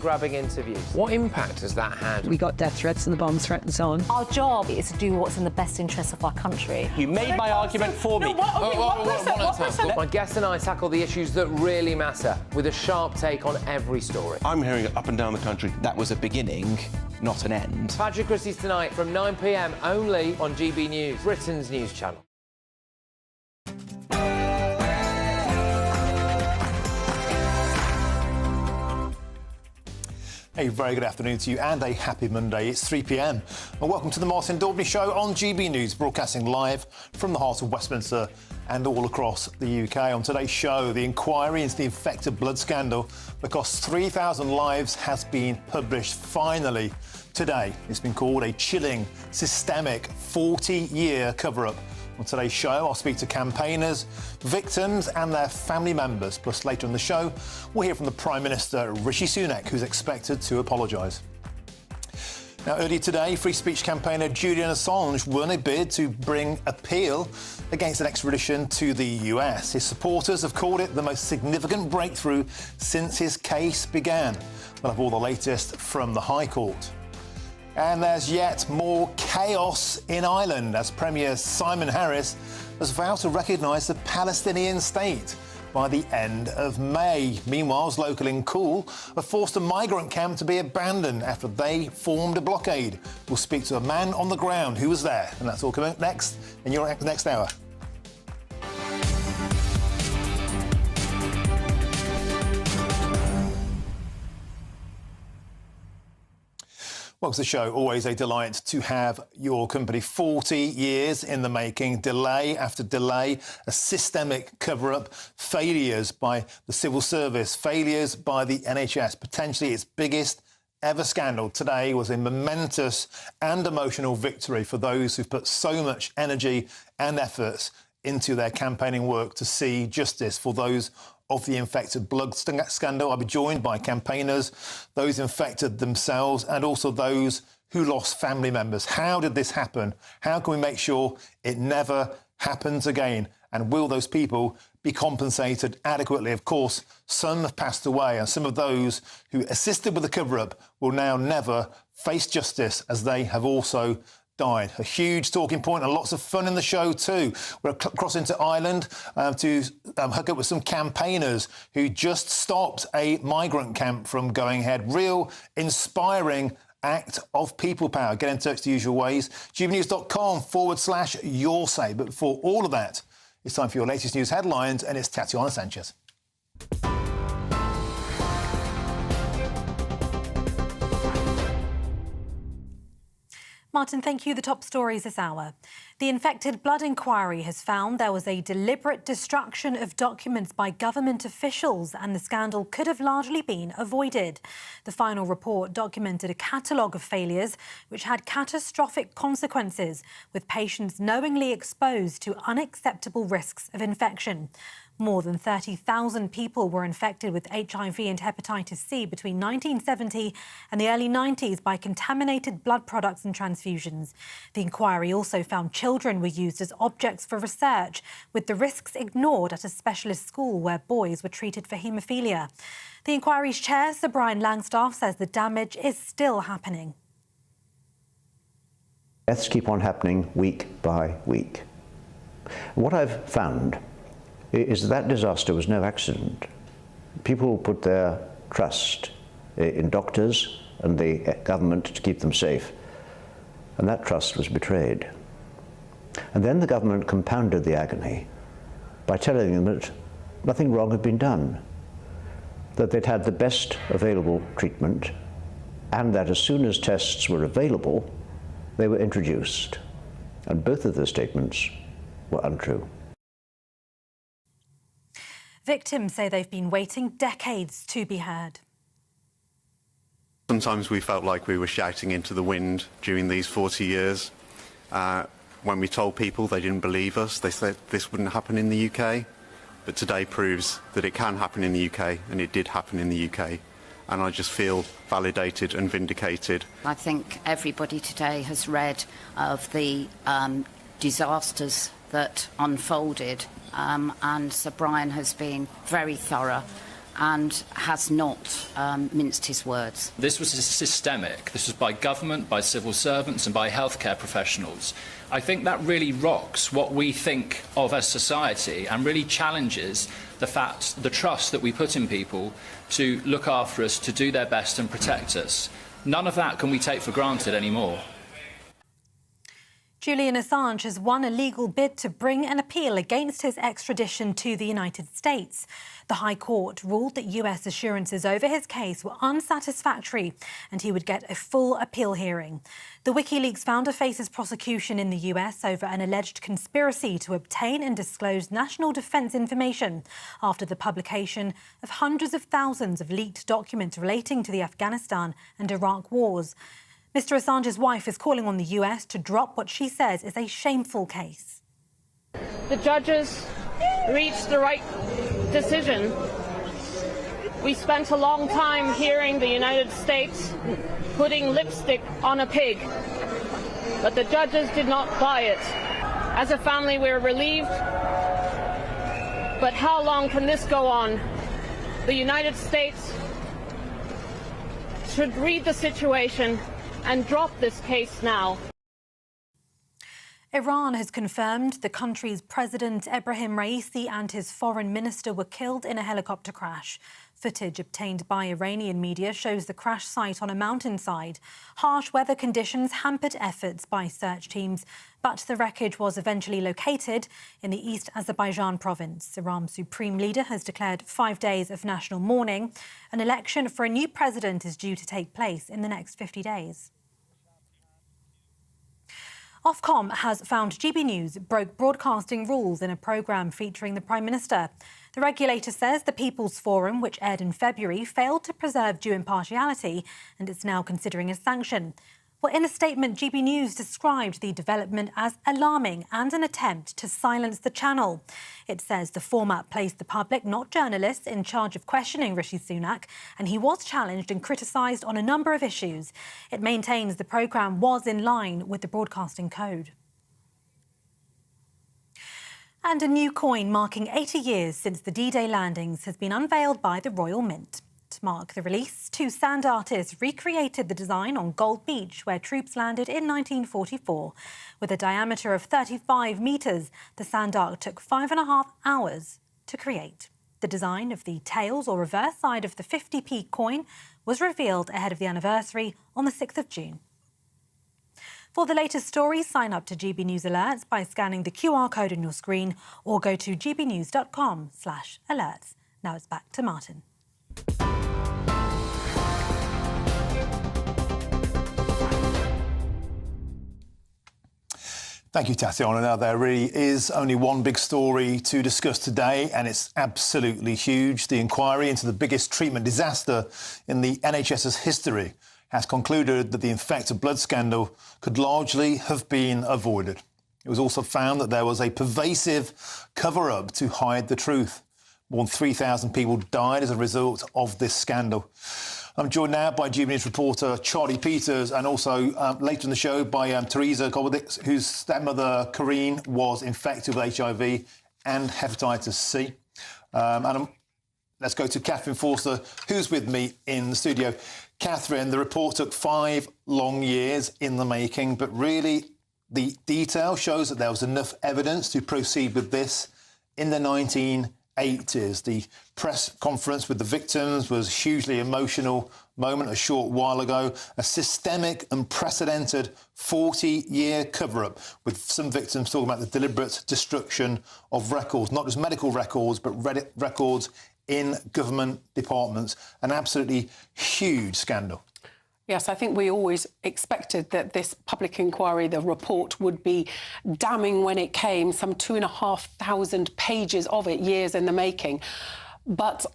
grabbing interviews. What impact has that had? We got death threats and the bomb threat and so on. Our job is to do what's in the best interest of our country. You made my argument for me. My guest and I tackle the issues that really matter with a sharp take on every story. I'm hearing it up and down the country. That was a beginning, not an end. Patrick Christie's tonight from 9 p.m. only on GB News, Britain's news channel. A very good afternoon to you and a happy Monday. It's 3 p.m. and welcome to the Martin Daubney Show on GB News, broadcasting live from the heart of Westminster and all across the UK. On today's show, the inquiry into the infected blood scandal that cost 3,000 lives has been published finally today. It's been called a chilling, systemic, 40-year cover-up. On today's show, I'll speak to campaigners, victims and their family members. Plus, later in the show, we'll hear from the Prime Minister, Rishi Sunak, who's expected to apologise. Now, earlier today, free speech campaigner Julian Assange won a bid to bring appeal against an extradition to the US. His supporters have called it the most significant breakthrough since his case began. We'll have all the latest from the High Court. And there's yet more chaos in Ireland as Premier Simon Harris has vowed to recognise the Palestinian state by the end of May. Meanwhile, local in Cool have forced a migrant camp to be abandoned after they formed a blockade. We'll speak to a man on the ground who was there, and that's all coming up next in your next hour. Welcome to the show. Always a delight to have your company. 40 years in the making, delay after delay, a systemic cover-up, failures by the civil service, failures by the NHS, potentially its biggest ever scandal. Today was a momentous and emotional victory for those who've put so much energy and efforts into their campaigning work to see justice for those of the infected blood scandal. I'll be joined by campaigners, those infected themselves, and also those who lost family members. How did this happen? How can we make sure it never happens again? And will those people be compensated adequately? Of course, some have passed away, and some of those who assisted with the cover-up will now never face justice, as they have also died. A huge talking point and lots of fun in the show too. We're crossing to Ireland to hook up with some campaigners who just stopped a migrant camp from going ahead. Real inspiring act of people power. Get in touch the usual ways. gbnews.com/your say. But before all of that, it's time for your latest news headlines, and it's Tatiana Sanchez. Martin, thank you. The top stories this hour. The infected blood inquiry has found there was a deliberate destruction of documents by government officials, and the scandal could have largely been avoided. The final report documented a catalogue of failures which had catastrophic consequences, with patients knowingly exposed to unacceptable risks of infection. More than 30,000 people were infected with HIV and hepatitis C between 1970 and the early 90s by contaminated blood products and transfusions. The inquiry also found children were used as objects for research, with the risks ignored at a specialist school where boys were treated for haemophilia. The inquiry's chair, Sir Brian Langstaff, says the damage is still happening. Deaths keep on happening week by week. What I've found is that disaster was no accident. People put their trust in doctors and the government to keep them safe, and that trust was betrayed. And then the government compounded the agony by telling them that nothing wrong had been done, that they'd had the best available treatment, and that as soon as tests were available, they were introduced. And both of those statements were untrue. Victims say they've been waiting decades to be heard. Sometimes we felt like we were shouting into the wind during these 40 years. When we told people, they didn't believe us. They said this wouldn't happen in the UK. But today proves that it can happen in the UK, and it did happen in the UK. And I just feel validated and vindicated. I think everybody today has read of the disasters that unfolded, and Sir Brian has been very thorough and has not minced his words. This was systemic. This was by government, by civil servants and by healthcare professionals. I think that really rocks what we think of as society and really challenges the trust that we put in people to look after us, to do their best and protect us. None of that can we take for granted anymore. Julian Assange has won a legal bid to bring an appeal against his extradition to the United States. The High Court ruled that US assurances over his case were unsatisfactory and he would get a full appeal hearing. The WikiLeaks founder faces prosecution in the US over an alleged conspiracy to obtain and disclose national defence information after the publication of hundreds of thousands of leaked documents relating to the Afghanistan and Iraq wars. Mr. Assange's wife is calling on the US to drop what she says is a shameful case. The judges reached the right decision. We spent a long time hearing the United States putting lipstick on a pig, but the judges did not buy it. As a family, we're relieved, but how long can this go on? The United States should read the situation and drop this case now. Iran has confirmed the country's President Ebrahim Raisi and his foreign minister were killed in a helicopter crash. Footage obtained by Iranian media shows the crash site on a mountainside. Harsh weather conditions hampered efforts by search teams, but the wreckage was eventually located in the East Azerbaijan province. Iran's supreme leader has declared 5 days of national mourning. An election for a new president is due to take place in the next 50 days. Ofcom has found GB News broke broadcasting rules in a programme featuring the Prime Minister. The regulator says the People's Forum, which aired in February, failed to preserve due impartiality and it's now considering a sanction. Well, in a statement, GB News described the development as alarming and an attempt to silence the channel. It says the format placed the public, not journalists, in charge of questioning Rishi Sunak, and he was challenged and criticised on a number of issues. It maintains the programme was in line with the Broadcasting Code. And a new coin marking 80 years since the D-Day landings has been unveiled by the Royal Mint. To mark the release, two sand artists recreated the design on Gold Beach, where troops landed in 1944. With a diameter of 35 metres, the sand ark took 5.5 hours to create. The design of the tails or reverse side of the 50p coin was revealed ahead of the anniversary on the 6th of June. For the latest stories, sign up to GB News Alerts by scanning the QR code on your screen or go to gbnews.com/alerts. Now it's back to Martin. Thank you, Tatiana. Now, there really is only one big story to discuss today, and it's absolutely huge. The inquiry into the biggest treatment disaster in the NHS's history has concluded that the infected blood scandal could largely have been avoided. It was also found that there was a pervasive cover-up to hide the truth. More than 3,000 people died as a result of this scandal. I'm joined now by GBNews reporter Charlie Peters and also later in the show by Teresa Kobodix, whose stepmother, Corrine, was infected with HIV and hepatitis C. Let's go to Catherine Forster, who's with me in the studio. Catherine, the report took 5 long years in the making, but really the detail shows that there was enough evidence to proceed with this in the 1980s. The press conference with the victims was a hugely emotional moment a short while ago. A systemic, unprecedented 40-year cover-up, with some victims talking about the deliberate destruction of records, not just medical records, but records in government departments. An absolutely huge scandal. Yes, I think we always expected that this public inquiry, the report, would be damning when it came, some 2,500 pages of it, years in the making. But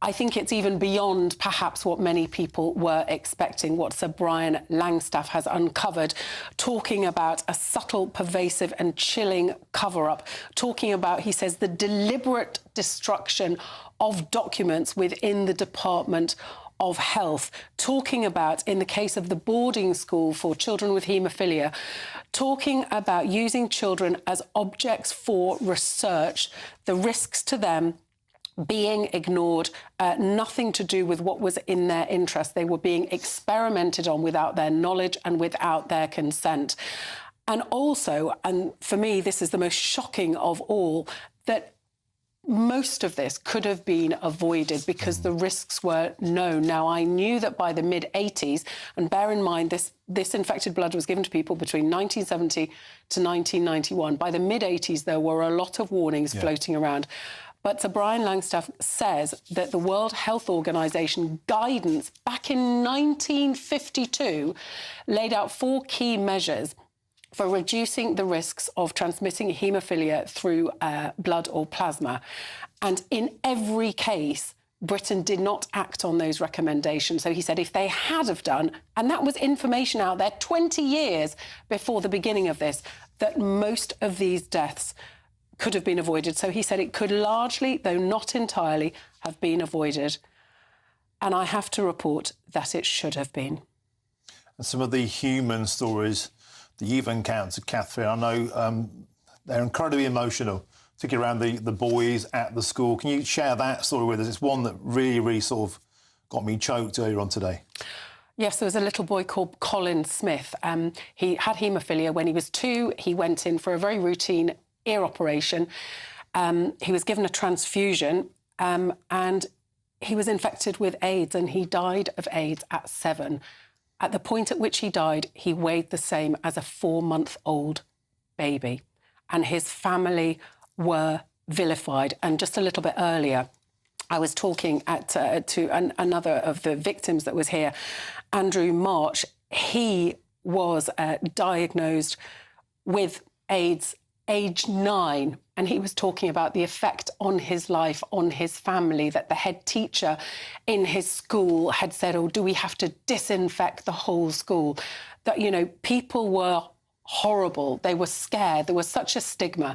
I think it's even beyond perhaps what many people were expecting, what Sir Brian Langstaff has uncovered, talking about a subtle, pervasive and chilling cover-up, talking about, he says, the deliberate destruction of documents within the Department of Health, talking about, in the case of the boarding school for children with haemophilia, talking about using children as objects for research, the risks to them, being ignored, nothing to do with what was in their interest. They were being experimented on without their knowledge and without their consent. And also, and for me, this is the most shocking of all, that most of this could have been avoided because the risks were known. Now, I knew that by the mid-80s, and bear in mind, this infected blood was given to people between 1970 to 1991. By the mid-80s, there were a lot of warnings floating around. But Sir Brian Langstaff says that the World Health Organization guidance back in 1952 laid out 4 key measures for reducing the risks of transmitting haemophilia through blood or plasma. And in every case, Britain did not act on those recommendations. So he said if they had have done, and that was information out there 20 years before the beginning of this, that most of these deaths could have been avoided. So he said it could largely, though not entirely, have been avoided. And I have to report that it should have been. And some of the human stories that you've encountered, Catherine, I know they're incredibly emotional, particularly around the boys at the school. Can you share that story with us? It's one that really sort of got me choked earlier on today. Yes, there was a little boy called Colin Smith. He had haemophilia when he was 2. He went in for a very routine ear operation. He was given a transfusion and he was infected with AIDS, and he died of AIDS at 7. At the point at which he died, he weighed the same as a 4-month-old baby, and his family were vilified. And just a little bit earlier, I was talking to another of the victims that was here, Andrew March. He was diagnosed with AIDS age 9, and he was talking about the effect on his life, on his family, that the head teacher in his school had said, oh, do we have to disinfect the whole school? That, you know, people were horrible. They were scared. There was such a stigma.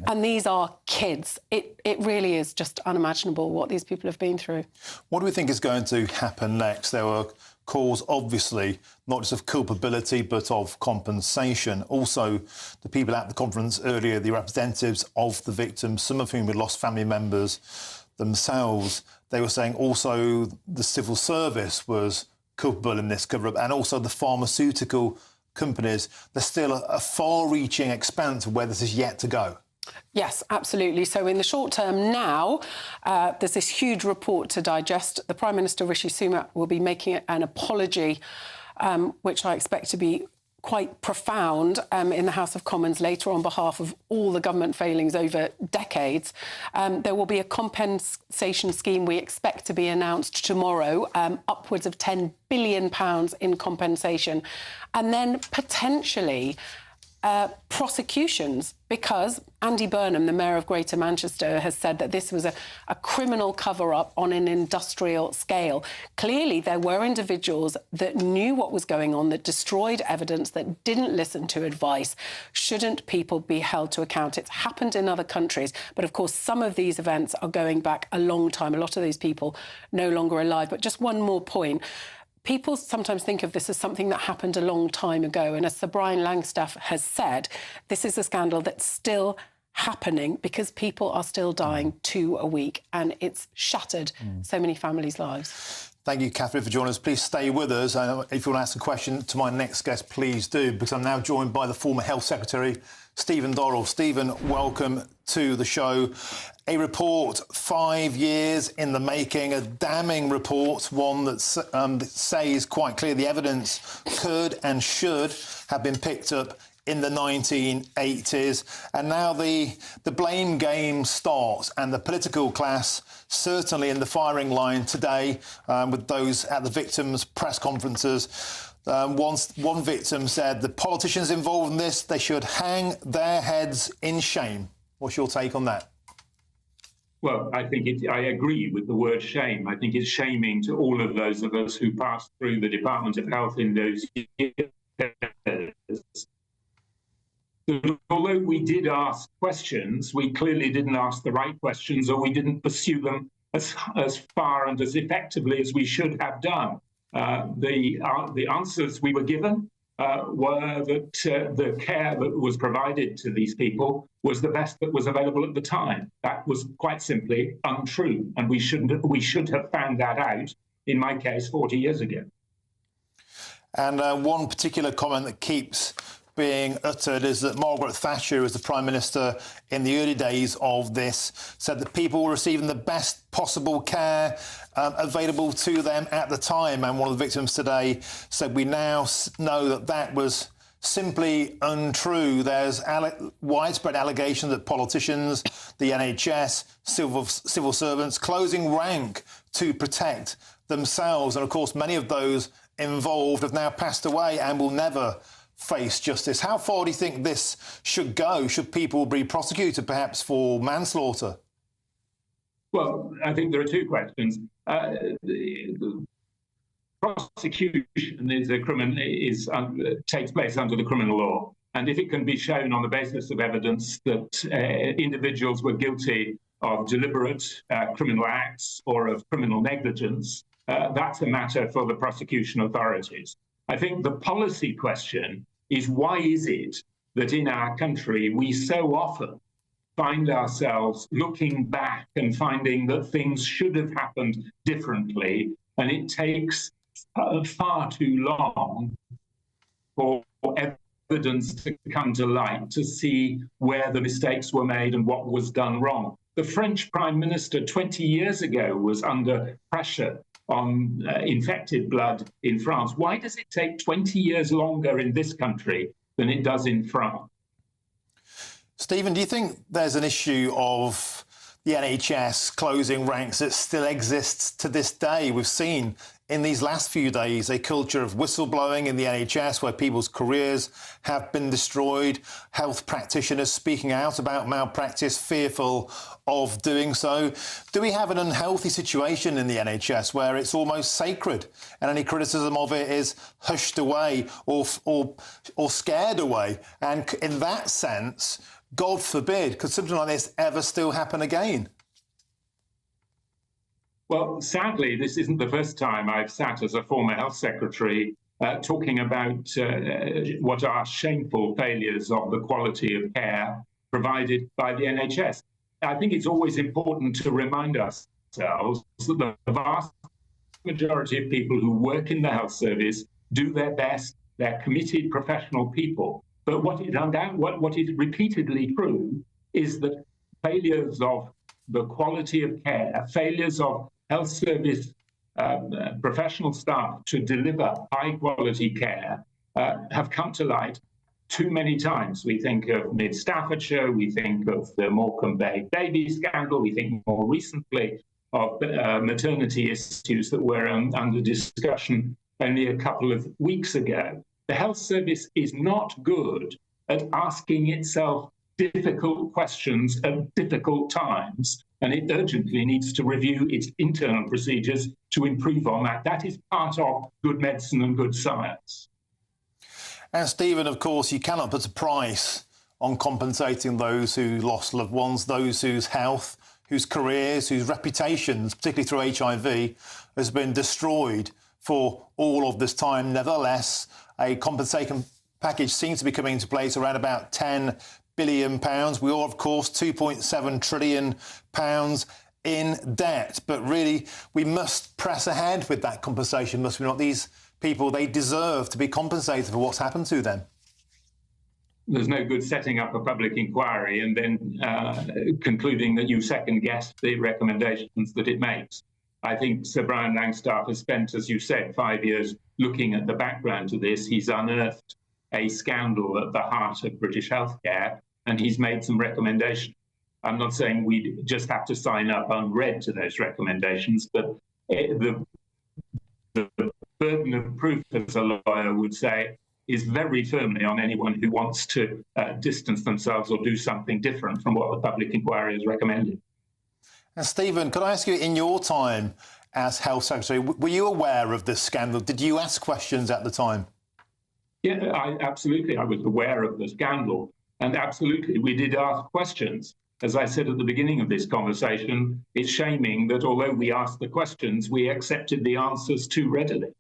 And these are kids. It really is just unimaginable what these people have been through. What do we think is going to happen next? There were calls, obviously, not just of culpability, but of compensation. Also, the people at the conference earlier, the representatives of the victims, some of whom had lost family members themselves, they were saying also the civil service was culpable in this cover-up, and also the pharmaceutical companies. There's still a far-reaching expanse of where this is yet to go. Yes, absolutely. So in the short term now, there's this huge report to digest. The Prime Minister, Rishi Sunak, will be making an apology, which I expect to be quite profound in the House of Commons later on behalf of all the government failings over decades. There will be a compensation scheme we expect to be announced tomorrow, upwards of £10 billion in compensation. And then potentially prosecutions, because Andy Burnham, the Mayor of Greater Manchester, has said that this was a criminal cover-up on an industrial scale. Clearly, there were individuals that knew what was going on, that destroyed evidence, that didn't listen to advice. Shouldn't people be held to account? It's happened in other countries, but of course, some of these events are going back a long time. A lot of these people no longer alive. But just one more point. People sometimes think of this as something that happened a long time ago. And as Sir Brian Langstaff has said, this is a scandal that's still happening because people are still dying 2 a week, and it's shattered so many families' lives. Thank you, Catherine, for joining us. Please stay with us. If you want to ask a question to my next guest, please do, because I'm now joined by the former Health Secretary, Stephen Dorrell. Stephen, welcome to the show. A report 5 years in the making, a damning report, one that says quite clearly the evidence could and should have been picked up in the 1980s. And now the blame game starts, and the political class certainly in the firing line today with those at the victims' press conferences. One victim said the politicians involved in this, they should hang their heads in shame. What's your take on that? Well, I think I agree with the word shame. I think it's shaming to all of those of us who passed through the Department of Health in those years. Although we did ask questions, we clearly didn't ask the right questions, or we didn't pursue them as far and as effectively as we should have done. The answers we were given were that the care that was provided to these people was the best that was available at the time. That was quite simply untrue, and we should have found that out, in my case, 40 years ago. And one particular comment that keeps being uttered is that Margaret Thatcher, who was the Prime Minister in the early days of this, said that people were receiving the best possible care available to them at the time. And one of the victims today said we now know that that was simply untrue. There's widespread allegations that politicians, the NHS, civil servants closing rank to protect themselves. And of course, many of those involved have now passed away and will never face justice. How far do you think this should go? Should people be prosecuted perhaps for manslaughter? Well, I think there are two questions. Prosecution takes place under the criminal law, and if it can be shown on the basis of evidence that individuals were guilty of deliberate criminal acts or of criminal negligence, that's a matter for the prosecution authorities. I think the policy question is, why is it that in our country we so often find ourselves looking back and finding that things should have happened differently, and it takes far too long for evidence to come to light to see where the mistakes were made and what was done wrong? The French Prime Minister 20 years ago was under pressure on infected blood in France. Why does it take 20 years longer in this country than it does in France? Stephen, do you think there's an issue of the NHS closing ranks that still exists to this day? We've seen in these last few days a culture of whistleblowing in the NHS where people's careers have been destroyed, health practitioners speaking out about malpractice, fearful of doing so. Do we have an unhealthy situation in the NHS where it's almost sacred and any criticism of it is hushed away or scared away? And in that sense, God forbid, could something like this ever still happen again? Well, sadly, this isn't the first time I've sat as a former health secretary talking about what are shameful failures of the quality of care provided by the NHS. I think it's always important to remind ourselves that the vast majority of people who work in the health service do their best. They're committed professional people. But what is repeatedly true is that failures of the quality of care, failures of health service professional staff to deliver high-quality care have come to light too many times. We think of Mid Staffordshire, we think of the Morecambe Bay baby scandal, we think more recently of maternity issues that were under discussion only a couple of weeks ago. The health service is not good at asking itself difficult questions at difficult times, and it urgently needs to review its internal procedures to improve on that. That is part of good medicine and good science. And Stephen, of course, you cannot put a price on compensating those who lost loved ones, those whose health, whose careers, whose reputations, particularly through HIV, has been destroyed for all of this time. Nevertheless, a compensation package seems to be coming into place around about £10 billion. We are, of course, £2.7 trillion in debt. But really, we must press ahead with that compensation, must we not? These people, they deserve to be compensated for what's happened to them. There's no good setting up a public inquiry and then concluding that you second-guess the recommendations that it makes. I think Sir Brian Langstaff has spent, as you said, 5 years looking at the background to this. He's unearthed a scandal at the heart of British healthcare, and he's made some recommendations. I'm not saying we just have to sign up unread to those recommendations, but the burden of proof, as a lawyer would say, is very firmly on anyone who wants to distance themselves or do something different from what the public inquiry has recommended. And Stephen, could I ask you, in your time as Health Secretary, were you aware of this scandal? Did you ask questions at the time? Yeah, absolutely. I was aware of the scandal. And absolutely, we did ask questions. As I said at the beginning of this conversation, it's shaming that although we asked the questions, we accepted the answers too readily.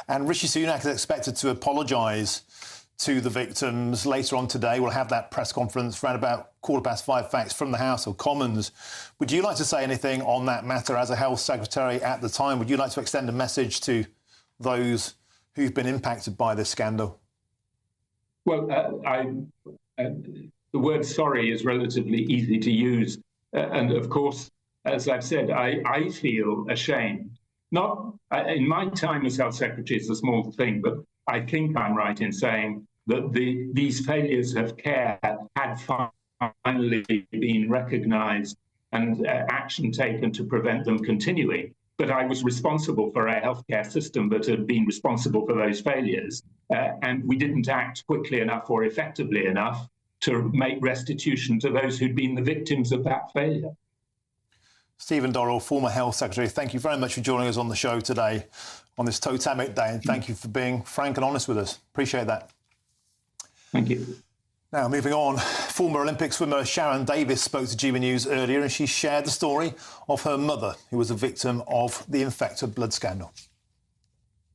And Rishi Sunak is expected to apologise to the victims later on today. We'll have that press conference around about 5:15 facts from the House of Commons. Would you like to say anything on that matter as a Health Secretary at the time? Would you like to extend a message to those who've been impacted by this scandal? Well, the word sorry is relatively easy to use. And of course, as I've said, I feel ashamed. Not in my time as Health Secretary, it's a small thing, but I think I'm right in saying that these failures of care had finally been recognised and action taken to prevent them continuing. But I was responsible for a healthcare system that had been responsible for those failures, and we didn't act quickly enough or effectively enough to make restitution to those who'd been the victims of that failure. Stephen Dorrell, former Health Secretary, thank you very much for joining us on the show today on this Totemic Day, and thank you for being frank and honest with us. Appreciate that. Thank you. Now, moving on, former Olympic swimmer Sharon Davis spoke to GBNews earlier, and she shared the story of her mother, who was a victim of the infected blood scandal.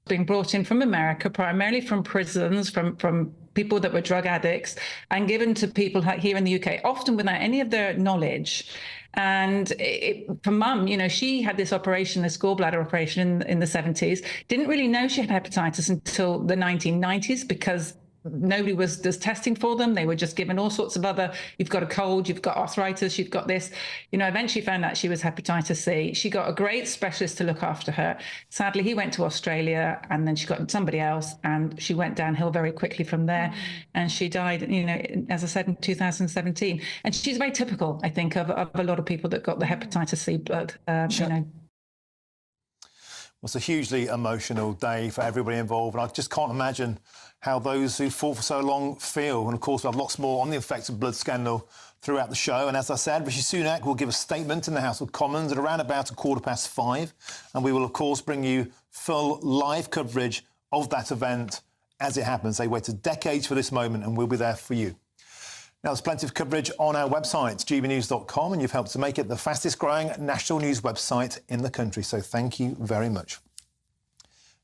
Being brought in from America, primarily from prisons, from people that were drug addicts, and given to people here in the UK, often without any of their knowledge. And for Mum, you know, she had this operation, this gallbladder operation in the 70s, didn't really know she had hepatitis until the 1990s because nobody was testing for them. They were just given all sorts of other, you've got a cold, you've got arthritis, you've got this. You know, eventually found out she was hepatitis C. She got a great specialist to look after her. Sadly, he went to Australia and then she got somebody else and she went downhill very quickly from there. And she died, you know, as I said, in 2017. And she's very typical, I think, of a lot of people that got the hepatitis C blood, you know. Well, it's a hugely emotional day for everybody involved, and I just can't imagine how those who fought for so long feel. And of course, we'll have lots more on the infected blood scandal throughout the show. And as I said, Rishi Sunak will give a statement in the House of Commons at around about 5:15. And we will, of course, bring you full live coverage of that event as it happens. They waited decades for this moment, and we'll be there for you. Now, there's plenty of coverage on our website, gbnews.com, and you've helped to make it the fastest growing national news website in the country. So thank you very much.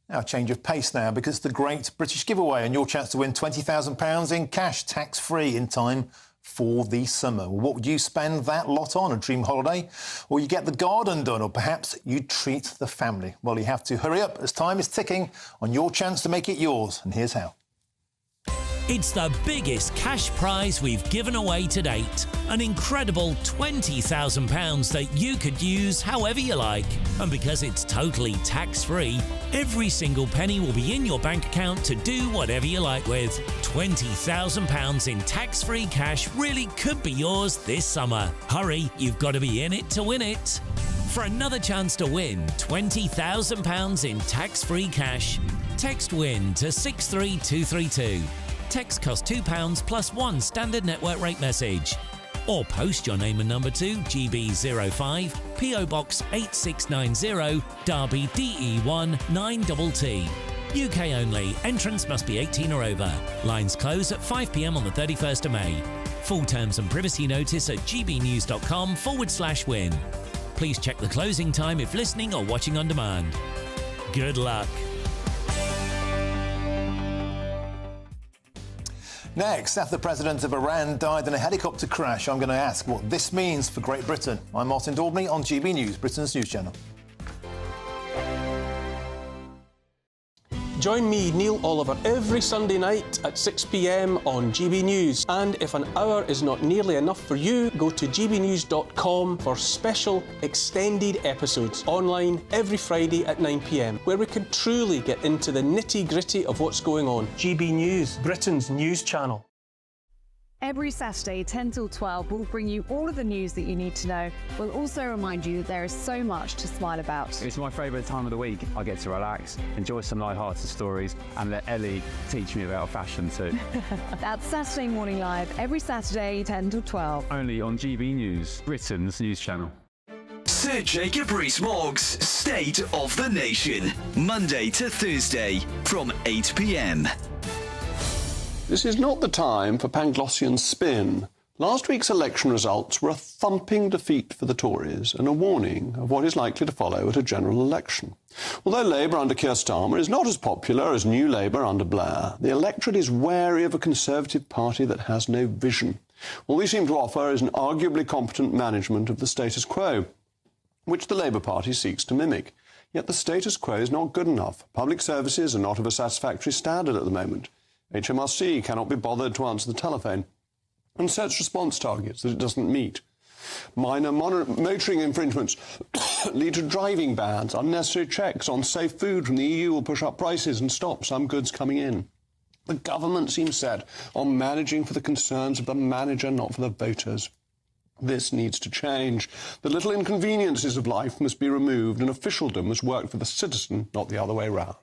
Now, a change of pace now, because it's the Great British Giveaway and your chance to win £20,000 in cash, tax-free, in time for the summer. Well, what would you spend that lot on? A dream holiday? Or you get the garden done? Or perhaps you treat the family? Well, you have to hurry up as time is ticking on your chance to make it yours. And here's how. It's the biggest cash prize we've given away to date. An incredible £20,000 that you could use however you like. And because it's totally tax-free, every single penny will be in your bank account to do whatever you like with. £20,000 in tax-free cash really could be yours this summer. Hurry, you've got to be in it to win it. For another chance to win £20,000 in tax-free cash, text WIN to 63232. Text costs £2 plus one standard network rate message. Or post your name and number to GB05, PO Box 8690, Derby DE1 9TT. UK only. Entrance must be 18 or over. Lines close at 5 p.m. on the 31st of May. Full terms and privacy notice at gbnews.com/win. Please check the closing time if listening or watching on demand. Good luck. Next, after the president of Iran died in a helicopter crash, I'm going to ask what this means for Great Britain. I'm Martin Daubney on GB News, Britain's news channel. Join me, Neil Oliver, every Sunday night at 6 p.m. on GB News. And if an hour is not nearly enough for you, go to gbnews.com for special extended episodes online every Friday at 9 p.m, where we can truly get into the nitty-gritty of what's going on. GB News, Britain's news channel. Every Saturday, 10 till 12, we'll bring you all of the news that you need to know. We'll also remind you that there is so much to smile about. It's my favourite time of the week. I get to relax, enjoy some light-hearted stories, and let Ellie teach me about fashion too. That's Saturday Morning Live, every Saturday, 10 till 12. Only on GB News, Britain's news channel. Sir Jacob Rees-Mogg's State of the Nation, Monday to Thursday from 8 p.m. This is not the time for Panglossian spin. Last week's election results were a thumping defeat for the Tories and a warning of what is likely to follow at a general election. Although Labour under Keir Starmer is not as popular as New Labour under Blair, the electorate is wary of a Conservative Party that has no vision. All they seem to offer is an arguably competent management of the status quo, which the Labour Party seeks to mimic. Yet the status quo is not good enough. Public services are not of a satisfactory standard at the moment. HMRC cannot be bothered to answer the telephone and sets response targets that it doesn't meet. Minor motoring infringements lead to driving bans. Unnecessary checks on safe food from the EU will push up prices and stop some goods coming in. The government seems set on managing for the concerns of the manager, not for the voters. This needs to change. The little inconveniences of life must be removed, and officialdom must work for the citizen, not the other way round.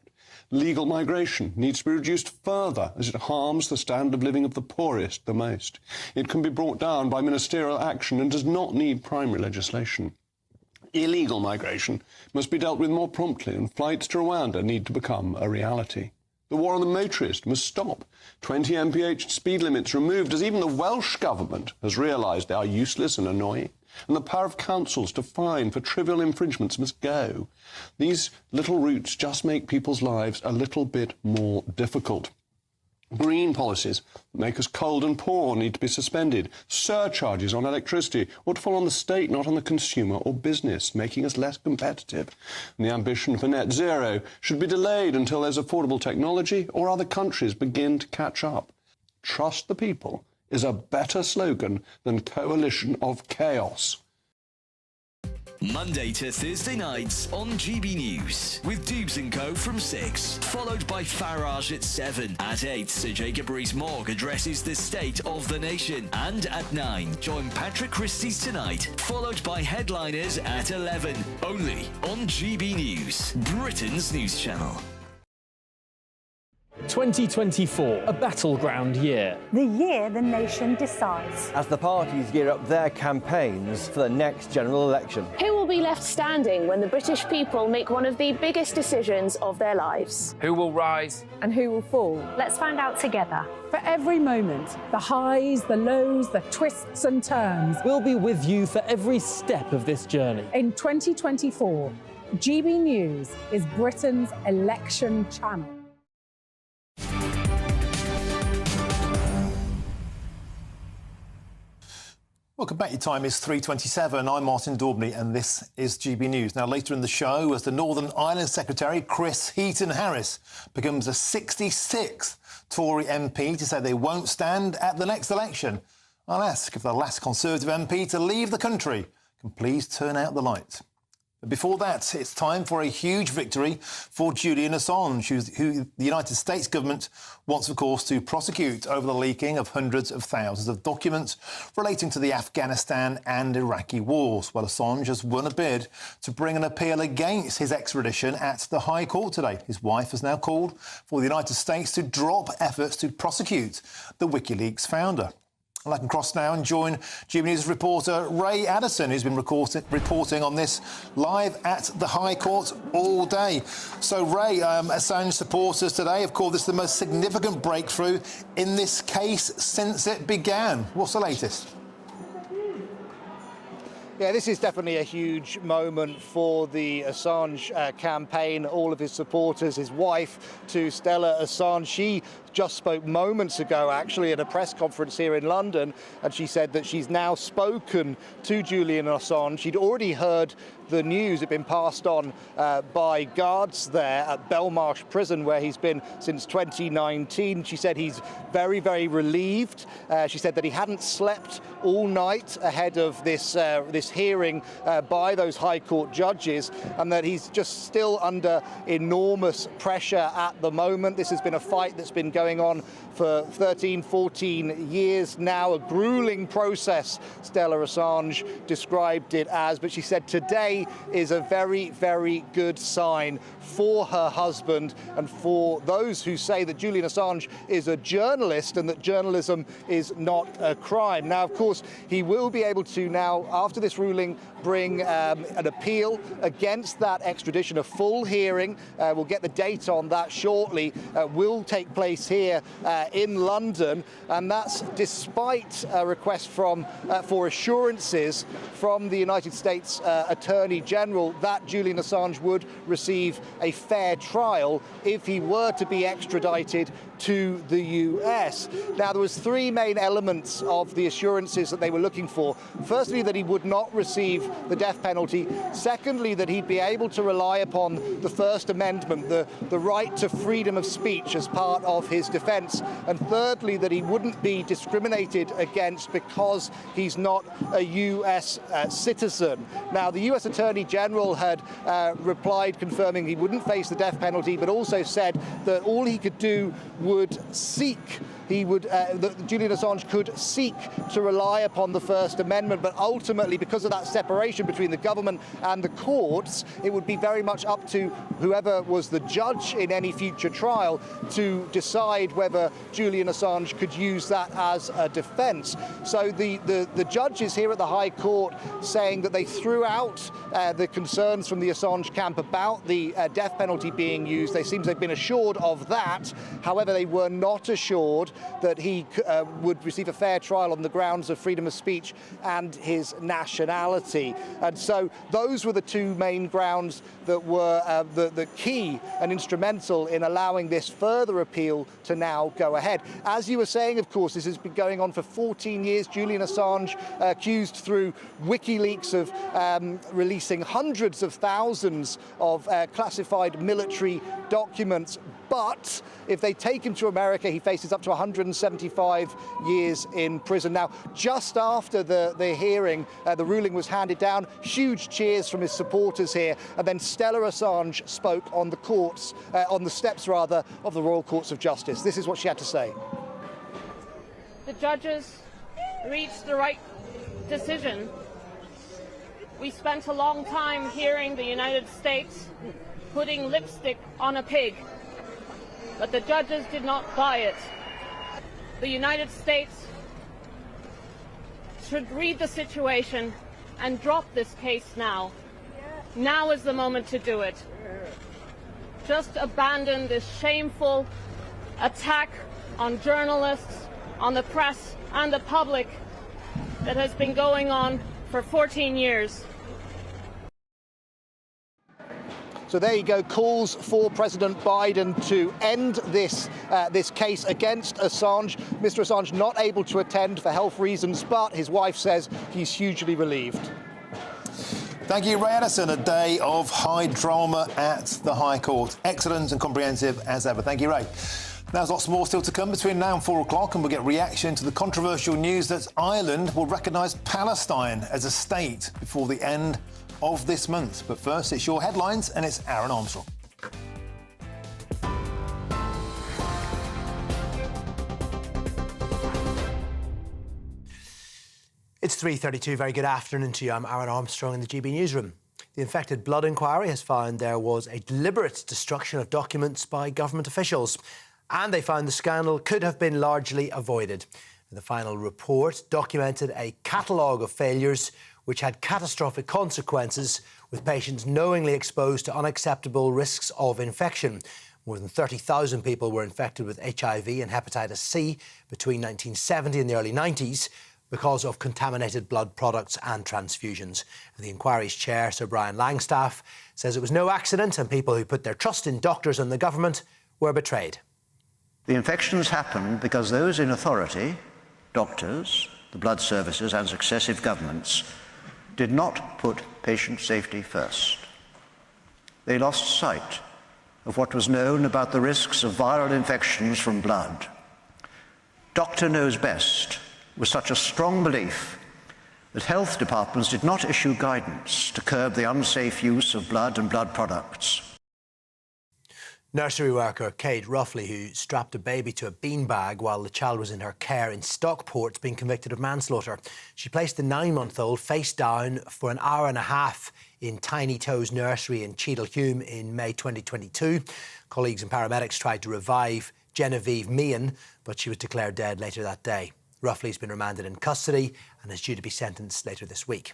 Legal migration needs to be reduced further as it harms the standard of living of the poorest the most. It can be brought down by ministerial action and does not need primary legislation. Illegal migration must be dealt with more promptly, and flights to Rwanda need to become a reality. The war on the motorist must stop. 20 mph speed limits removed as even the Welsh government has realised they are useless and annoying. And the power of councils to fine for trivial infringements must go. These little routes just make people's lives a little bit more difficult. Green policies that make us cold and poor need to be suspended. Surcharges on electricity ought to fall on the state, not on the consumer or business, making us less competitive. And the ambition for net zero should be delayed until there's affordable technology or other countries begin to catch up. Trust the people is a better slogan than coalition of chaos. Monday to Thursday nights on GB News with Dubes & Co from 6, followed by Farage at 7. At 8, Sir Jacob Rees-Mogg addresses the state of the nation. And at 9, join Patrick Christie's Tonight, followed by Headliners at 11. Only on GB News, Britain's news channel. 2024, a battleground year. The year the nation decides. As the parties gear up their campaigns for the next general election. Who will be left standing when the British people make one of the biggest decisions of their lives? Who will rise? And who will fall? Let's find out together. For every moment, the highs, the lows, the twists and turns. We'll be with you for every step of this journey. In 2024, GB News is Britain's election channel. Welcome back. Your time is 3:27. I'm Martin Daubney and this is GB News. Now, later in the show, as the Northern Ireland Secretary, Chris Heaton-Harris, becomes the 66th Tory MP to say they won't stand at the next election, I'll ask if the last Conservative MP to leave the country can please turn out the lights. But before that, it's time for a huge victory for Julian Assange, who the United States government wants, of course, to prosecute over the leaking of hundreds of thousands of documents relating to the Afghanistan and Iraqi wars. Well, Assange has won a bid to bring an appeal against his extradition at the High Court today. His wife has now called for the United States to drop efforts to prosecute the WikiLeaks founder. I can cross now and join GB News reporter Ray Addison, who's been reporting on this live at the High Court all day. So, Ray, Assange supporters today have called this the most significant breakthrough in this case since it began. What's the latest? Yeah, this is definitely a huge moment for the Assange campaign, all of his supporters, his wife to Stella Assange. She just spoke moments ago, actually, at a press conference here in London, and she said that she's now spoken to Julian Assange. She'd already heard the news had been passed on by guards there at Belmarsh Prison, where he's been since 2019. She said he's very, very relieved. She said that he hadn't slept all night ahead of this hearing by those High Court judges, and that he's just still under enormous pressure at the moment. This has been a fight that's been going on for 13, 14 years now, a grueling process, Stella Assange described it as, but she said today is a very, very good sign for her husband and for those who say that Julian Assange is a journalist and that journalism is not a crime. Now, of course, he will be able to now, after this ruling bring an appeal against that extradition. A full hearing, we'll get the date on that shortly, will take place here in London, and that's despite a request for assurances from the United States Attorney General that Julian Assange would receive a fair trial if he were to be extradited to the US. Now, there was three main elements of the assurances that they were looking for. Firstly, that he would not receive the death penalty. Secondly, that he'd be able to rely upon the First Amendment, the right to freedom of speech as part of his defence. And thirdly, that he wouldn't be discriminated against because he's not a US citizen. Now, the US Attorney General had replied confirming he wouldn't face the death penalty, but also said that all he could do would seek, that Julian Assange could seek to rely upon the First Amendment, but ultimately, because of that separation between the government and the courts, it would be very much up to whoever was the judge in any future trial to decide whether Julian Assange could use that as a defence. So the judges here at the High Court saying that they threw out the concerns from the Assange camp about the death penalty being used. They seem to have been assured of that. However, they were not assured that he would receive a fair trial on the grounds of freedom of speech and his nationality. And so those were the two main grounds that were the key and instrumental in allowing this further appeal to now go ahead. As you were saying, of course, this has been going on for 14 years. Julian Assange accused through WikiLeaks of releasing hundreds of thousands of classified military documents. But if they take him to America, he faces up to 175 years in prison. Now, just after the hearing, the ruling was handed down, huge cheers from his supporters here, and then Stella Assange spoke on the steps of the Royal Courts of Justice. This is what she had to say. The judges reached the right decision. We spent a long time hearing the United States putting lipstick on a pig, but the judges did not buy it. The United States should read the situation and drop this case now. Now is the moment to do it. Just abandon this shameful attack on journalists, on the press and the public that has been going on for 14 years. So there you go, calls for President Biden to end this case against Assange. Mr. Assange not able to attend for health reasons, but his wife says he's hugely relieved. Thank you, Ray Addison. A day of high drama at the High Court. Excellent and comprehensive as ever. Thank you, Ray. There's lots more still to come between now and 4 o'clock, and we'll get reaction to the controversial news that Ireland will recognise Palestine as a state before the end of this month. But first, it's your headlines, and it's Aaron Armstrong. It's 3:32. Very good afternoon to you. I'm Aaron Armstrong in the GB newsroom. The infected blood inquiry has found there was a deliberate destruction of documents by government officials, and they found the scandal could have been largely avoided. The final report documented a catalogue of failures which had catastrophic consequences, with patients knowingly exposed to unacceptable risks of infection. More than 30,000 people were infected with HIV and hepatitis C between 1970 and the early 90s because of contaminated blood products and transfusions. And the inquiry's chair, Sir Brian Langstaff, says it was no accident and people who put their trust in doctors and the government were betrayed. The infections happened because those in authority, doctors, the blood services and successive governments, did not put patient safety first. They lost sight of what was known about the risks of viral infections from blood. Doctor knows best was such a strong belief that health departments did not issue guidance to curb the unsafe use of blood and blood products. Nursery worker Kate Ruffley, who strapped a baby to a beanbag while the child was in her care in Stockport, has been convicted of manslaughter. She placed the 9-month-old face down for an hour and a half in Tiny Toes Nursery in Cheadlehume in May 2022. Colleagues and paramedics tried to revive Genevieve Meehan, but she was declared dead later that day. Ruffley's been remanded in custody and is due to be sentenced later this week.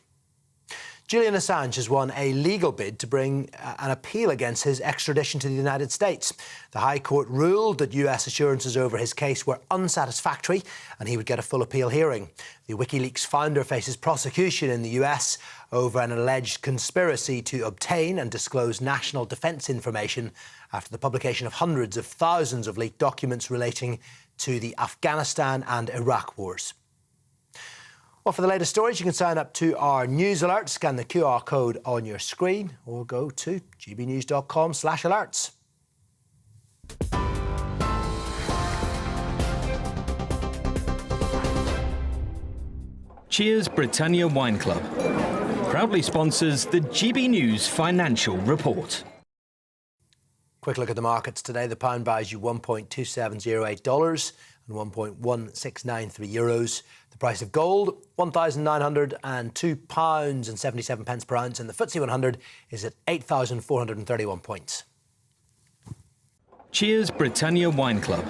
Julian Assange has won a legal bid to bring an appeal against his extradition to the United States. The High Court ruled that US assurances over his case were unsatisfactory and he would get a full appeal hearing. The WikiLeaks founder faces prosecution in the US over an alleged conspiracy to obtain and disclose national defence information after the publication of hundreds of thousands of leaked documents relating to the Afghanistan and Iraq wars. Well, for the latest stories, you can sign up to our news alerts, scan the QR code on your screen, or go to gbnews.com/alerts. Cheers Britannia Wine Club proudly sponsors the GB News Financial Report. Quick look at the markets today. The pound buys you $1.2708 and €1.1693. The price of gold, £1,902.77 per ounce, and the FTSE 100 is at 8,431 points. Cheers Britannia Wine Club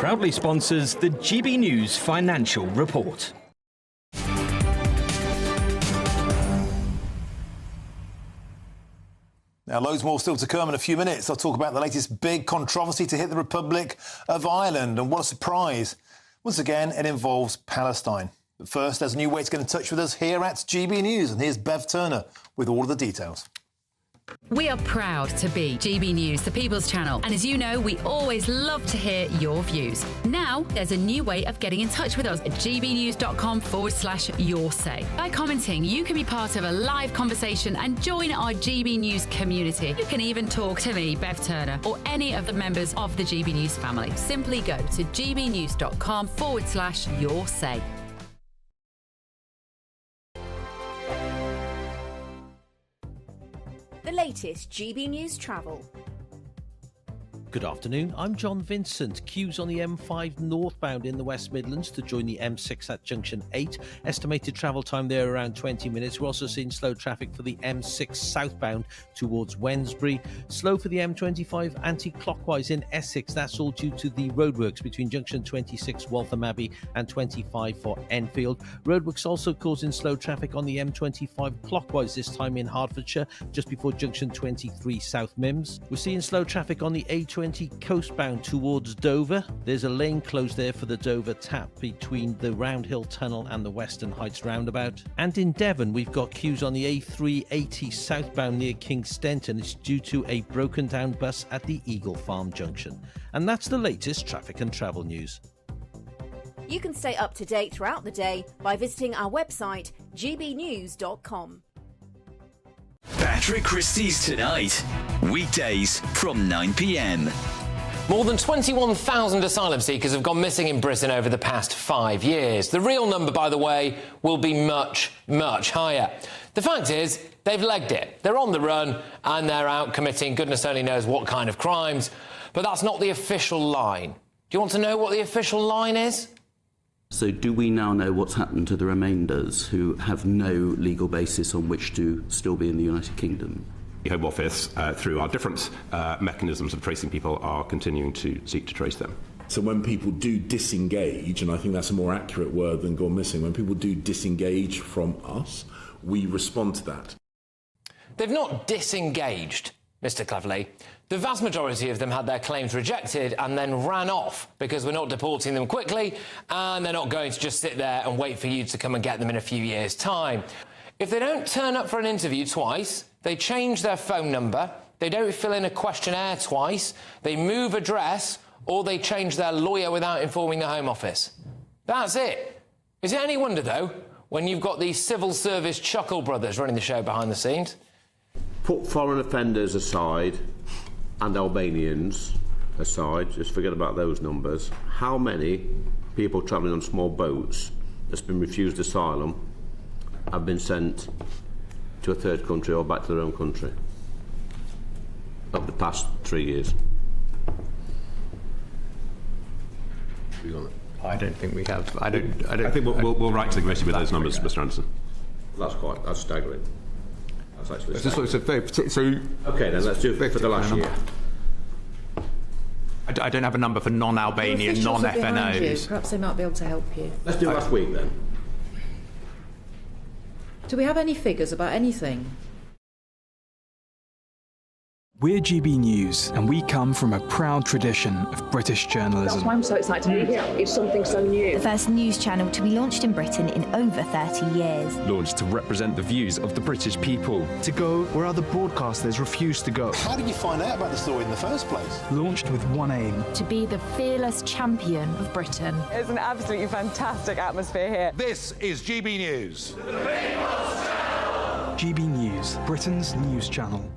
proudly sponsors the GB News Financial Report. Now, loads more still to come in a few minutes. I'll talk about the latest big controversy to hit the Republic of Ireland. And what a surprise. Once again, it involves Palestine. But first, there's a new way to get in touch with us here at GB News. And here's Bev Turner with all of the details. We are proud to be GB News, the People's Channel. And as you know, we always love to hear your views. Now, there's a new way of getting in touch with us at gbnews.com/yoursay. By commenting, you can be part of a live conversation and join our GB News community. You can even talk to me, Bev Turner, or any of the members of the GB News family. Simply go to gbnews.com/yoursay. The latest GB News travel. Good afternoon, I'm John Vincent. Queues on the M5 northbound in the West Midlands to join the M6 at Junction 8. Estimated travel time there around 20 minutes. We're also seeing slow traffic for the M6 southbound towards Wednesbury. Slow for the M25 anti-clockwise in Essex. That's all due to the roadworks between Junction 26 Waltham Abbey and 25 for Enfield. Roadworks also causing slow traffic on the M25 clockwise, this time in Hertfordshire, just before Junction 23 South Mims. We're seeing slow traffic on the A20 coastbound towards Dover. There's a lane closed there for the Dover tap between the Round Hill Tunnel and the Western Heights roundabout. And in Devon, we've got queues on the A380 southbound near King Stenton. It's due to a broken down bus at the Eagle Farm Junction. And that's the latest traffic and travel news. You can stay up to date throughout the day by visiting our website, gbnews.com. Patrick Christie's Tonight, weekdays from 9 p.m. More than 21,000 asylum seekers have gone missing in Britain over the past 5 years. The real number, by the way, will be much, much higher. The fact is, they've legged it. They're on the run and they're out committing goodness only knows what kind of crimes. But that's not the official line. Do you want to know what the official line is? So do we now know what's happened to the remainders who have no legal basis on which to still be in the United Kingdom? The Home Office, through our different mechanisms of tracing people, are continuing to seek to trace them. So when people do disengage, and I think that's a more accurate word than gone missing, when people do disengage from us, we respond to that. They've not disengaged, Mr. Cleverly. The vast majority of them had their claims rejected and then ran off because we're not deporting them quickly and they're not going to just sit there and wait for you to come and get them in a few years' time. If they don't turn up for an interview twice, they change their phone number, they don't fill in a questionnaire twice, they move address, or they change their lawyer without informing the Home Office. That's it. Is it any wonder, though, when you've got these civil service chuckle brothers running the show behind the scenes? Put foreign offenders aside and Albanians aside, just forget about those numbers. How many people travelling on small boats that's been refused asylum have been sent to a third country or back to their own country over the past 3 years? I don't think we have. I think we'll write to the committee with those numbers, Mr. Anderson. That's staggering. That's actually staggering. Okay, then let's do it for the last year. I don't have a number for non-Albanian, non-FNOs. Perhaps they might be able to help you. Let's do last week then. Do we have any figures about anything? We're GB News, and we come from a proud tradition of British journalism. That's why I'm so excited to be here. It's something so new. The first news channel to be launched in Britain in over 30 years. Launched to represent the views of the British people. To go where other broadcasters refuse to go. How did you find out about the story in the first place? Launched with one aim. To be the fearless champion of Britain. It's an absolutely fantastic atmosphere here. This is GB News. GB News, Britain's news channel.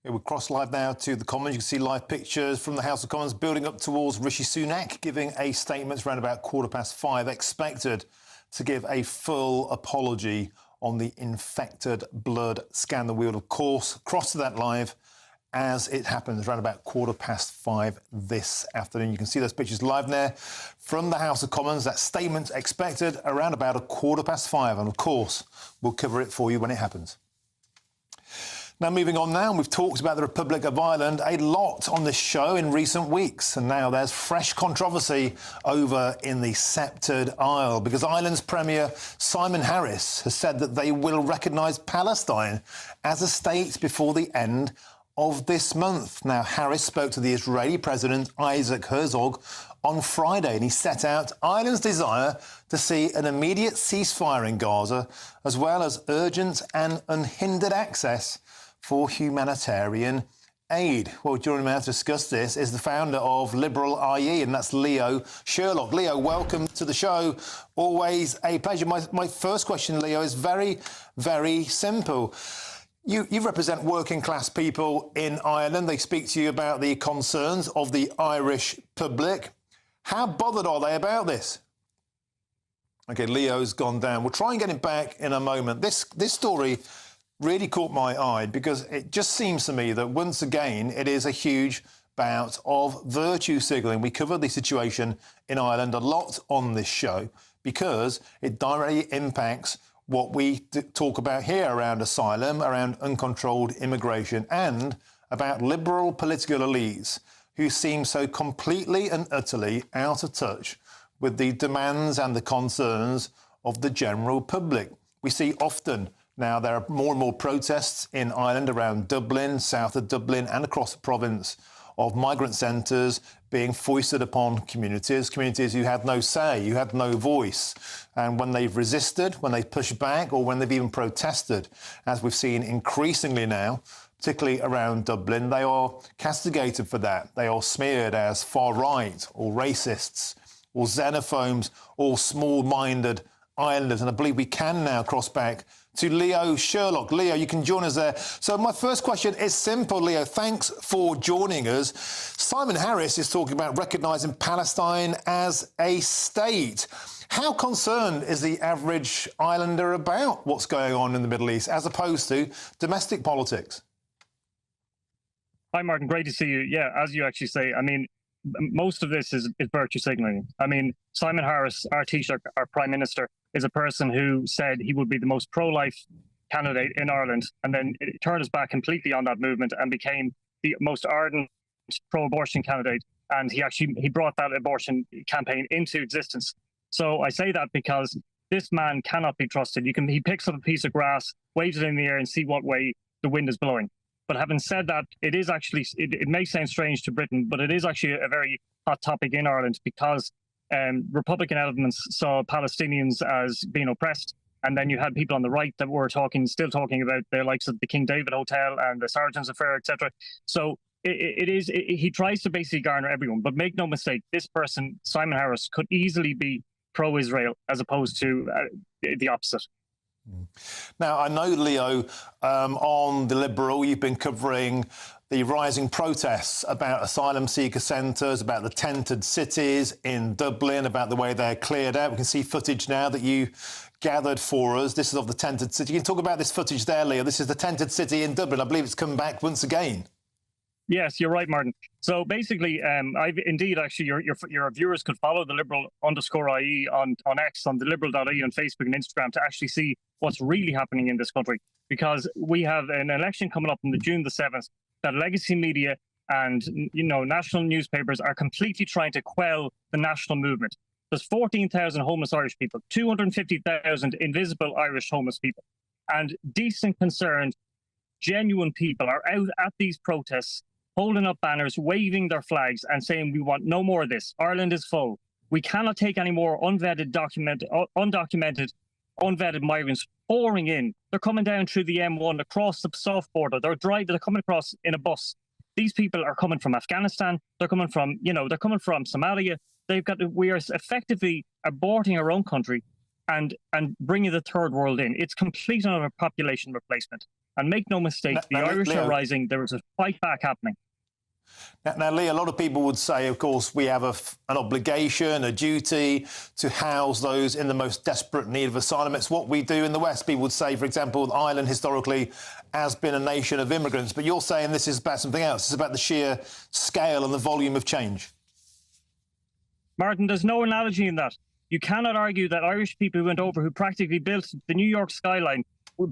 We'll cross live now to the Commons. You can see live pictures from the House of Commons building up towards Rishi Sunak, giving a statement around about 5:15, expected to give a full apology on the infected blood scandal. We will, of course, cross to that live as it happens around about 5:15 this afternoon. You can see those pictures live there from the House of Commons. That statement expected around about 5:15, and of course, we'll cover it for you when it happens. Now, moving on now, we've talked about the Republic of Ireland a lot on this show in recent weeks, and now there's fresh controversy over in the Sceptred Isle, because Ireland's Premier Simon Harris has said that they will recognise Palestine as a state before the end of this month. Now, Harris spoke to the Israeli President Isaac Herzog on Friday, and he set out Ireland's desire to see an immediate ceasefire in Gaza, as well as urgent and unhindered access for humanitarian aid. Well, joining me now to discuss this is the founder of Liberal IE, and that's Leo Sherlock. Leo, welcome to the show. Always a pleasure. My first question, Leo, is very, very simple. You represent working-class people in Ireland. They speak to you about the concerns of the Irish public. How bothered are they about this? OK, Leo's gone down. We'll try and get him back in a moment. This story really caught my eye because it just seems to me that once again it is a huge bout of virtue signalling. We covered the situation in Ireland a lot on this show because it directly impacts what we talk about here around asylum, around uncontrolled immigration, and about liberal political elites who seem so completely and utterly out of touch with the demands and the concerns of the general public. We see often now there are more and more protests in Ireland around Dublin, south of Dublin and across the province, of migrant centres being foisted upon communities who had no say, who had no voice. And when they've resisted, when they've pushed back, or when they've even protested, as we've seen increasingly now, particularly around Dublin, they are castigated for that. They are smeared as far-right or racists or xenophobes or small-minded islanders. And I believe we can now cross back to Leo Sherlock. Leo, you can join us there. So my first question is simple, Leo. Thanks for joining us. Simon Harris is talking about recognising Palestine as a state. How concerned is the average islander about what's going on in the Middle East as opposed to domestic politics? Hi, Martin. Great to see you. Yeah, as you actually say, I mean, most of this is virtue signalling. I mean, Simon Harris, our Taoiseach, our Prime Minister, is a person who said he would be the most pro-life candidate in Ireland, and then it turned his back completely on that movement and became the most ardent pro-abortion candidate. And he brought that abortion campaign into existence. So I say that because this man cannot be trusted. He picks up a piece of grass, waves it in the air, and see what way the wind is blowing. But having said that, it is actually, it may sound strange to Britain, but it is actually a very hot topic in Ireland because Republican elements saw Palestinians as being oppressed. And then you had people on the right that were still talking about the likes of the King David Hotel and the Sergeant's Affair, etc. So he tries to basically garner everyone. But make no mistake, this person, Simon Harris, could easily be pro-Israel as opposed to the opposite. Now, I know, Leo, on The Liberal, you've been covering the rising protests about asylum seeker centres, about the tented cities in Dublin, about the way they're cleared out. We can see footage now that you gathered for us. This is of the tented city. You can talk about this footage there, Leo. This is the tented city in Dublin. I believe it's come back once again. Yes, you're right, Martin. So basically, I've indeed actually your viewers could follow the Liberal_IE on X, on the Liberal.IE on Facebook and Instagram to actually see what's really happening in this country. Because we have an election coming up on June the 7th that legacy media and national newspapers are completely trying to quell the national movement. There's 14,000 homeless Irish people, 250,000 invisible Irish homeless people, and decent, concerned, genuine people are out at these protests, holding up banners, waving their flags and saying, we want no more of this. Ireland is full. We cannot take any more undocumented, unvetted migrants pouring in. They're coming down through the M1 across the soft border. They're coming across in a bus. These people are coming from Afghanistan. They're coming from, they're coming from Somalia. We are effectively aborting our own country and bringing the third world in. It's complete and utter population replacement. And make no mistake, the Irish are rising. There is a fight back happening. Now, Lee, a lot of people would say, of course, we have an obligation, a duty to house those in the most desperate need of asylum. It's what we do in the West. People would say, for example, Ireland historically has been a nation of immigrants. But you're saying this is about something else. It's about the sheer scale and the volume of change. Martin, there's no analogy in that. You cannot argue that Irish people who went over, who practically built the New York skyline,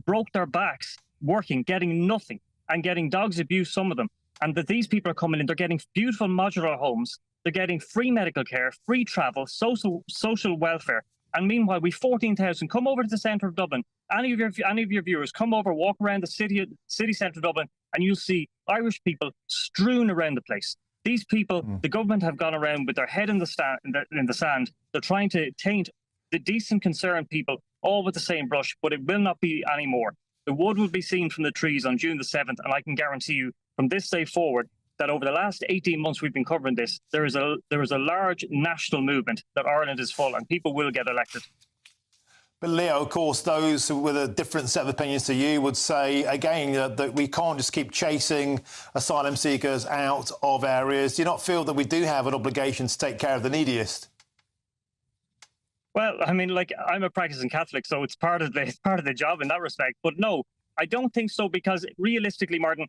broke their backs working, getting nothing, and getting dogs abuse, some of them. And that these people are coming in, they're getting beautiful modular homes, they're getting free medical care, free travel, social welfare. And meanwhile, we 14,000 come over to the centre of Dublin. Any of your viewers come over, walk around the city centre of Dublin, and you'll see Irish people strewn around the place. These people, the government have gone around with their head in the sand. They're trying to taint the decent, concerned people all with the same brush, but it will not be anymore. The wood will be seen from the trees on June the 7th, and I can guarantee you from this day forward that over the last 18 months we've been covering this, there is a large national movement that Ireland is full and people will get elected. But Leo, of course, those with a different set of opinions to you would say, again, that we can't just keep chasing asylum seekers out of areas. Do you not feel that we do have an obligation to take care of the neediest? Well, I mean, like, I'm a practicing Catholic, so it's part of the job in that respect. But no, I don't think so, because realistically, Martin,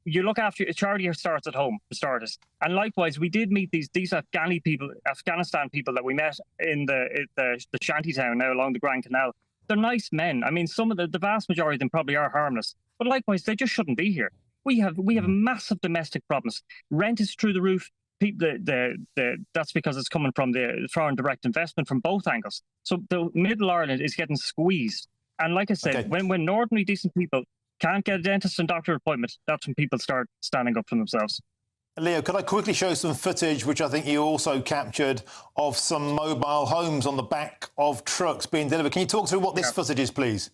you look after charity starts at home, for starters. And likewise, we did meet these Afghanistan people that we met in the shanty town now along the Grand Canal. They're nice men. I mean, some of the vast majority of them probably are harmless. But likewise, they just shouldn't be here. We have massive domestic problems. Rent is through the roof. That's because it's coming from the foreign direct investment from both angles. So the Middle Ireland is getting squeezed. And like I said, when ordinary decent people can't get a dentist and doctor appointment, that's when people start standing up for themselves. Leo, could I quickly show some footage, which I think you also captured, of some mobile homes on the back of trucks being delivered? Can you talk through what this footage is, please?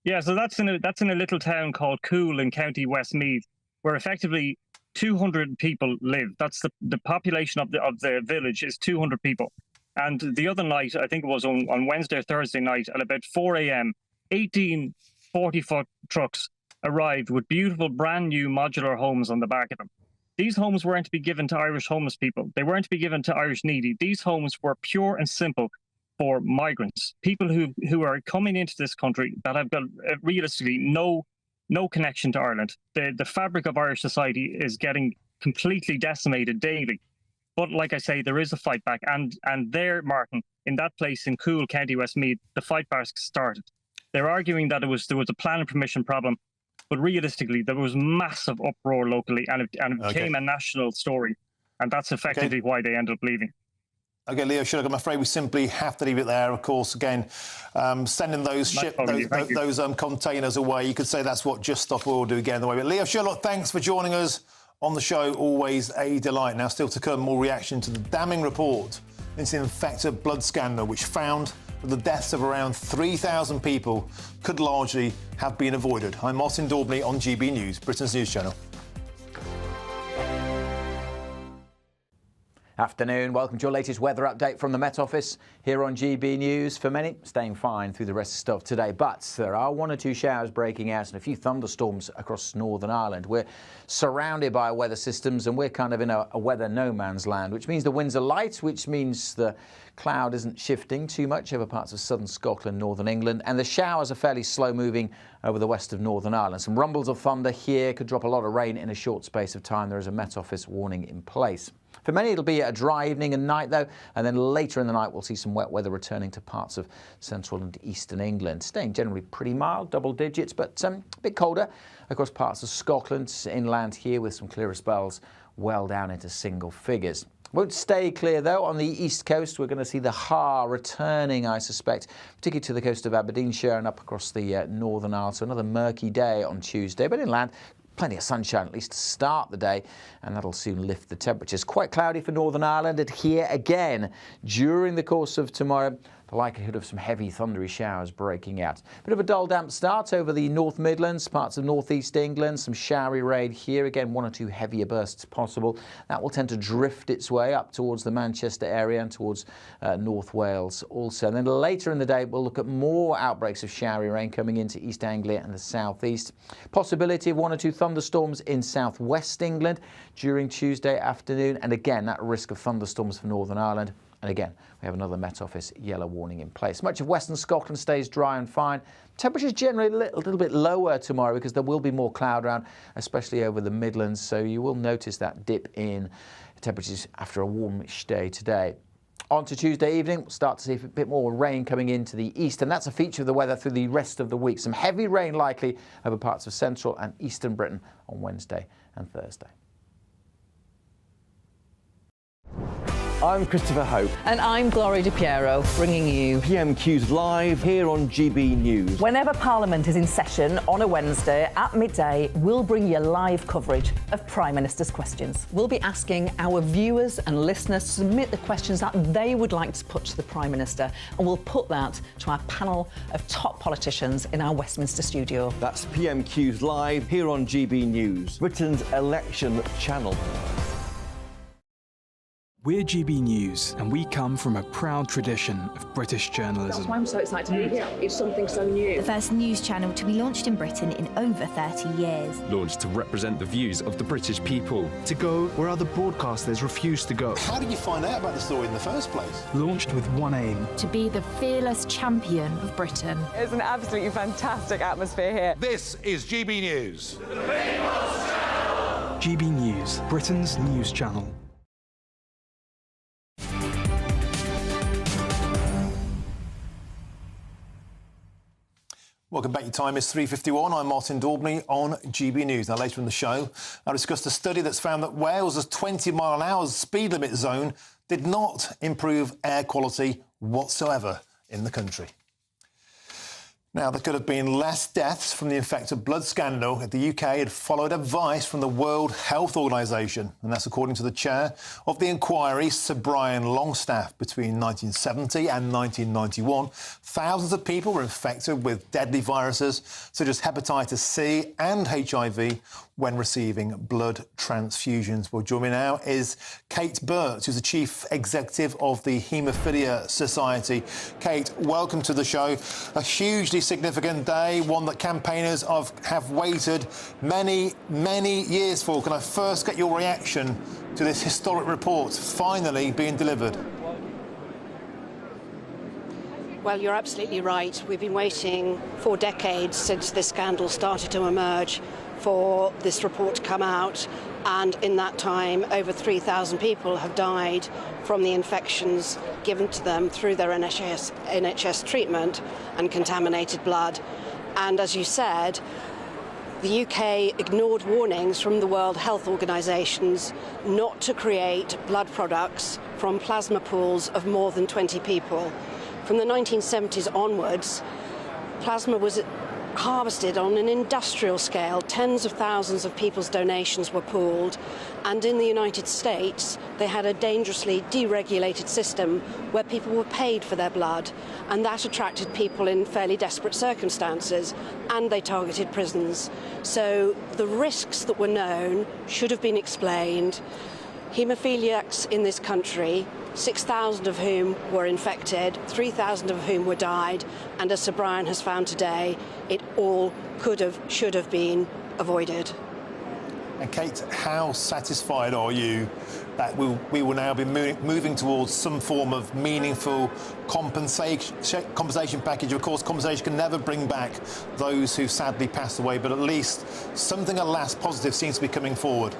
Yeah, so that's in a little town called Coole in County Westmeath, where effectively 200 people live. That's the population of the village is 200 people. And the other night, I think it was on Wednesday or Thursday night, at about 4 a.m., 18 40-foot trucks arrived with beautiful brand new modular homes on the back of them. These homes weren't to be given to Irish homeless people. They weren't to be given to Irish needy. These homes were pure and simple for migrants, people who are coming into this country that have got realistically no connection to Ireland. The fabric of Irish society is getting completely decimated daily. But like I say, there is a fight back. And there, Martin, in that place in Coole, County Westmeath, the fight back started. They're arguing that there was a planning permission problem, but realistically, there was massive uproar locally, and it became a national story. And that's effectively why they ended up leaving. OK, Leo Sunak, I'm afraid we simply have to leave it there. Of course, again, sending those containers away, you could say that's what Just Stop Oil do again. But Leo Sunak, thanks for joining us on the show. Always a delight. Now, still to come, more reaction to the damning report into the infected blood scandal, which found that the deaths of around 3,000 people could largely have been avoided. I'm Martin Daubney on GB News, Britain's news channel. Afternoon, welcome to your latest weather update from the Met Office here on GB News. For many, staying fine through the rest of the stuff today, but there are one or two showers breaking out and a few thunderstorms across Northern Ireland. We're surrounded by weather systems and we're kind of in a weather no man's land, which means the winds are light, which means the cloud isn't shifting too much over parts of southern Scotland, northern England, and the showers are fairly slow moving over the west of Northern Ireland. Some rumbles of thunder here, could drop a lot of rain in a short space of time. There is a Met Office warning in place. For many, it'll be a dry evening and night, though, and then later in the night, we'll see some wet weather returning to parts of central and eastern England, staying generally pretty mild, double digits, but a bit colder across parts of Scotland, inland here, with some clearer spells well down into single figures. Won't stay clear, though. On the east coast, we're going to see the Har returning, I suspect, particularly to the coast of Aberdeenshire and up across the Northern Isles. So another murky day on Tuesday, but inland, plenty of sunshine, at least to start the day, and that'll soon lift the temperatures. Quite cloudy for Northern Ireland, and here again, during the course of tomorrow, the likelihood of some heavy thundery showers breaking out. Bit of a dull damp start over the North Midlands, parts of northeast England, some showery rain here. Again, 1 or 2 heavier bursts possible. That will tend to drift its way up towards the Manchester area and towards North Wales also. And then later in the day, we'll look at more outbreaks of showery rain coming into East Anglia and the southeast. Possibility of 1 or 2 thunderstorms in southwest England during Tuesday afternoon. And again, that risk of thunderstorms for Northern Ireland. And again, we have another Met Office yellow warning in place. Much of western Scotland stays dry and fine. Temperatures generally a little bit lower tomorrow because there will be more cloud around, especially over the Midlands. So you will notice that dip in temperatures after a warmish day today. On to Tuesday evening, we'll start to see a bit more rain coming into the east, and that's a feature of the weather through the rest of the week. Some heavy rain likely over parts of central and eastern Britain on Wednesday and Thursday. I'm Christopher Hope. And I'm Gloria Di Piero, bringing you PMQ's live here on GB News. Whenever Parliament is in session on a Wednesday at midday, we'll bring you live coverage of Prime Minister's questions. We'll be asking our viewers and listeners to submit the questions that they would like to put to the Prime Minister, and we'll put that to our panel of top politicians in our Westminster studio. That's PMQ's live here on GB News, Britain's election channel. We're GB News, and we come from a proud tradition of British journalism. That's why I'm so excited to be here. It's something so new. The first news channel to be launched in Britain in over 30 years. Launched to represent the views of the British people. To go where other broadcasters refuse to go. How did you find out about the story in the first place? Launched with one aim. To be the fearless champion of Britain. It's an absolutely fantastic atmosphere here. This is GB News. GB News, Britain's news channel. Welcome back. Your time is 3:51. I'm Martin Daubney on GB News. Now, later in the show, I'll discuss a study that's found that Wales's 20-mile-an-hour speed limit zone did not improve air quality whatsoever in the country. Now, there could have been less deaths from the infected blood scandal if the UK had followed advice from the World Health Organization, and that's according to the chair of the inquiry, Sir Brian Longstaff. Between 1970 and 1991, thousands of people were infected with deadly viruses such as hepatitis C and HIV when receiving blood transfusions. Well, joining me now is Kate Burt, who's the Chief Executive of the Hemophilia Society. Kate, welcome to the show. A hugely significant day, one that campaigners have waited many, many years for. Can I first get your reaction to this historic report finally being delivered? Well, you're absolutely right. We've been waiting for decades since this scandal started to emerge for this report to come out, and in that time over 3,000 people have died from the infections given to them through their NHS treatment and contaminated blood. And as you said, the UK ignored warnings from the World Health Organizations not to create blood products from plasma pools of more than 20 people. From the 1970s onwards, plasma was harvested on an industrial scale. Tens of thousands of people's donations were pooled, and in the United States they had a dangerously deregulated system where people were paid for their blood, and that attracted people in fairly desperate circumstances, and they targeted prisons. So the risks that were known should have been explained. Haemophiliacs in this country, 6,000 of whom were infected, 3,000 of whom were died, and as Sir Brian has found today, it all could have, should have been avoided. And Kate, how satisfied are you that we will now be moving towards some form of meaningful compensation package? Of course, compensation can never bring back those who sadly passed away, but at least something at last positive seems to be coming forward.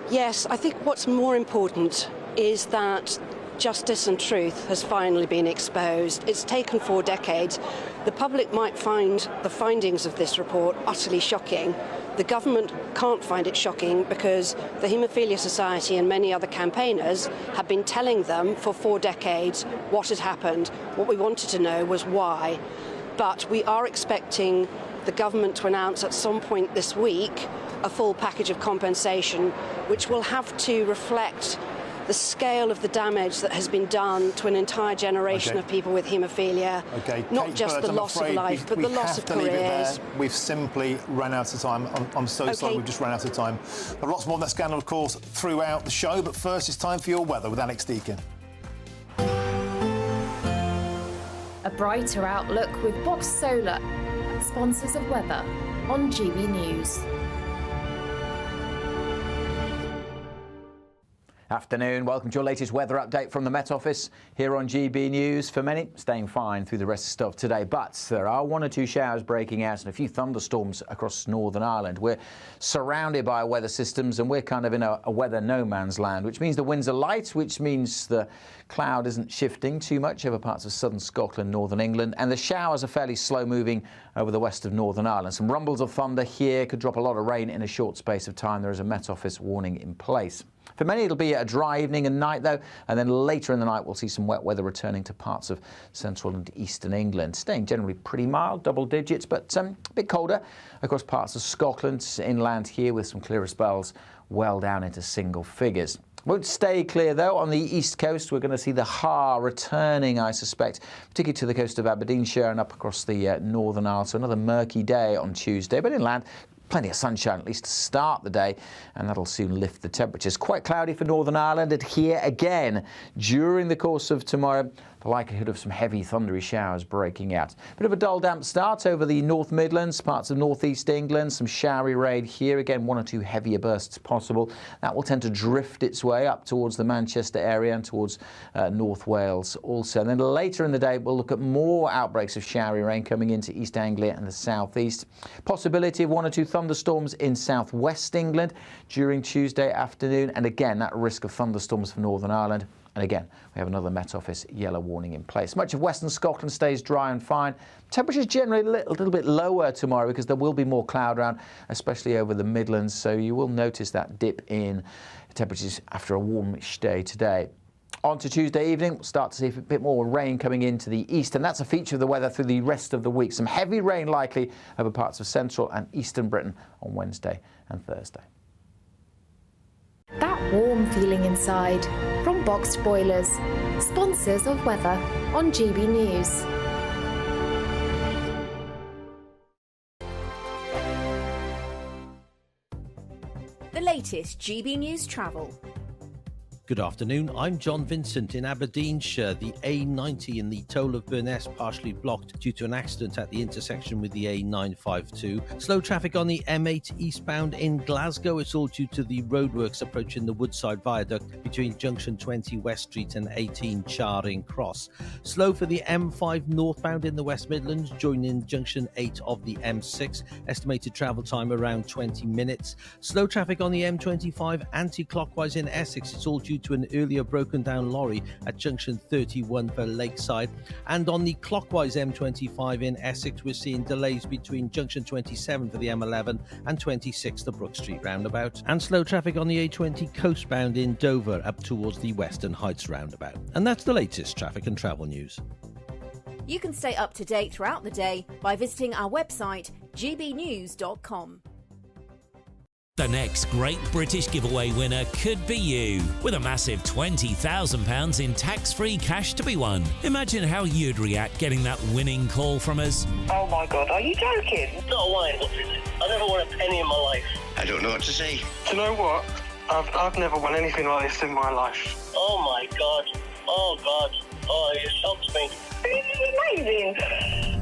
Yes, I think what's more important is that justice and truth has finally been exposed. It's taken 4 decades. The public might find the findings of this report utterly shocking. The government can't find it shocking because the Hemophilia Society and many other campaigners have been telling them for 4 decades what had happened. What we wanted to know was why. But we are expecting the government to announce at some point this week a full package of compensation, which will have to reflect the scale of the damage that has been done to an entire generation of people with haemophilia. Not Kate just Bird, the I'm loss of afraid life, but the loss of careers. We've simply run out of time. I'm so sorry, we've just run out of time. But lots more on that scandal, of course, throughout the show. But first, it's time for your weather with Alex Deakin. A brighter outlook with Box Solar, sponsors of weather on GB News. Afternoon, welcome to your latest weather update from the Met Office here on GB News. For many, staying fine through the rest of the stuff today, but there are 1 or 2 showers breaking out and a few thunderstorms across Northern Ireland. We're surrounded by weather systems and we're kind of in a weather no man's land, which means the winds are light, which means the cloud isn't shifting too much over parts of southern Scotland, northern England, and the showers are fairly slow moving over the west of Northern Ireland. Some rumbles of thunder here, could drop a lot of rain in a short space of time. There is a Met Office warning in place. For many, it'll be a dry evening and night, though, and then later in the night, we'll see some wet weather returning to parts of central and eastern England. Staying generally pretty mild, double digits, but a bit colder across parts of Scotland, inland here, with some clearer spells well down into single figures. Won't stay clear, though. On the east coast, we're going to see the Har returning, I suspect, particularly to the coast of Aberdeenshire and up across the Northern Isles. So another murky day on Tuesday, but inland, plenty of sunshine, at least to start the day, and that'll soon lift the temperatures. Quite cloudy for Northern Ireland, and here again, during the course of tomorrow, the likelihood of some heavy thundery showers breaking out. Bit of a dull, damp start over the North Midlands, parts of northeast England, some showery rain here. Again, 1 or 2 heavier bursts possible. That will tend to drift its way up towards the Manchester area and towards North Wales also. And then later in the day, we'll look at more outbreaks of showery rain coming into East Anglia and the southeast. Possibility of 1 or 2 thunderstorms in southwest England during Tuesday afternoon. And again, that risk of thunderstorms for Northern Ireland. And again, we have another Met Office yellow warning in place. Much of western Scotland stays dry and fine. Temperatures generally a little bit lower tomorrow because there will be more cloud around, especially over the Midlands. So you will notice that dip in temperatures after a warmish day today. On to Tuesday evening, we'll start to see a bit more rain coming into the east, and that's a feature of the weather through the rest of the week. Some heavy rain likely over parts of central and eastern Britain on Wednesday and Thursday. That warm feeling inside from Boxed Boilers, sponsors of weather on GB News. The latest GB News travel. Good afternoon, I'm John Vincent in Aberdeenshire. The A90 in the Toll of Burness partially blocked due to an accident at the intersection with the A952. Slow traffic on the M8 eastbound in Glasgow. It's all due to the roadworks approaching the Woodside Viaduct between Junction 20 West Street and 18 Charing Cross. Slow for the M5 northbound in the West Midlands, joining Junction 8 of the M6. Estimated travel time around 20 minutes. Slow traffic on the M25 anti-clockwise in Essex. It's all due to an earlier broken down lorry at junction 31 for Lakeside. And on the clockwise M25 in Essex, we're seeing delays between junction 27 for the M11 and 26 the Brook Street roundabout. And slow traffic on the A20 coastbound in Dover up towards the Western Heights roundabout. And that's the latest traffic and travel news. You can stay up to date throughout the day by visiting our website gbnews.com. The next Great British Giveaway winner could be you, with a massive £20,000 in tax-free cash to be won. Imagine how you'd react getting that winning call from us. Oh my God, are you joking? Not lying, I never won a penny in my life. I don't know what to say. Do you know what? I've never won anything like this in my life. Oh my God. Oh God. Oh, it shocked me. This is amazing.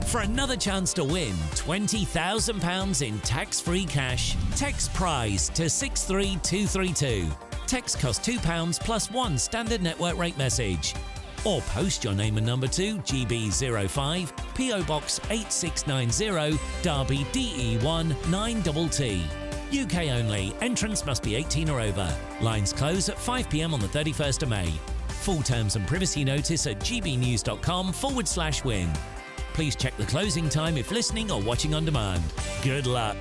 For another chance to win £20,000 in tax-free cash, text PRIZE to 63232. Text costs £2 plus 1 standard network rate message. Or post your name and number to GB05 PO Box 8690 Derby DE1 9TT. UK only. Entrance must be 18 or over. Lines close at 5 p.m. on the 31st of May. Full terms and privacy notice at gbnews.com/win. Please check the closing time if listening or watching on demand. Good luck.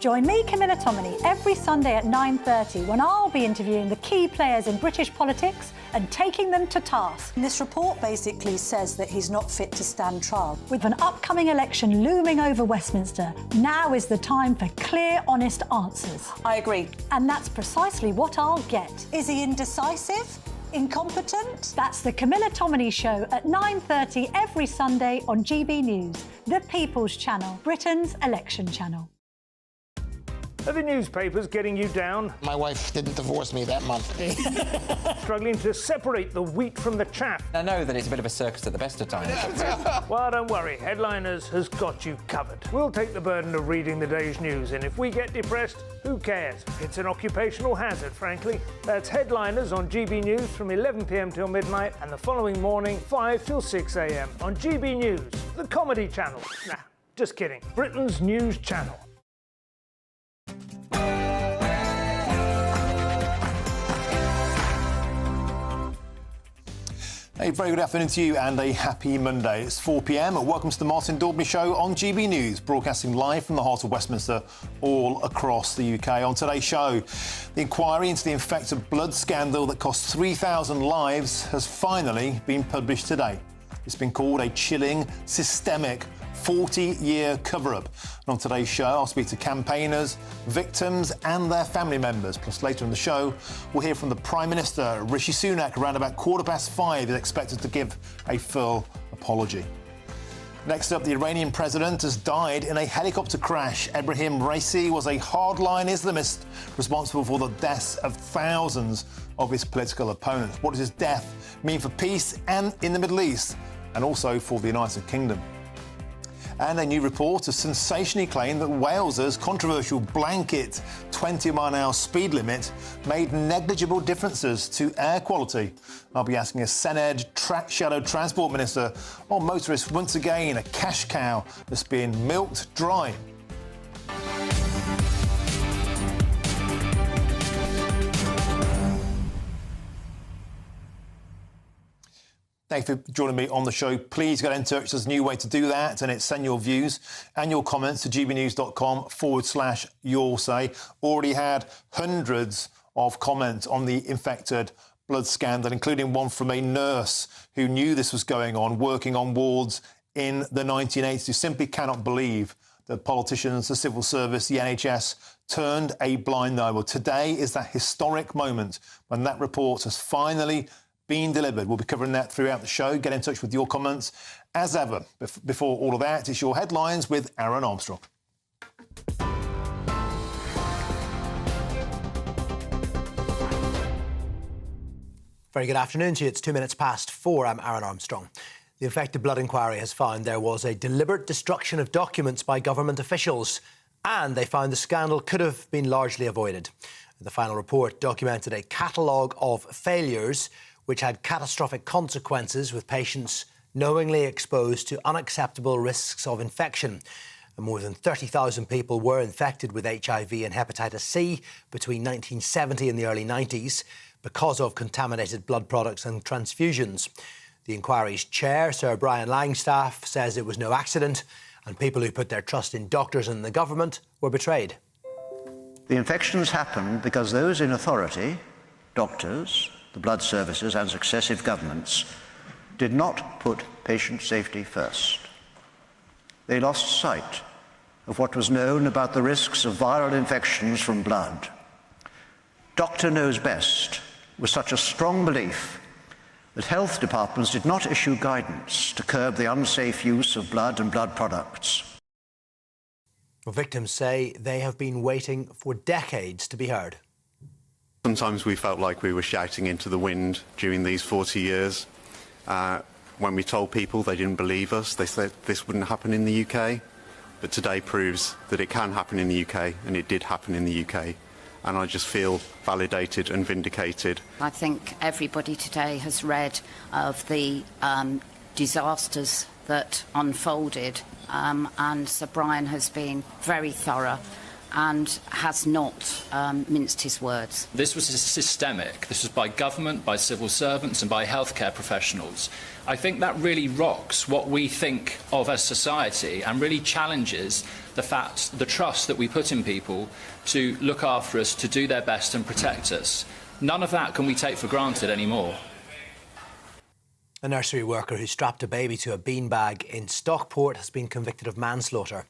Join me, Camilla Tominey, every Sunday at 9:30 when I'll be interviewing the key players in British politics and taking them to task. This report basically says that he's not fit to stand trial. With an upcoming election looming over Westminster, now is the time for clear, honest answers. I agree. And that's precisely what I'll get. Is he indecisive? Incompetent? That's the Camilla Tominey Show at 9:30 every Sunday on GB News, the People's Channel, Britain's election channel. Are the newspapers getting you down? My wife didn't divorce me that month. Struggling to separate the wheat from the chaff? I know that it's a bit of a circus at the best of times. Well, don't worry. Headliners has got you covered. We'll take the burden of reading the day's news, and if we get depressed, who cares? It's an occupational hazard, frankly. That's Headliners on GB News from 11 p.m. till midnight, and the following morning, 5 till 6 a.m. on GB News, the comedy channel. Nah, just kidding. Britain's news channel. A very good afternoon to you and a happy Monday. It's 4 p.m. Welcome to the Martin Daubney Show on GB News, broadcasting live from the heart of Westminster all across the UK. On today's show, the inquiry into the infected blood scandal that cost 3,000 lives has finally been published today. It's been called a chilling, systemic 40-year cover-up. And on today's show, I'll speak to campaigners, victims and their family members. Plus, later in the show, we'll hear from the Prime Minister, Rishi Sunak, around about 5:15, is expected to give a full apology. Next up, the Iranian president has died in a helicopter crash. Ebrahim Raisi was a hardline Islamist responsible for the deaths of thousands of his political opponents. What does his death mean for peace and in the Middle East, and also for the United Kingdom? And a new report has sensationally claimed that Wales's controversial blanket 20-mile-an-hour speed limit made negligible differences to air quality. I'll be asking a Senedd Shadow Transport Minister on motorists once again, a cash cow that's being milked dry. Thanks for joining me on the show. Please get in touch. There's a new way to do that, and it's send your views and your comments to gbnews.com/yoursay. Already had hundreds of comments on the infected blood scandal, including one from a nurse who knew this was going on, working on wards in the 1980s, who simply cannot believe that politicians, the civil service, the NHS turned a blind eye. Well, today is that historic moment when that report has finally been delivered. We'll be covering that throughout the show. Get in touch with your comments. As ever, before all of that, it's your headlines with Aaron Armstrong. Very good afternoon to you. It's 4:02. I'm Aaron Armstrong. The infected blood inquiry has found there was a deliberate destruction of documents by government officials, and they found the scandal could have been largely avoided. The final report documented a catalogue of failures which had catastrophic consequences, with patients knowingly exposed to unacceptable risks of infection. And more than 30,000 people were infected with HIV and hepatitis C between 1970 and the early 90s because of contaminated blood products and transfusions. The inquiry's chair, Sir Brian Langstaff, says it was no accident, and people who put their trust in doctors and the government were betrayed. The infections happened because those in authority, doctors, the blood services and successive governments, did not put patient safety first. They lost sight of what was known about the risks of viral infections from blood. Doctor knows best was such a strong belief that health departments did not issue guidance to curb the unsafe use of blood and blood products. Well, victims say they have been waiting for decades to be heard. Sometimes we felt like we were shouting into the wind during these 40 years. When we told people, they didn't believe us. They said this wouldn't happen in the UK. But today proves that it can happen in the UK, and it did happen in the UK. And I just feel validated and vindicated. I think everybody today has read of the disasters that unfolded, and Sir Brian has been very thorough and has not minced his words. This was systemic. This was by government, by civil servants and by healthcare professionals. I think that really rocks what we think of as society and really challenges the trust that we put in people to look after us, to do their best and protect us. None of that can we take for granted anymore. A nursery worker who strapped a baby to a beanbag in Stockport has been convicted of manslaughter.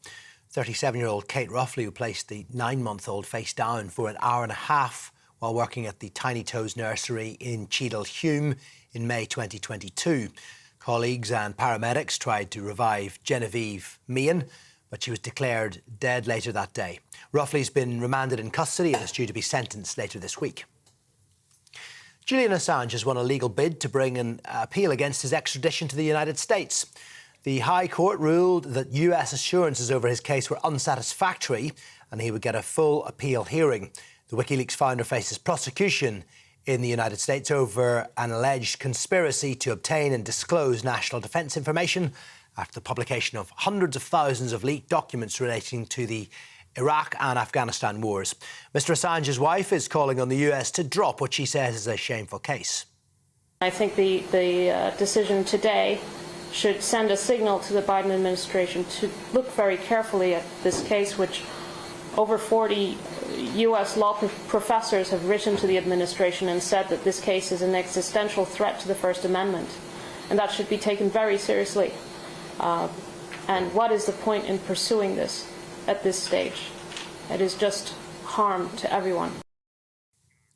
37-year-old Kate Ruffley, who placed the 9-month-old face down for an hour and a half while working at the Tiny Toes nursery in Cheadle Hulme in May 2022. Colleagues and paramedics tried to revive Genevieve Meehan, but she was declared dead later that day. Ruffley's been remanded in custody and is due to be sentenced later this week. Julian Assange has won a legal bid to bring an appeal against his extradition to the United States. The High Court ruled that US assurances over his case were unsatisfactory and he would get a full appeal hearing. The WikiLeaks founder faces prosecution in the United States over an alleged conspiracy to obtain and disclose national defence information after the publication of hundreds of thousands of leaked documents relating to the Iraq and Afghanistan wars. Mr Assange's wife is calling on the US to drop what she says is a shameful case. I think the decision today should send a signal to the Biden administration to look very carefully at this case, which over 40 US law professors have written to the administration and said that this case is an existential threat to the First Amendment, and that should be taken very seriously. And what is the point in pursuing this at this stage? It is just harm to everyone.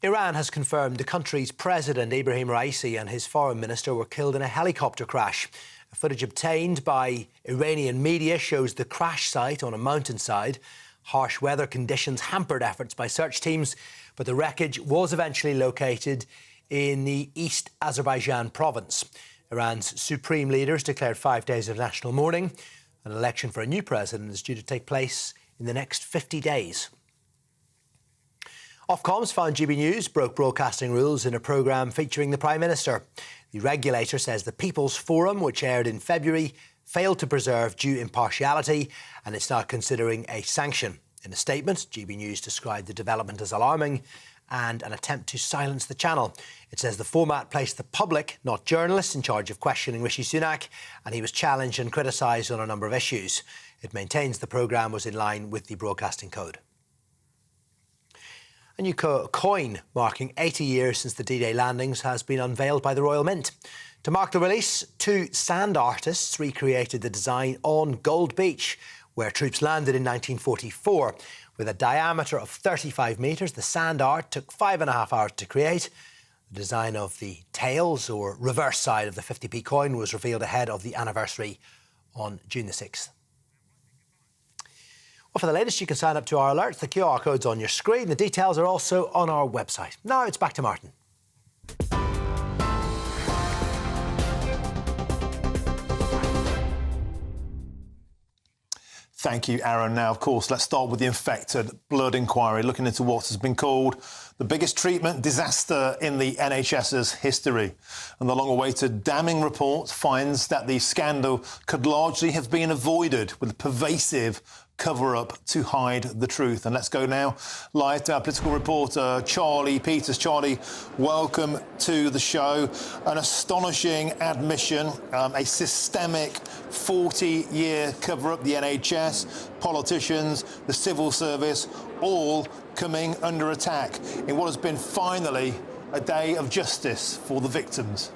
Iran has confirmed the country's president, Ibrahim Raisi, and his foreign minister were killed in a helicopter crash. Footage obtained by Iranian media shows the crash site on a mountainside. Harsh weather conditions hampered efforts by search teams, but the wreckage was eventually located in the East Azerbaijan province. Iran's supreme leaders declared 5 days of national mourning. An election for a new president is due to take place in the next 50 days. Ofcom's found GB News broke broadcasting rules in a programme featuring the Prime Minister. The regulator says the People's Forum, which aired in February, failed to preserve due impartiality and it's now considering a sanction. In a statement, GB News described the development as alarming and an attempt to silence the channel. It says the format placed the public, not journalists, in charge of questioning Rishi Sunak, and he was challenged and criticised on a number of issues. It maintains the programme was in line with the Broadcasting Code. A new coin marking 80 years since the D-Day landings has been unveiled by the Royal Mint. To mark the release, 2 sand artists recreated the design on Gold Beach, where troops landed in 1944. With a diameter of 35 metres, the sand art took 5.5 hours to create. The design of the tails, or reverse side of the 50p coin, was revealed ahead of the anniversary on June the 6th. Well, for the latest, you can sign up to our alerts. The QR code's on your screen. The details are also on our website. Now it's back to Martin. Thank you, Aaron. Now, of course, let's start with the infected blood inquiry, looking into what has been called the biggest treatment disaster in the NHS's history. And the long-awaited damning report finds that the scandal could largely have been avoided with a pervasive cover-up to hide the truth. And let's go now live to our political reporter, Charlie Peters. Charlie, welcome to the show. An astonishing admission, a systemic 40-year cover-up, the NHS, politicians, the civil service, all coming under attack in what has been finally a day of justice for the victims.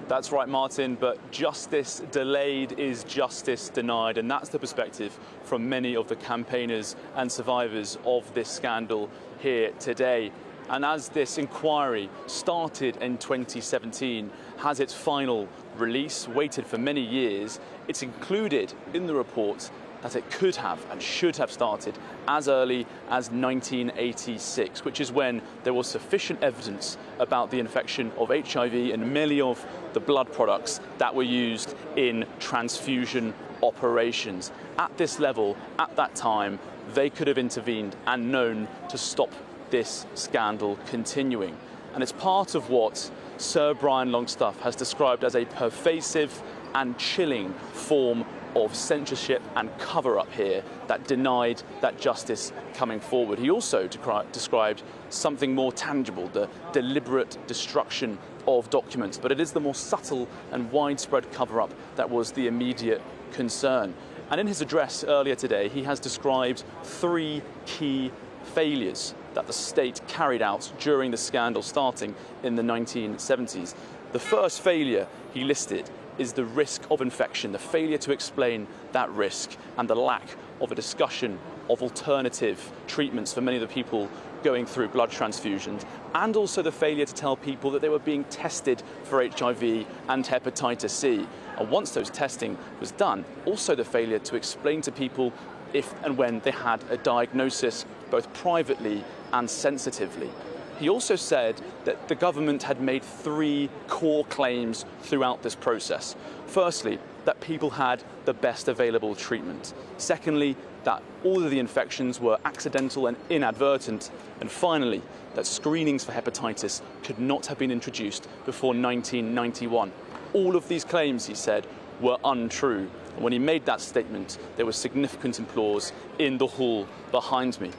That's right, Martin, but justice delayed is justice denied, and that's the perspective from many of the campaigners and survivors of this scandal here today. And as this inquiry started in 2017, has its final release, waited for many years, it's included in the report that it could have and should have started as early as 1986, which is when there was sufficient evidence about the infection of HIV and many of the blood products that were used in transfusion operations. At this level, at that time, they could have intervened and known to stop this scandal continuing. And it's part of what Sir Brian Longstaff has described as a pervasive and chilling form of censorship and cover-up here that denied that justice coming forward. He also described something more tangible, the deliberate destruction of documents, but it is the more subtle and widespread cover-up that was the immediate concern. And in his address earlier today, he has described 3 key failures that the state carried out during the scandal starting in the 1970s. The first failure he listed is the risk of infection, the failure to explain that risk and the lack of a discussion of alternative treatments for many of the people going through blood transfusions, and also the failure to tell people that they were being tested for HIV and hepatitis C. And once those testing was done, also the failure to explain to people if and when they had a diagnosis, both privately and sensitively. He also said that the government had made 3 core claims throughout this process. Firstly, that people had the best available treatment. Secondly, that all of the infections were accidental and inadvertent. And finally, that screenings for hepatitis could not have been introduced before 1991. All of these claims, he said, were untrue. And when he made that statement, there was significant applause in the hall behind me.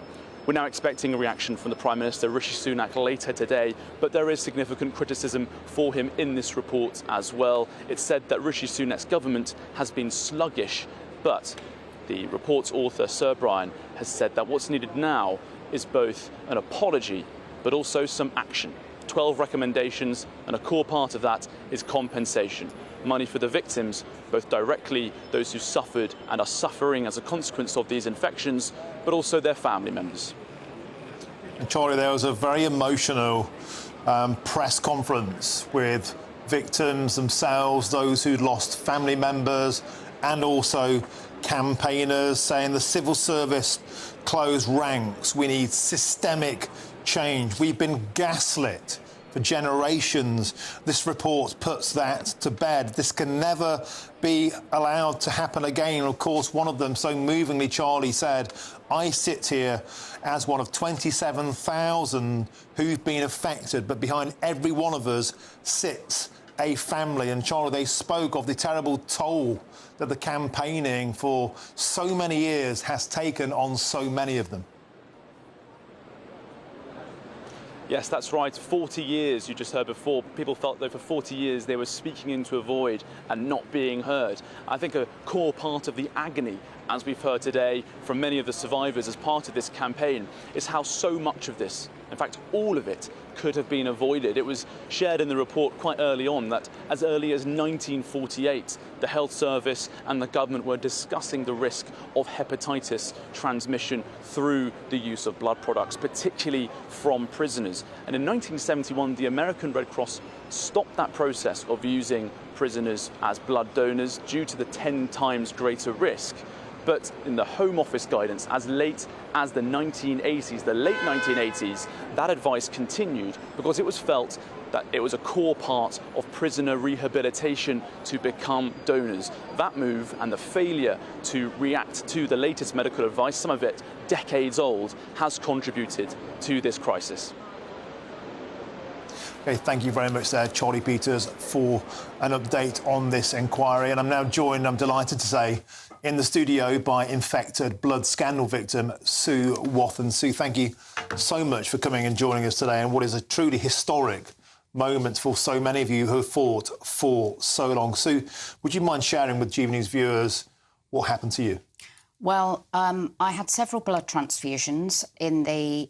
We're now expecting a reaction from the Prime Minister, Rishi Sunak, later today, but there is significant criticism for him in this report as well. It's said that Rishi Sunak's government has been sluggish, but the report's author, Sir Brian, has said that what's needed now is both an apology, but also some action. 12 recommendations, and a core part of that is compensation. Money for the victims, both directly those who suffered and are suffering as a consequence of these infections, but also their family members. And Charlie, there was a very emotional press conference with victims themselves, those who'd lost family members, and also campaigners saying the civil service closed ranks. We need systemic change. We've been gaslit for generations. This report puts that to bed. This can never be allowed to happen again. Of course, one of them so movingly, Charlie, said, I sit here as one of 27,000 who've been affected, but behind every one of us sits a family. And Charlie, they spoke of the terrible toll that the campaigning for so many years has taken on so many of them. Yes, that's right. 40 years, you just heard before. People felt that for 40 years they were speaking into a void and not being heard. I think a core part of the agony, as we've heard today from many of the survivors as part of this campaign, is how so much of this, in fact, all of it, could have been avoided. It was shared in the report quite early on that as early as 1948, the health service and the government were discussing the risk of hepatitis transmission through the use of blood products, particularly from prisoners. And in 1971, the American Red Cross stopped that process of using prisoners as blood donors due to the 10 times greater risk. But in the Home Office guidance, as late as the 1980s, the late 1980s, that advice continued because it was felt that it was a core part of prisoner rehabilitation to become donors. That move and the failure to react to the latest medical advice, some of it decades old, has contributed to this crisis. Okay, thank you very much there, Charlie Peters, for an update on this inquiry. And I'm now joined, I'm delighted to say, in the studio by infected blood scandal victim Sue Wathen. Sue, thank you so much for coming and joining us today, and what is a truly historic moment for so many of you who have fought for so long. Sue, would you mind sharing with GBNews viewers what happened to you? Well, I had several blood transfusions in the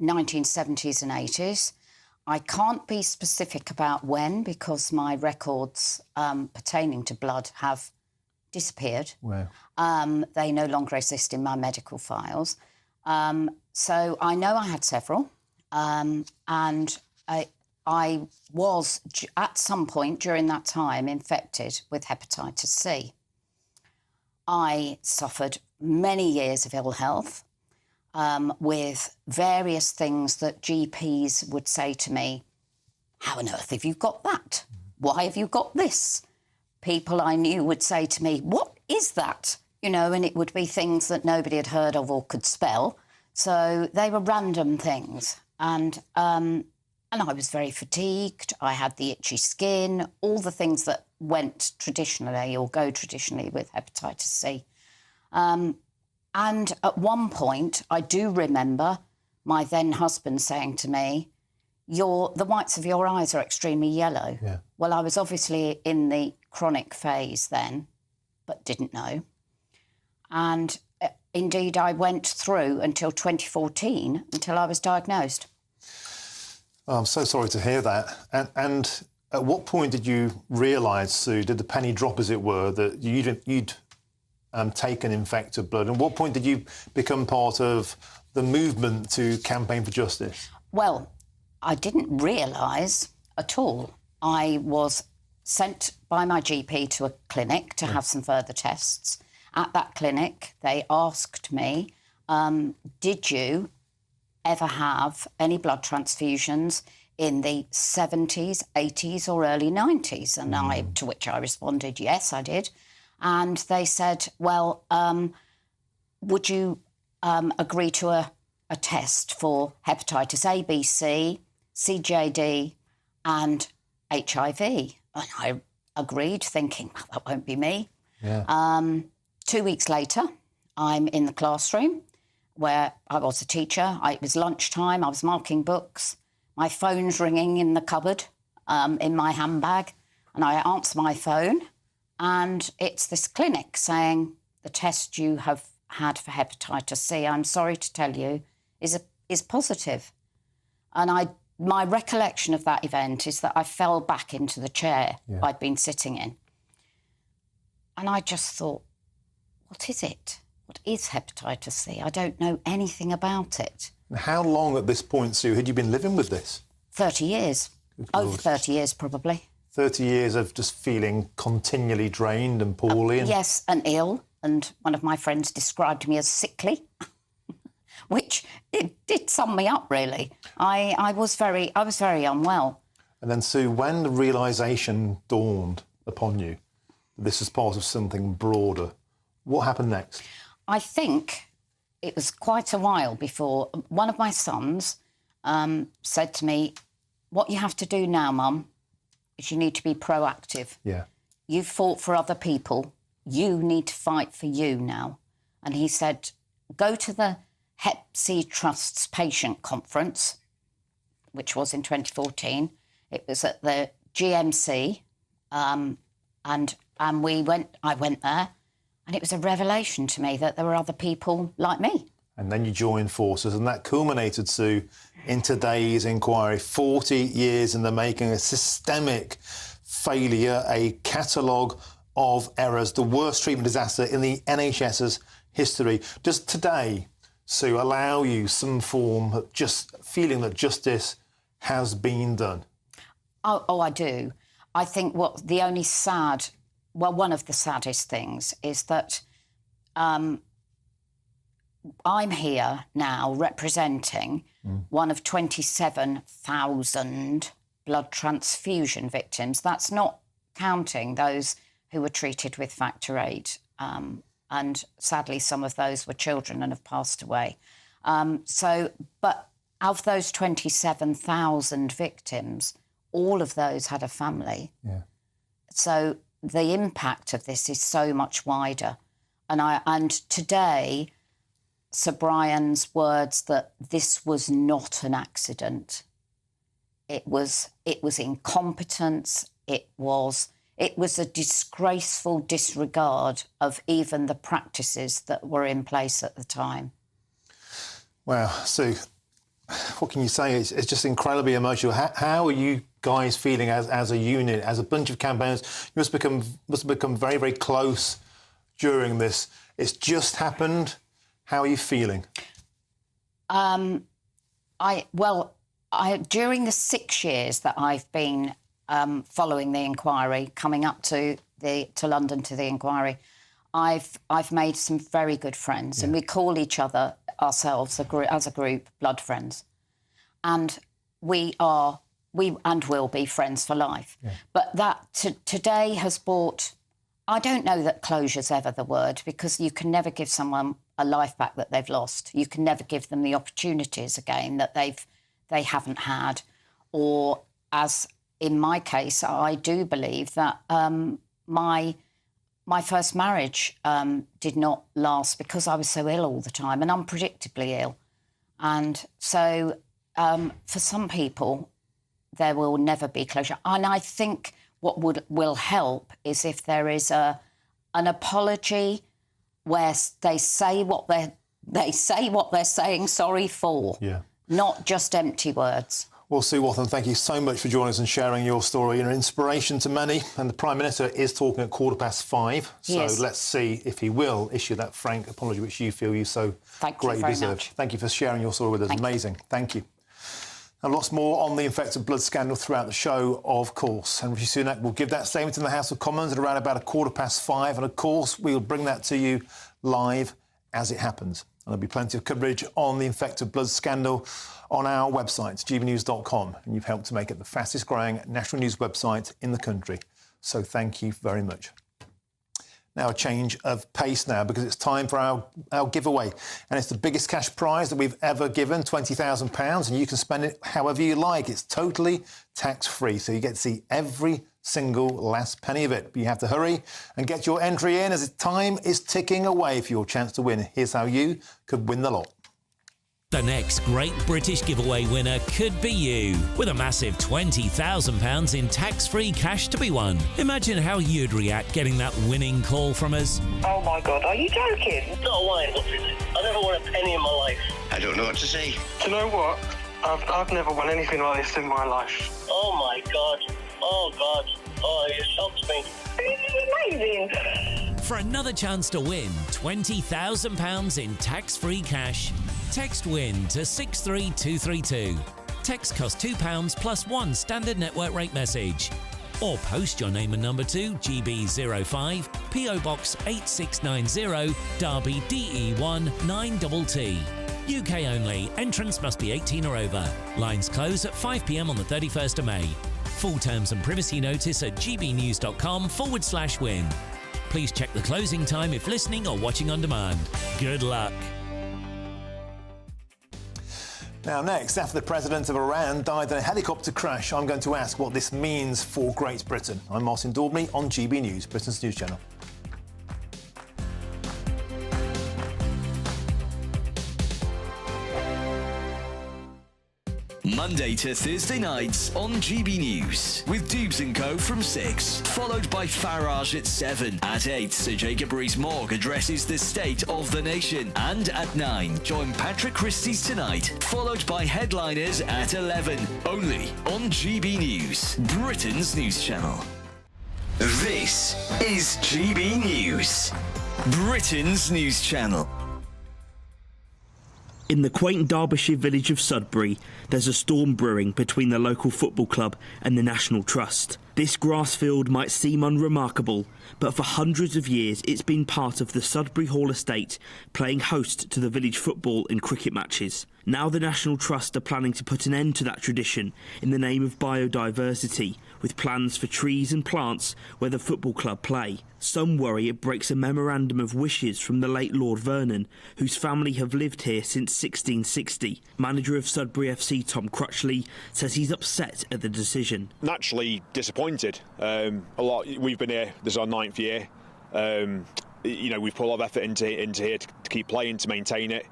1970s and 80s. I can't be specific about when because my records pertaining to blood have disappeared. Wow. They no longer exist in my medical files. So I know I had several, and I was, at some point during that time, infected with hepatitis C. I suffered many years of ill health with various things that GPs would say to me, how on earth have you got that? Why have you got this? People I knew would say to me, what is that? You know, and it would be things that nobody had heard of or could spell. So they were random things. And And I was very fatigued. I had the itchy skin, all the things that went traditionally or go traditionally with hepatitis C. And at one point, I do remember my then husband saying to me, the whites of your eyes are extremely yellow. Yeah. Well, I was obviously in the chronic phase then, but didn't know. And indeed, I went through until 2014, until I was diagnosed. Oh, I'm so sorry to hear that. And at what point did you realise, Sue, did the penny drop, as it were, that you'd taken infected blood? And what point did you become part of the movement to campaign for justice? Well, I didn't realise at all. I was sent by my GP to a clinic to have some further tests. At that clinic, they asked me, did you ever have any blood transfusions in the 70s, 80s or early 90s? And to which I responded, yes, I did. And they said, well, would you agree to a test for hepatitis A, B, C, CJD and HIV? And I agreed, thinking, well, that won't be me. Yeah. 2 weeks later, I'm in the classroom where I was a teacher. It was lunchtime. I was marking books. My phone's ringing in the cupboard in my handbag. And I answer my phone and it's this clinic saying the test you have had for hepatitis C, I'm sorry to tell you, is positive. And my recollection of that event is that I fell back into the chair I'd been sitting in. And I just thought, what is it? What is hepatitis C? I don't know anything about it. How long at this point, Sue, had you been living with this? 30 years. Over 30 years, probably. 30 years of just feeling continually drained and poorly? Yes, and ill. And one of my friends described me as sickly, which it did sum me up, really. I was very unwell. And then, Sue, when the realisation dawned upon you that this was part of something broader, what happened next? I think it was quite a while before one of my sons said to me, what you have to do now, Mum, is you need to be proactive. Yeah. You've fought for other people. You need to fight for you now. And he said, go to the Hep C Trust's patient conference, which was in 2014. It was at the GMC. And I went there. And it was a revelation to me that there were other people like me. And then you joined forces, and that culminated, Sue, in today's inquiry. 40 years in the making, a systemic failure, a catalogue of errors, the worst treatment disaster in the NHS's history. Does today, Sue, allow you some form of just feeling that justice has been done? Oh, I do. I think one of the saddest things is that I'm here now representing one of 27,000 blood transfusion victims. That's not counting those who were treated with factor VIII. And sadly, some of those were children and have passed away. But of those 27,000 victims, all of those had a family. Yeah. So the impact of this is so much wider. And today, Sir Brian's words that this was not an accident. It was incompetence. It was a disgraceful disregard of even the practices that were in place at the time. Wow, Sue, what can you say? It's just incredibly emotional. How are you guys feeling as a unit, as a bunch of campaigners? You must have become very, very close during this. It's just happened. How are you feeling? During the 6 years that I've been following the inquiry, coming up to London to the inquiry, I've made some very good friends, and we call each other ourselves as a group blood friends, and we will be friends for life. Yeah. But that today has brought. I don't know that closure's ever the word, because you can never give someone a life back that they've lost. You can never give them the opportunities again that they haven't had, or as in my case, I do believe that my first marriage did not last because I was so ill all the time and unpredictably ill. And so for some people, there will never be closure. And I think what will help is if there is an apology where they say what they're saying sorry for, not just empty words. Well, Sue Wathan, thank you so much for joining us and sharing your story. You're an inspiration to many, and the Prime Minister is talking at 5:15. So let's see if he will issue that frank apology, which you feel you so greatly deserve. Thank you for sharing your story with us. Amazing. Thank you. And lots more on the infected blood scandal throughout the show, of course. And Rishi Sunak will give that statement in the House of Commons at around about 5:15. And, of course, we'll bring that to you live as it happens. And there'll be plenty of coverage on the infected blood scandal on our website, gbnews.com. And you've helped to make it the fastest-growing national news website in the country. So thank you very much. Now a change of pace now, because it's time for our giveaway. And it's the biggest cash prize that we've ever given, £20,000, and you can spend it however you like. It's totally tax-free, so you get to see every single last penny of it. But you have to hurry and get your entry in as time is ticking away for your chance to win. Here's how you could win the lot. The next Great British Giveaway winner could be you, with a massive £20,000 in tax-free cash to be won. Imagine how you'd react getting that winning call from us. Oh my God, are you joking? Not a line, I never won a penny in my life. I don't know what to say. Do you know what? I've never won anything like this in my life. Oh my God. Oh God. Oh, it shocks me. This is amazing. For another chance to win £20,000 in tax-free cash, text WIN to 63232. Text costs £2 plus one standard network rate message. Or post your name and number to GB05, PO Box 8690, Derby DE1 9TT. UK only. Entrance must be 18 or over. Lines close at 5 p.m. on the 31st of May. Full terms and privacy notice at gbnews.com/win. Please check the closing time if listening or watching on demand. Good luck. Now, next, after the president of Iran died in a helicopter crash, I'm going to ask what this means for Great Britain. I'm Martin Daubney on GB News, Britain's news channel. Monday to Thursday nights on GB News with Dubes & Co from 6, followed by Farage at 7. At 8, Sir Jacob Rees-Mogg addresses the state of the nation. And at 9, join Patrick Christie's Tonight, followed by Headliners at 11. Only on GB News, Britain's news channel. This is GB News, Britain's news channel. In the quaint Derbyshire village of Sudbury, there's a storm brewing between the local football club and the National Trust. This grass field might seem unremarkable, but for hundreds of years it's been part of the Sudbury Hall estate, playing host to the village football and cricket matches. Now the National Trust are planning to put an end to that tradition in the name of biodiversity, with plans for trees and plants where the football club play. Some worry it breaks a memorandum of wishes from the late Lord Vernon, whose family have lived here since 1660. Manager of Sudbury FC Tom Crutchley says he's upset at the decision. Naturally disappointed. We've been here, this is our 9th year. We've put a lot of effort into here to keep playing, to maintain it.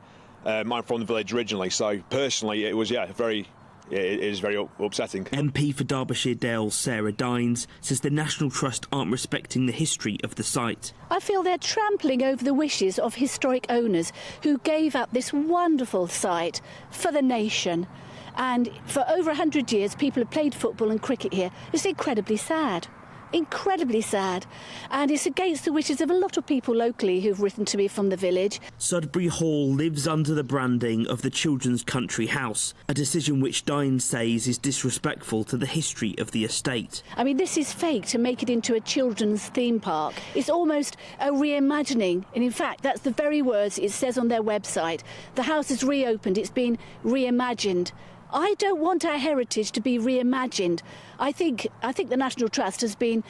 I'm from the village originally, so personally it was, it is very upsetting. MP for Derbyshire Dale Sarah Dines says the National Trust aren't respecting the history of the site. I feel they're trampling over the wishes of historic owners who gave up this wonderful site for the nation. And for over 100 years, people have played football and cricket here. It's incredibly sad. Incredibly sad, and it's against the wishes of a lot of people locally who've written to me from the village. Sudbury Hall lives under the branding of the Children's Country House, a decision which Dines says is disrespectful to the history of the estate. I mean, this is fake to make it into a children's theme park. It's almost a reimagining, and in fact that's the very words it says on their website. The house is reopened, it's been reimagined. I don't want our heritage to be reimagined. I think the National Trust has been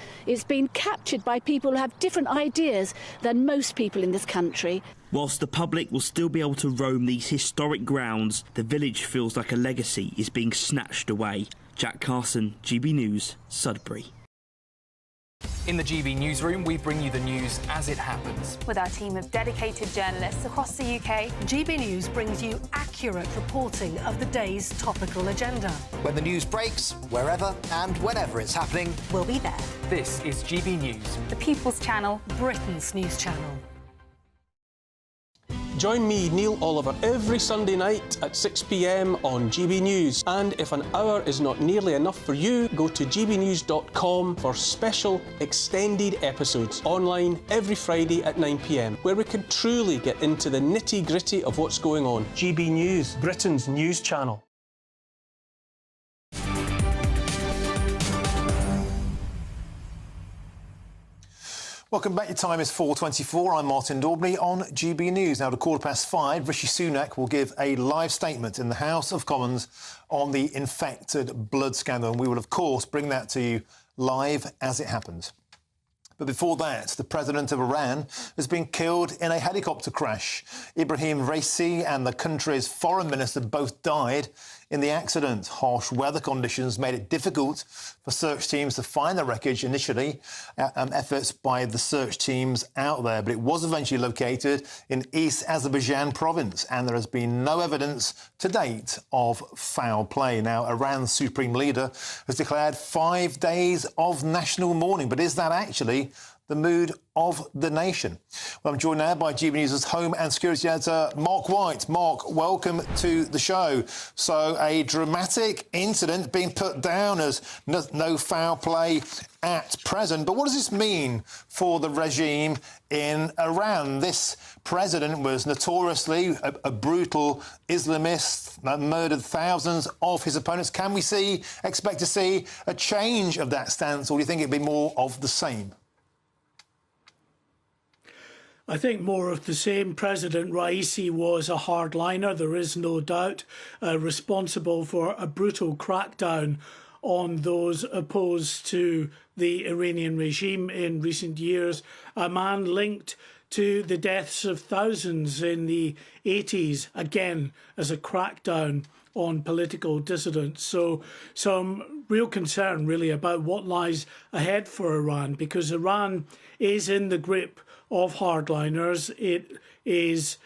captured by people who have different ideas than most people in this country. Whilst the public will still be able to roam these historic grounds, the village feels like a legacy is being snatched away. Jack Carson, GB News, Sudbury. In the GB newsroom, we bring you the news as it happens. With our team of dedicated journalists across the UK, GB News brings you accurate reporting of the day's topical agenda. When the news breaks, wherever and whenever it's happening, we'll be there. This is GB News, the People's Channel, Britain's news channel. Join me, Neil Oliver, every Sunday night at 6 p.m. on GB News. And if an hour is not nearly enough for you, go to gbnews.com for special extended episodes online every Friday at 9 p.m, where we can truly get into the nitty-gritty of what's going on. GB News, Britain's news channel. Welcome back. Your time is 4:24. I'm Martin Daubney on GB News. Now, at 5:15, Rishi Sunak will give a live statement in the House of Commons on the infected blood scandal. And we will, of course, bring that to you live as it happens. But before that, the president of Iran has been killed in a helicopter crash. Ibrahim Raisi and the country's foreign minister both died in the accident. Harsh weather conditions made it difficult for search teams to find the wreckage initially. Efforts by the search teams out there, but it was eventually located in East Azerbaijan province, and there has been no evidence to date of foul play. Now, Iran's supreme leader has declared 5 days of national mourning, but is that actually the mood of the nation? Well, I'm joined now by GB News' Home and Security Editor, Mark White. Mark, welcome to the show. So, a dramatic incident being put down as no foul play at present. But what does this mean for the regime in Iran? This president was notoriously a brutal Islamist that murdered thousands of his opponents. Can we expect to see a change of that stance, or do you think it'd be more of the same? I think more of the same. President Raisi was a hardliner, there is no doubt, responsible for a brutal crackdown on those opposed to the Iranian regime in recent years. A man linked to the deaths of thousands in the 80s, again, as a crackdown on political dissidents. So some real concern, really, about what lies ahead for Iran, because Iran is in the grip of hardliners. It is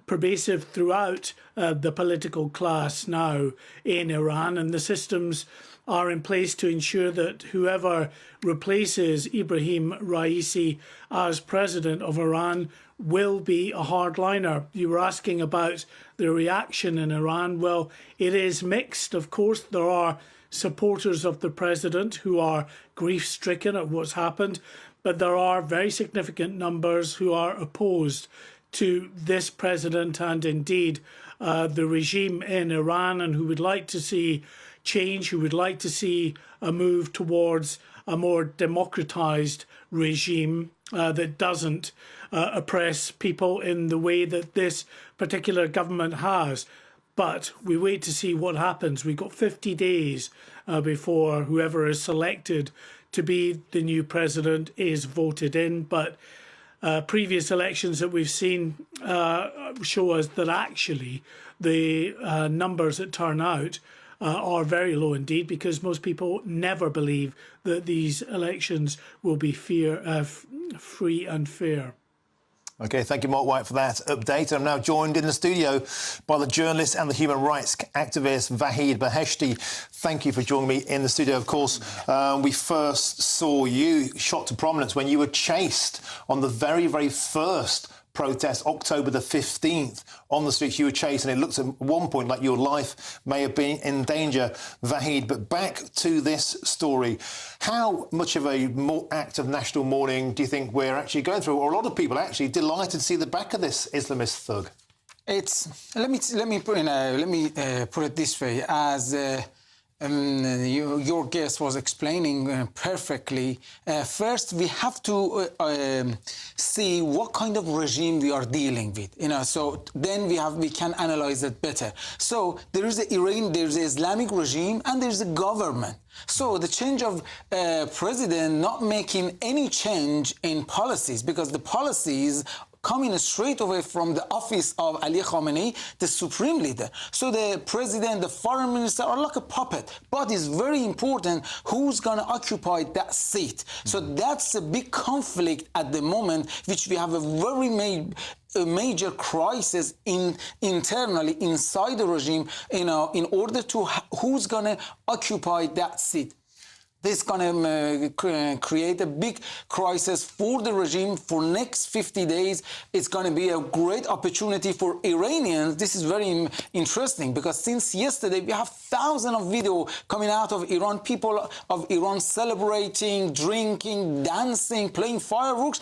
pervasive throughout the political class now in Iran, and the systems are in place to ensure that whoever replaces Ibrahim Raisi as president of Iran will be a hardliner. You were asking about the reaction in Iran. Well, it is mixed. Of course, there are supporters of the president who are grief-stricken at what's happened, but there are very significant numbers who are opposed to this president and indeed the regime in Iran, and who would like to see change, who would like to see a move towards a more democratized regime that doesn't oppress people in the way that this particular government has. But we wait to see what happens. We've got 50 days before whoever is selected to be the new president is voted in. But previous elections that we've seen show us that actually the numbers that turn out are very low indeed, because most people never believe that these elections will be free and fair. OK, thank you, Mark White, for that update. I'm now joined in the studio by the journalist and the human rights activist Vahid Beheshti. Thank you for joining me in the studio. Of course, we first saw you shot to prominence when you were chased on the very, very first protest, October the 15th, on the streets. You were chased, and it looked at one point like your life may have been in danger, Vahid. But back to this story. How much of a act of national mourning do you think we're actually going through? Or a lot of people actually delighted to see the back of this Islamist thug? Let me put it this way. As your guest was explaining perfectly. First, we have to see what kind of regime we are dealing with. So then we can analyze it better. So there is Iran, there is the Islamic regime, and there is a government. So the change of president not making any change in policies, because the policies coming straight away from the office of Ali Khamenei, the supreme leader. So the president, the foreign minister are like a puppet, but it's very important who's going to occupy that seat. So that's a big conflict at the moment, which we have a very major crisis internally inside the regime, in order to who's going to occupy that seat. This is going to create a big crisis for the regime for next 50 days. It's going to be a great opportunity for Iranians. This is very interesting because since yesterday we have thousands of videos coming out of Iran, people of Iran celebrating, drinking, dancing, playing fireworks,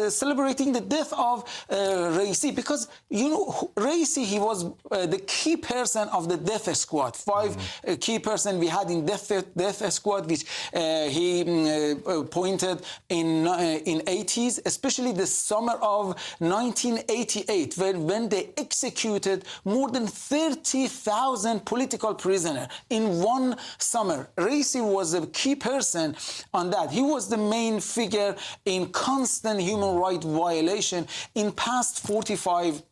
celebrating the death of Raisi. Because, Raisi, he was the key person of the death squad. Five key person we had in death squad, which he appointed in 80s, especially the summer of 1988, when they executed more than 30,000 political prisoners in one summer. Raisi was a key person on that. He was the main figure in constant human rights violation in past 45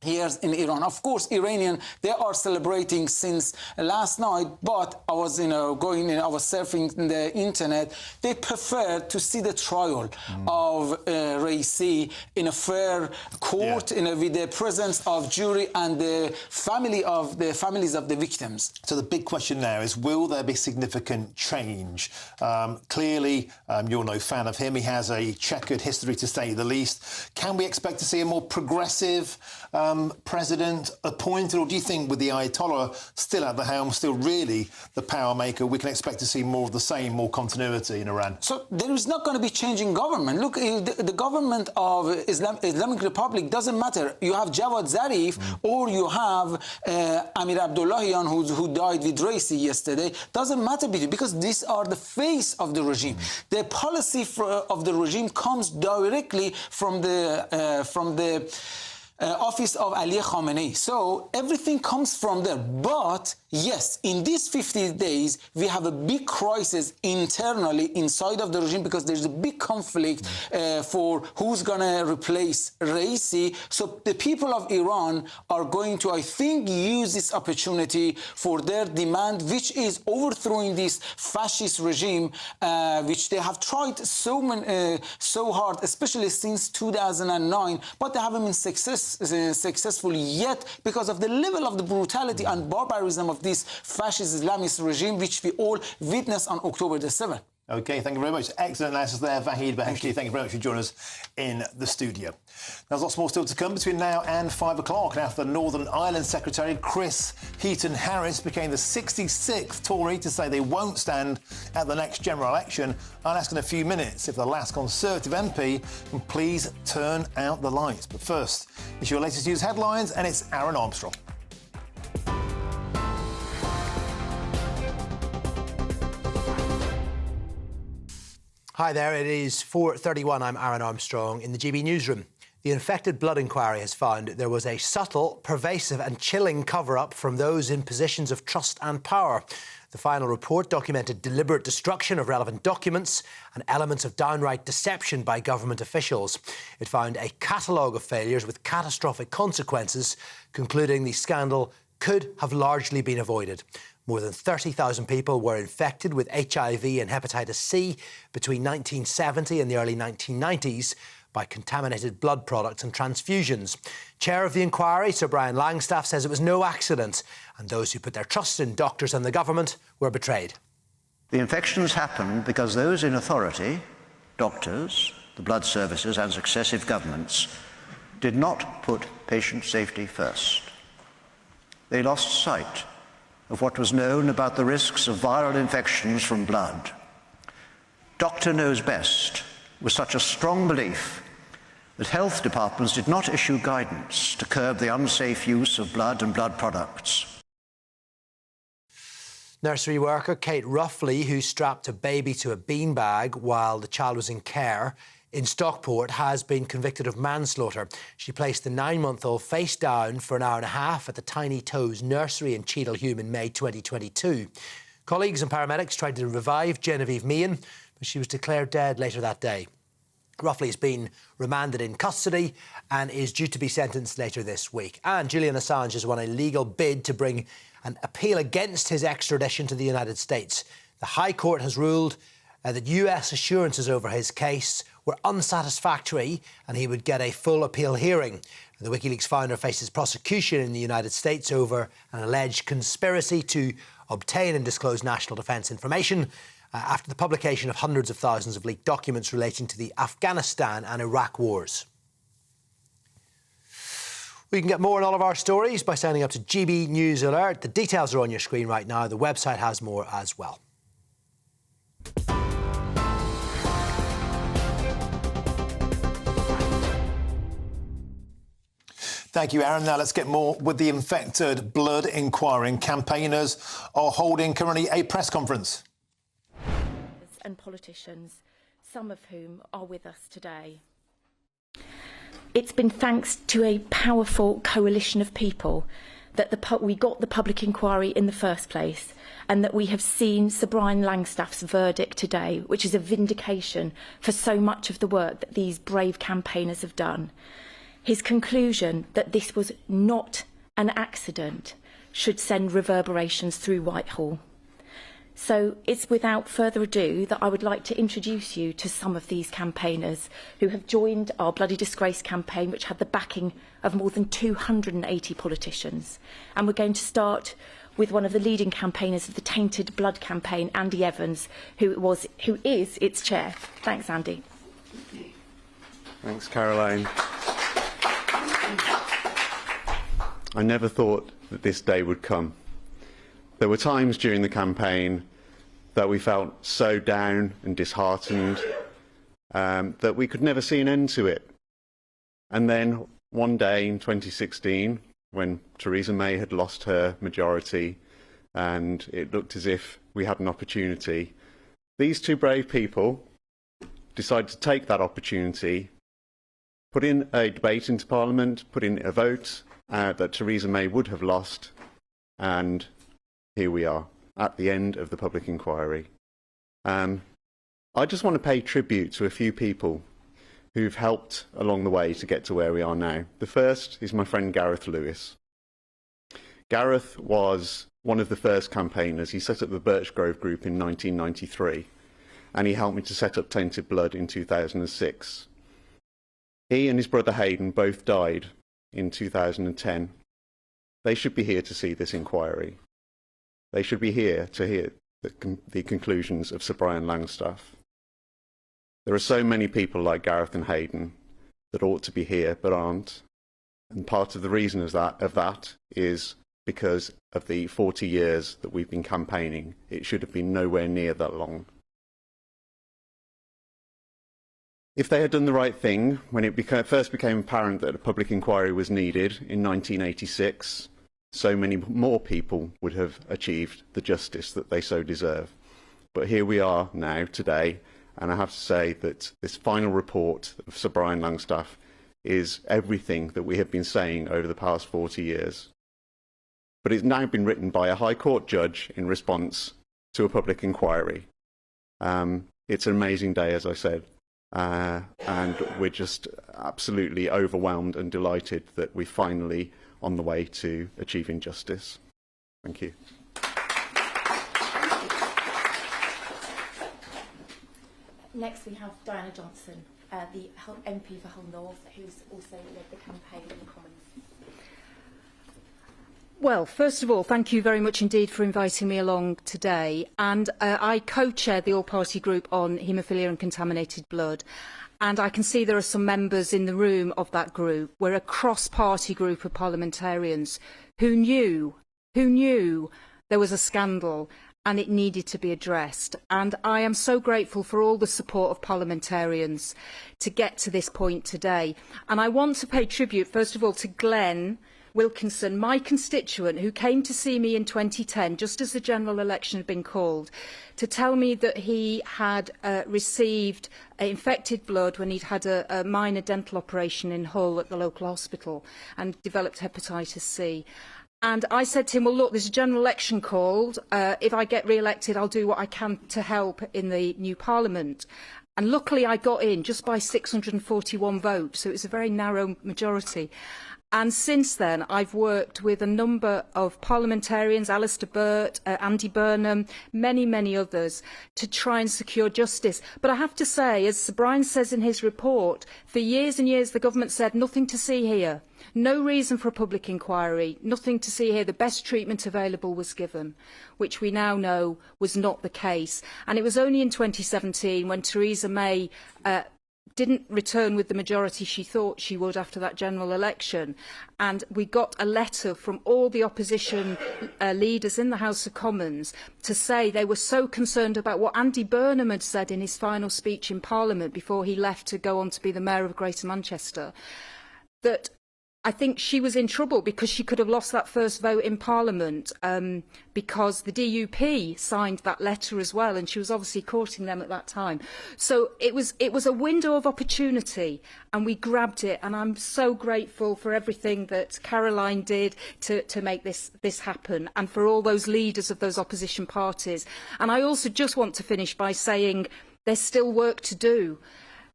years in Iran. Of course, Iranian, they are celebrating since last night, but I was, I was surfing the internet. They prefer to see the trial of Raisi in a fair court, with the presence of jury and the families of the victims. So the big question now is, will there be significant change? Clearly, you're no fan of him. He has a checkered history, to say the least. Can we expect to see a more progressive president appointed, or do you think with the Ayatollah still at the helm, still really the power maker, we can expect to see more of the same, more continuity in Iran? So there is not going to be changing government. Look, the government of Islamic Republic doesn't matter. You have Javad Zarif or you have Amir Abdullahian who died with Raisi yesterday. Doesn't matter because these are the face of the regime. The policy of the regime comes directly from the office of Ali Khamenei. So everything comes from there. But yes, in these 50 days, we have a big crisis internally inside of the regime because there's a big conflict for who's going to replace Raisi. So the people of Iran are going to, I think, use this opportunity for their demand, which is overthrowing this fascist regime, which they have tried so hard, especially since 2009, but they haven't been successful yet because of the level of the brutality and barbarism of this fascist Islamist regime, which we all witnessed on October the 7th. OK, thank you very much. Excellent analysis there, Vahid Beheshti. Thank you very much for joining us in the studio. There's lots more still to come between now and 5 o'clock. Now, after Northern Ireland Secretary Chris Heaton-Harris became the 66th Tory to say they won't stand at the next general election, I'll ask in a few minutes if the last Conservative MP can please turn out the lights. But first, it's your latest news headlines, and it's Aaron Armstrong. Hi there, it is 4:31. I'm Aaron Armstrong in the GB newsroom. The infected blood inquiry has found there was a subtle, pervasive and chilling cover-up from those in positions of trust and power. The final report documented deliberate destruction of relevant documents and elements of downright deception by government officials. It found a catalogue of failures with catastrophic consequences, concluding the scandal could have largely been avoided. More than 30,000 people were infected with HIV and hepatitis C between 1970 and the early 1990s by contaminated blood products and transfusions. Chair of the inquiry, Sir Brian Langstaff, says it was no accident, and those who put their trust in doctors and the government were betrayed. The infections happened because those in authority, doctors, the blood services and successive governments, did not put patient safety first. They lost sight of what was known about the risks of viral infections from blood. Doctor knows best was such a strong belief that health departments did not issue guidance to curb the unsafe use of blood and blood products. Nursery worker Kate Ruffley, who strapped a baby to a beanbag while the child was in care in Stockport, has been convicted of manslaughter. She placed the 9-month-old face down for an hour and a half at the Tiny Toes nursery in Cheadle-Hulme in May 2022. Colleagues and paramedics tried to revive Genevieve Meehan, but she was declared dead later that day. Ruffley has been remanded in custody and is due to be sentenced later this week. And Julian Assange has won a legal bid to bring an appeal against his extradition to the United States. The High Court has ruled that US assurances over his case were unsatisfactory and he would get a full appeal hearing. The WikiLeaks founder faces prosecution in the United States over an alleged conspiracy to obtain and disclose national defence information after the publication of hundreds of thousands of leaked documents relating to the Afghanistan and Iraq wars. We can get more on all of our stories by signing up to GB News Alert. The details are on your screen right now. The website has more as well. Thank you, Aaron. Now let's get more with the infected blood inquiry. Campaigners are holding currently a press conference. And politicians, some of whom are with us today. It's been thanks to a powerful coalition of people that we got the public inquiry in the first place, and that we have seen Sir Brian Langstaff's verdict today, which is a vindication for so much of the work that these brave campaigners have done. His conclusion that this was not an accident should send reverberations through Whitehall. So it's without further ado that I would like to introduce you to some of these campaigners who have joined our Bloody Disgrace campaign, which had the backing of more than 280 politicians. And we're going to start with one of the leading campaigners of the Tainted Blood campaign, Andy Evans, who is its chair. Thanks, Andy. Thanks, Caroline. I never thought that this day would come. There were times during the campaign that we felt so down and disheartened that we could never see an end to it. And then one day in 2016, when Theresa May had lost her majority and it looked as if we had an opportunity, these two brave people decided to take that opportunity, put in a debate into Parliament, put in a vote that Theresa May would have lost, and here we are at the end of the public inquiry. I just want to pay tribute to a few people who've helped along the way to get to where we are now. The first is my friend Gareth Lewis. Gareth was one of the first campaigners. He set up the Birchgrove Group in 1993, and he helped me to set up Tainted Blood in 2006. He and his brother Hayden both died in 2010. They should be here to see this inquiry. They should be here to hear the conclusions of Sir Brian Langstaff. There are so many people like Gareth and Hayden that ought to be here but aren't. And part of the reason of that is because of the 40 years that we've been campaigning. It should have been nowhere near that long. If they had done the right thing when it first became apparent that a public inquiry was needed in 1986, so many more people would have achieved the justice that they so deserve. But here we are now, today, and I have to say that this final report of Sir Brian Langstaff is everything that we have been saying over the past 40 years. But it's now been written by a High Court judge in response to a public inquiry. It's an amazing day, as I said. And we're just absolutely overwhelmed and delighted that we're finally on the way to achieving justice. Thank you. Next we have Diana Johnson, the MP for Hull North, who's also led the campaign in the Commons. Well, first of all, thank you very much indeed for inviting me along today. And I co-chair the all-party group on haemophilia and contaminated blood. And I can see there are some members in the room of that group. We're a cross-party group of parliamentarians who knew there was a scandal and it needed to be addressed. And I am so grateful for all the support of parliamentarians to get to this point today. And I want to pay tribute, first of all, to Glenn, Wilkinson, my constituent, who came to see me in 2010, just as the general election had been called, to tell me that he had received infected blood when he'd had a minor dental operation in Hull at the local hospital and developed hepatitis C. And I said to him, well, look, there's a general election called. If I get re-elected, I'll do what I can to help in the new Parliament. And luckily, I got in just by 641 votes, so it was a very narrow majority. And since then, I've worked with a number of parliamentarians, Alistair Burt, Andy Burnham, many, many others, to try and secure justice. But I have to say, as Sir Brian says in his report, for years and years the government said nothing to see here. No reason for a public inquiry, nothing to see here. The best treatment available was given, which we now know was not the case. And it was only in 2017 when Theresa May didn't return with the majority she thought she would after that general election. And we got a letter from all the opposition leaders in the House of Commons to say they were so concerned about what Andy Burnham had said in his final speech in Parliament before he left to go on to be the Mayor of Greater Manchester, that I think she was in trouble because she could have lost that first vote in Parliament because the DUP signed that letter as well, and she was obviously courting them at that time. So it was a window of opportunity, and we grabbed it, and I'm so grateful for everything that Caroline did to make this happen, and for all those leaders of those opposition parties. And I also just want to finish by saying there's still work to do.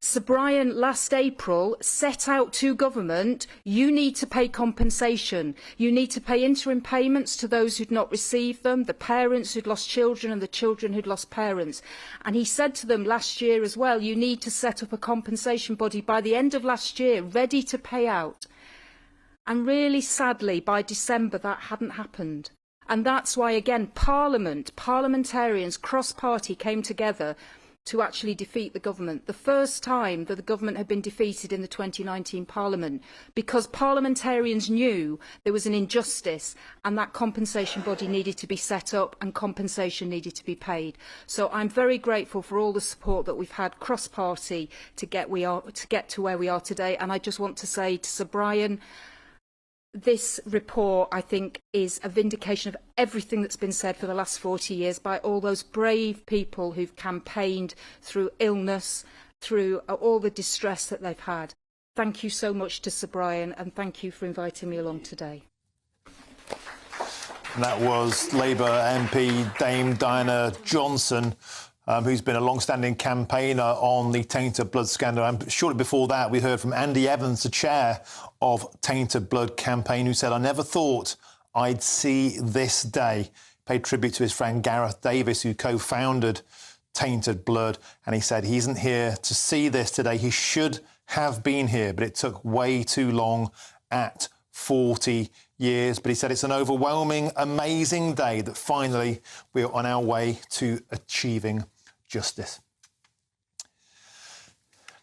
Sir Brian, last April, set out to government, you need to pay compensation. You need to pay interim payments to those who'd not received them, the parents who'd lost children and the children who'd lost parents. And he said to them last year as well, you need to set up a compensation body by the end of last year, ready to pay out. And really sadly, by December, that hadn't happened. And that's why, again, parliamentarians, cross-party came together to actually defeat the government. The first time that the government had been defeated in the 2019 Parliament, because parliamentarians knew there was an injustice and that compensation body needed to be set up and compensation needed to be paid. So I'm very grateful for all the support that we've had cross-party to get to where we are today. And I just want to say to Sir Brian, this report, I think, is a vindication of everything that's been said for the last 40 years by all those brave people who've campaigned through illness, through all the distress that they've had. Thank you so much to Sir Brian, and thank you for inviting me along today. And that was Labour MP Dame Diana Johnson, who's been a long-standing campaigner on the tainted blood scandal. And shortly before that, we heard from Andy Evans, the chair of Tainted Blood Campaign, who said, I never thought I'd see this day. Paid tribute to his friend Gareth Davis, who co-founded Tainted Blood. And he said he isn't here to see this today. He should have been here, but it took way too long at 40 years. But he said it's an overwhelming, amazing day that finally we're on our way to achieving justice.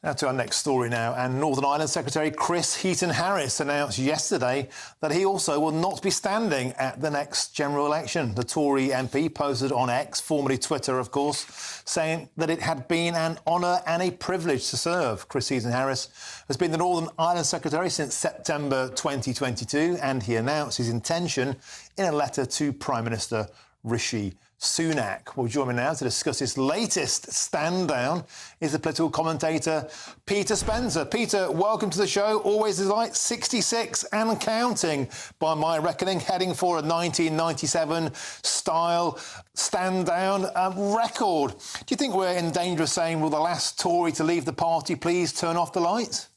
Now to our next story now, and Northern Ireland Secretary Chris Heaton-Harris announced yesterday that he also will not be standing at the next general election. The Tory MP posted on X, formerly Twitter of course, saying that it had been an honour and a privilege to serve. Chris Heaton-Harris has been the Northern Ireland Secretary since September 2022, and he announced his intention in a letter to Prime Minister Rishi Sunak. Well, join me now to discuss his latest stand down is the political commentator Peter Spencer. Peter, welcome to the show. Always is like 66 and counting by my reckoning, heading for a 1997 style stand down record. Do you think we're in danger of saying, will the last Tory to leave the party please turn off the lights?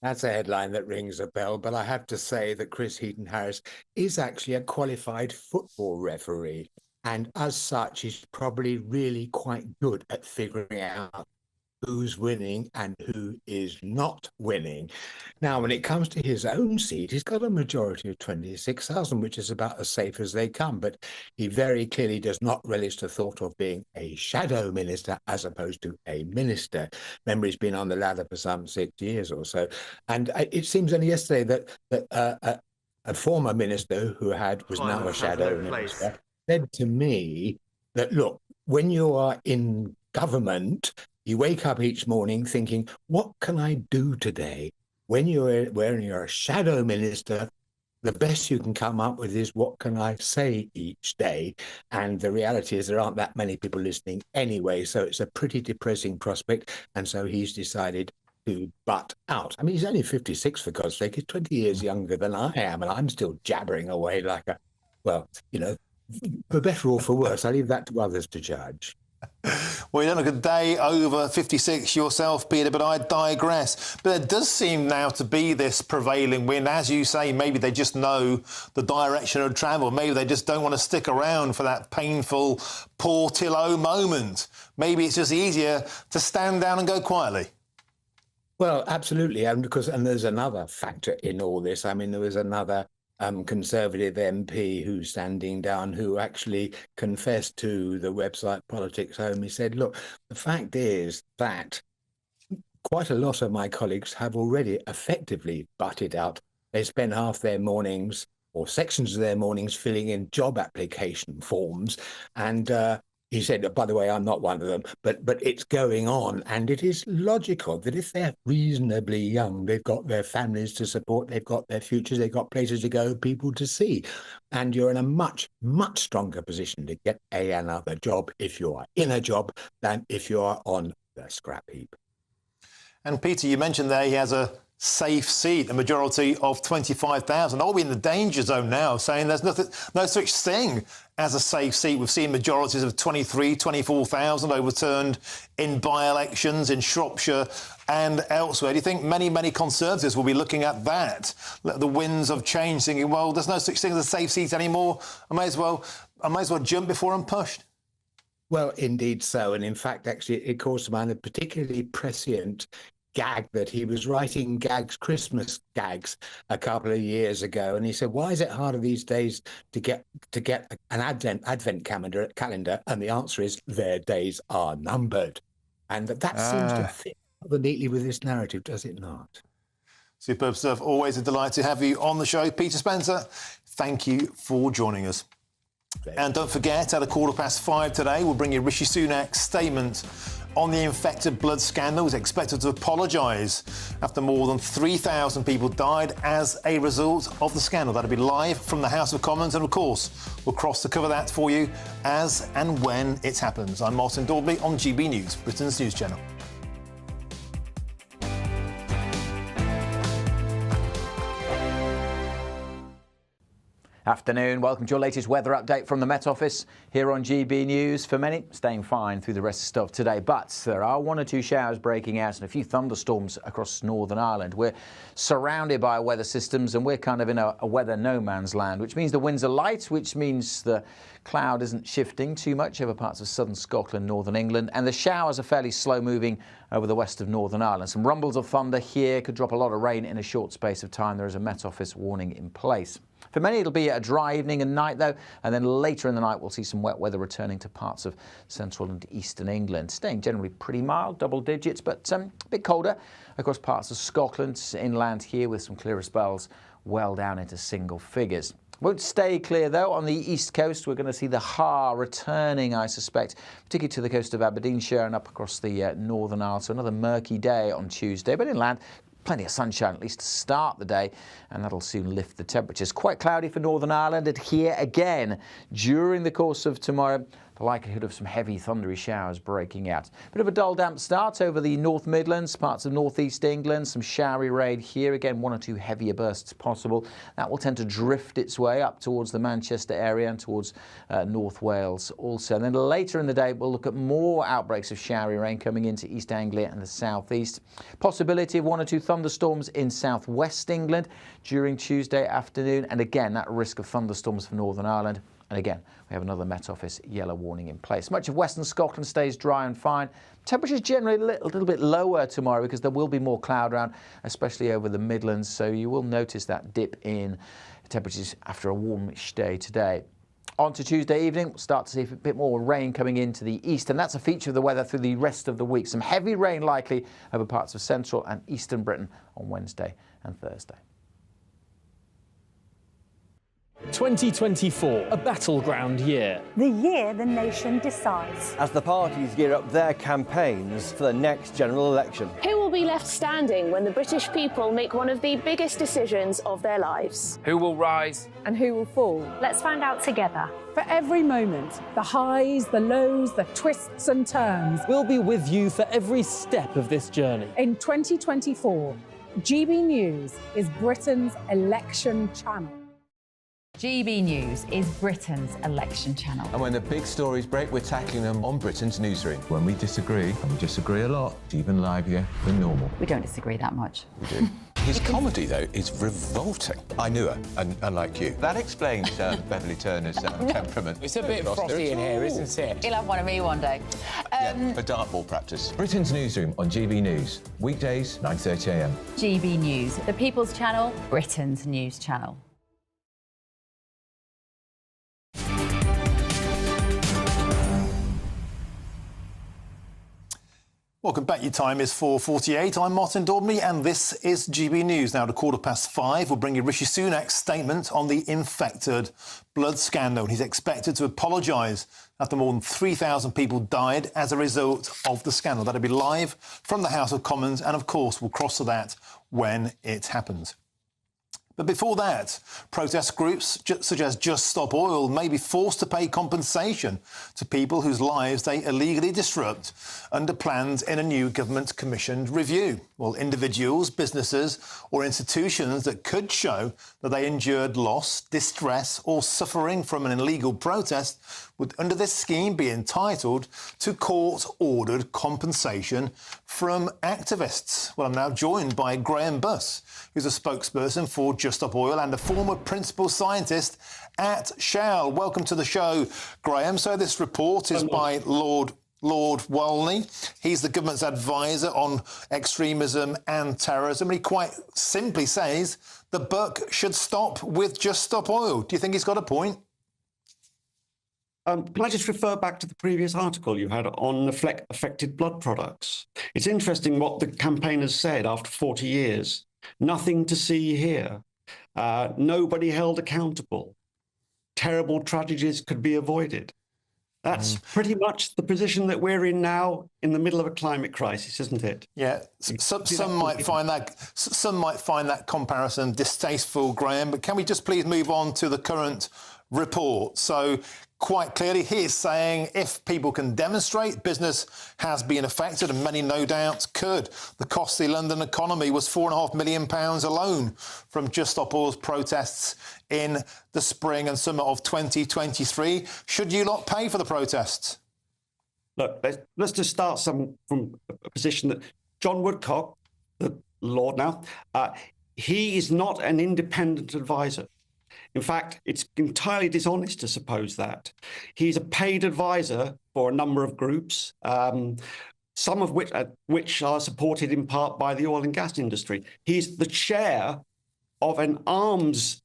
That's a headline that rings a bell, but I have to say that Chris Heaton-Harris is actually a qualified football referee, and as such, he's probably really quite good at figuring out who's winning and who is not winning. Now, when it comes to his own seat, he's got a majority of 26,000, which is about as safe as they come, but he very clearly does not relish the thought of being a shadow minister as opposed to a minister. Remember, he's been on the ladder for some 6 years or so, and it seems only yesterday that a former minister who was now a shadow minister said to me that, look, when you are in government, you wake up each morning thinking, what can I do today? When you're a shadow minister, the best you can come up with is what can I say each day? And the reality is there aren't that many people listening anyway, so it's a pretty depressing prospect. And so he's decided to butt out. I mean, he's only 56, for God's sake. He's 20 years younger than I am, and I'm still jabbering away like a, well, you know, for better or for worse. I leave that to others to judge. Well, you don't look a day over 56 yourself, Peter, but I digress. But there does seem now to be this prevailing wind. As you say, maybe they just know the direction of travel. Maybe they just don't want to stick around for that painful Portillo moment. Maybe it's just easier to stand down and go quietly. Well, absolutely. And there's another factor in all this. I mean, there was another Conservative MP who's standing down, who actually confessed to the website Politics Home. He said, look, the fact is that quite a lot of my colleagues have already effectively butted out. They spend half their mornings or sections of their mornings filling in job application forms. And he said, by the way, I'm not one of them, but it's going on. And it is logical that if they're reasonably young, they've got their families to support, they've got their futures, they've got places to go, people to see. And you're in a much, much stronger position to get another job if you are in a job than if you are on the scrap heap. And Peter, you mentioned there he has a safe seat, a majority of 25,000. Are we in the danger zone now, saying there's no such thing as a safe seat? We've seen majorities of 23, 24,000 overturned in by-elections in Shropshire and elsewhere. Do you think many Conservatives will be looking at that, the winds of change, thinking, well, there's no such thing as a safe seat anymore. I may as well jump before I'm pushed? Well, indeed so. And in fact, actually, it calls to mind a particularly prescient gag that he was writing Christmas gags a couple of years ago, and he said, why is it harder these days to get an advent calendar? And the answer is their days are numbered. And that seems to fit rather neatly with this narrative, does it not? Superb stuff. Always a delight to have you on the show. Peter Spencer, thank you for joining us. And don't forget, at 5:15 today, we'll bring you Rishi Sunak's statement on the infected blood scandal. He's expected to apologise after more than 3,000 people died as a result of the scandal. That'll be live from the House of Commons, and of course, we'll cross to cover that for you as and when it happens. I'm Martin Daubney on GB News, Britain's news channel. Afternoon, welcome to your latest weather update from the Met Office here on GB News. For many, staying fine through the rest of the stuff today, but there are one or two showers breaking out and a few thunderstorms across Northern Ireland. We're surrounded by weather systems and we're kind of in a weather no man's land, which means the winds are light, which means the cloud isn't shifting too much over parts of southern Scotland, northern England, and the showers are fairly slow moving over the west of Northern Ireland. Some rumbles of thunder here, could drop a lot of rain in a short space of time. There is a Met Office warning in place. For many, it'll be a dry evening and night, though, and then later in the night, we'll see some wet weather returning to parts of central and eastern England. Staying generally pretty mild, double digits, but a bit colder across parts of Scotland, inland here with some clearer spells well down into single figures. Won't stay clear, though. On the east coast, we're going to see the Har returning, I suspect, particularly to the coast of Aberdeenshire and up across the Northern Isles. So another murky day on Tuesday, but inland, plenty of sunshine, at least to start the day, and that'll soon lift the temperatures. Quite cloudy for Northern Ireland, and here again, during the course of tomorrow, the likelihood of some heavy thundery showers breaking out. Bit of a dull damp start over the North Midlands, parts of northeast England, some showery rain here. Again, one or two heavier bursts possible. That will tend to drift its way up towards the Manchester area and towards North Wales also. And then later in the day, we'll look at more outbreaks of showery rain coming into East Anglia and the southeast. Possibility of one or two thunderstorms in southwest England during Tuesday afternoon. And again, that risk of thunderstorms for Northern Ireland. And again, we have another Met Office yellow warning in place. Much of western Scotland stays dry and fine. Temperatures generally a little bit lower tomorrow because there will be more cloud around, especially over the Midlands. So you will notice that dip in temperatures after a warmish day today. On to Tuesday evening, we'll start to see a bit more rain coming into the east, and that's a feature of the weather through the rest of the week. Some heavy rain likely over parts of central and eastern Britain on Wednesday and Thursday. 2024, a battleground year. The year the nation decides. As the parties gear up their campaigns for the next general election. Who will be left standing when the British people make one of the biggest decisions of their lives? Who will rise? And who will fall? Let's find out together. For every moment, the highs, the lows, the twists and turns. We'll be with you for every step of this journey. In 2024, GB News is Britain's election channel. GB News is Britain's election channel. And when the big stories break, we're tackling them on Britain's newsroom. When we disagree, and we disagree a lot, it's even livelier than normal. We don't disagree that much. We do. His comedy, though, is revolting. I knew her, unlike you. That explains Beverly Turner's temperament. It's a bit frothy in here, isn't it? He'll have one of me one day. For dartball practice. Britain's newsroom on GB News, weekdays, 9:30 a.m. GB News, the People's Channel, Britain's news channel. Welcome back. Your time is 4:48. I'm Martin Daubney and this is GB News. Now, at 5:15, we'll bring you Rishi Sunak's statement on the infected blood scandal. He's expected to apologise after more than 3,000 people died as a result of the scandal. That'll be live from the House of Commons and, of course, we'll cross to that when it happens. But before that, protest groups such as Just Stop Oil may be forced to pay compensation to people whose lives they illegally disrupt under plans in a new government-commissioned review. Well, individuals, businesses or institutions that could show that they endured loss, distress or suffering from an illegal protest would, under this scheme, be entitled to court-ordered compensation from activists. Well, I'm now joined by Graham Buss, who's a spokesperson for Just Stop Oil and a former principal scientist at Shell. Welcome to the show, Graham. So this report is by Lord Walney. He's the government's advisor on extremism and terrorism. He quite simply says the buck should stop with Just Stop Oil. Do you think he's got a point? Can I just refer back to the previous article you had on affected blood products? It's interesting what the campaigners said after 40 years. Nothing to see here. Nobody held accountable. Terrible tragedies could be avoided. That's pretty much the position that we're in now in the middle of a climate crisis, isn't it? Yeah, some might find that comparison distasteful, Graham, but can we just please move on to the current report? So quite clearly, he is saying if people can demonstrate business has been affected, and many no doubt could. The cost of the London economy was £4.5 million alone from Just Stop Oil's protests in the spring and summer of 2023. Should you lot pay for the protests? Look, let's just start from a position that John Woodcock, the Lord now, he is not an independent advisor. In fact, it's entirely dishonest to suppose that. He's a paid advisor for a number of groups, some of which are supported in part by the oil and gas industry. He's the chair of an arms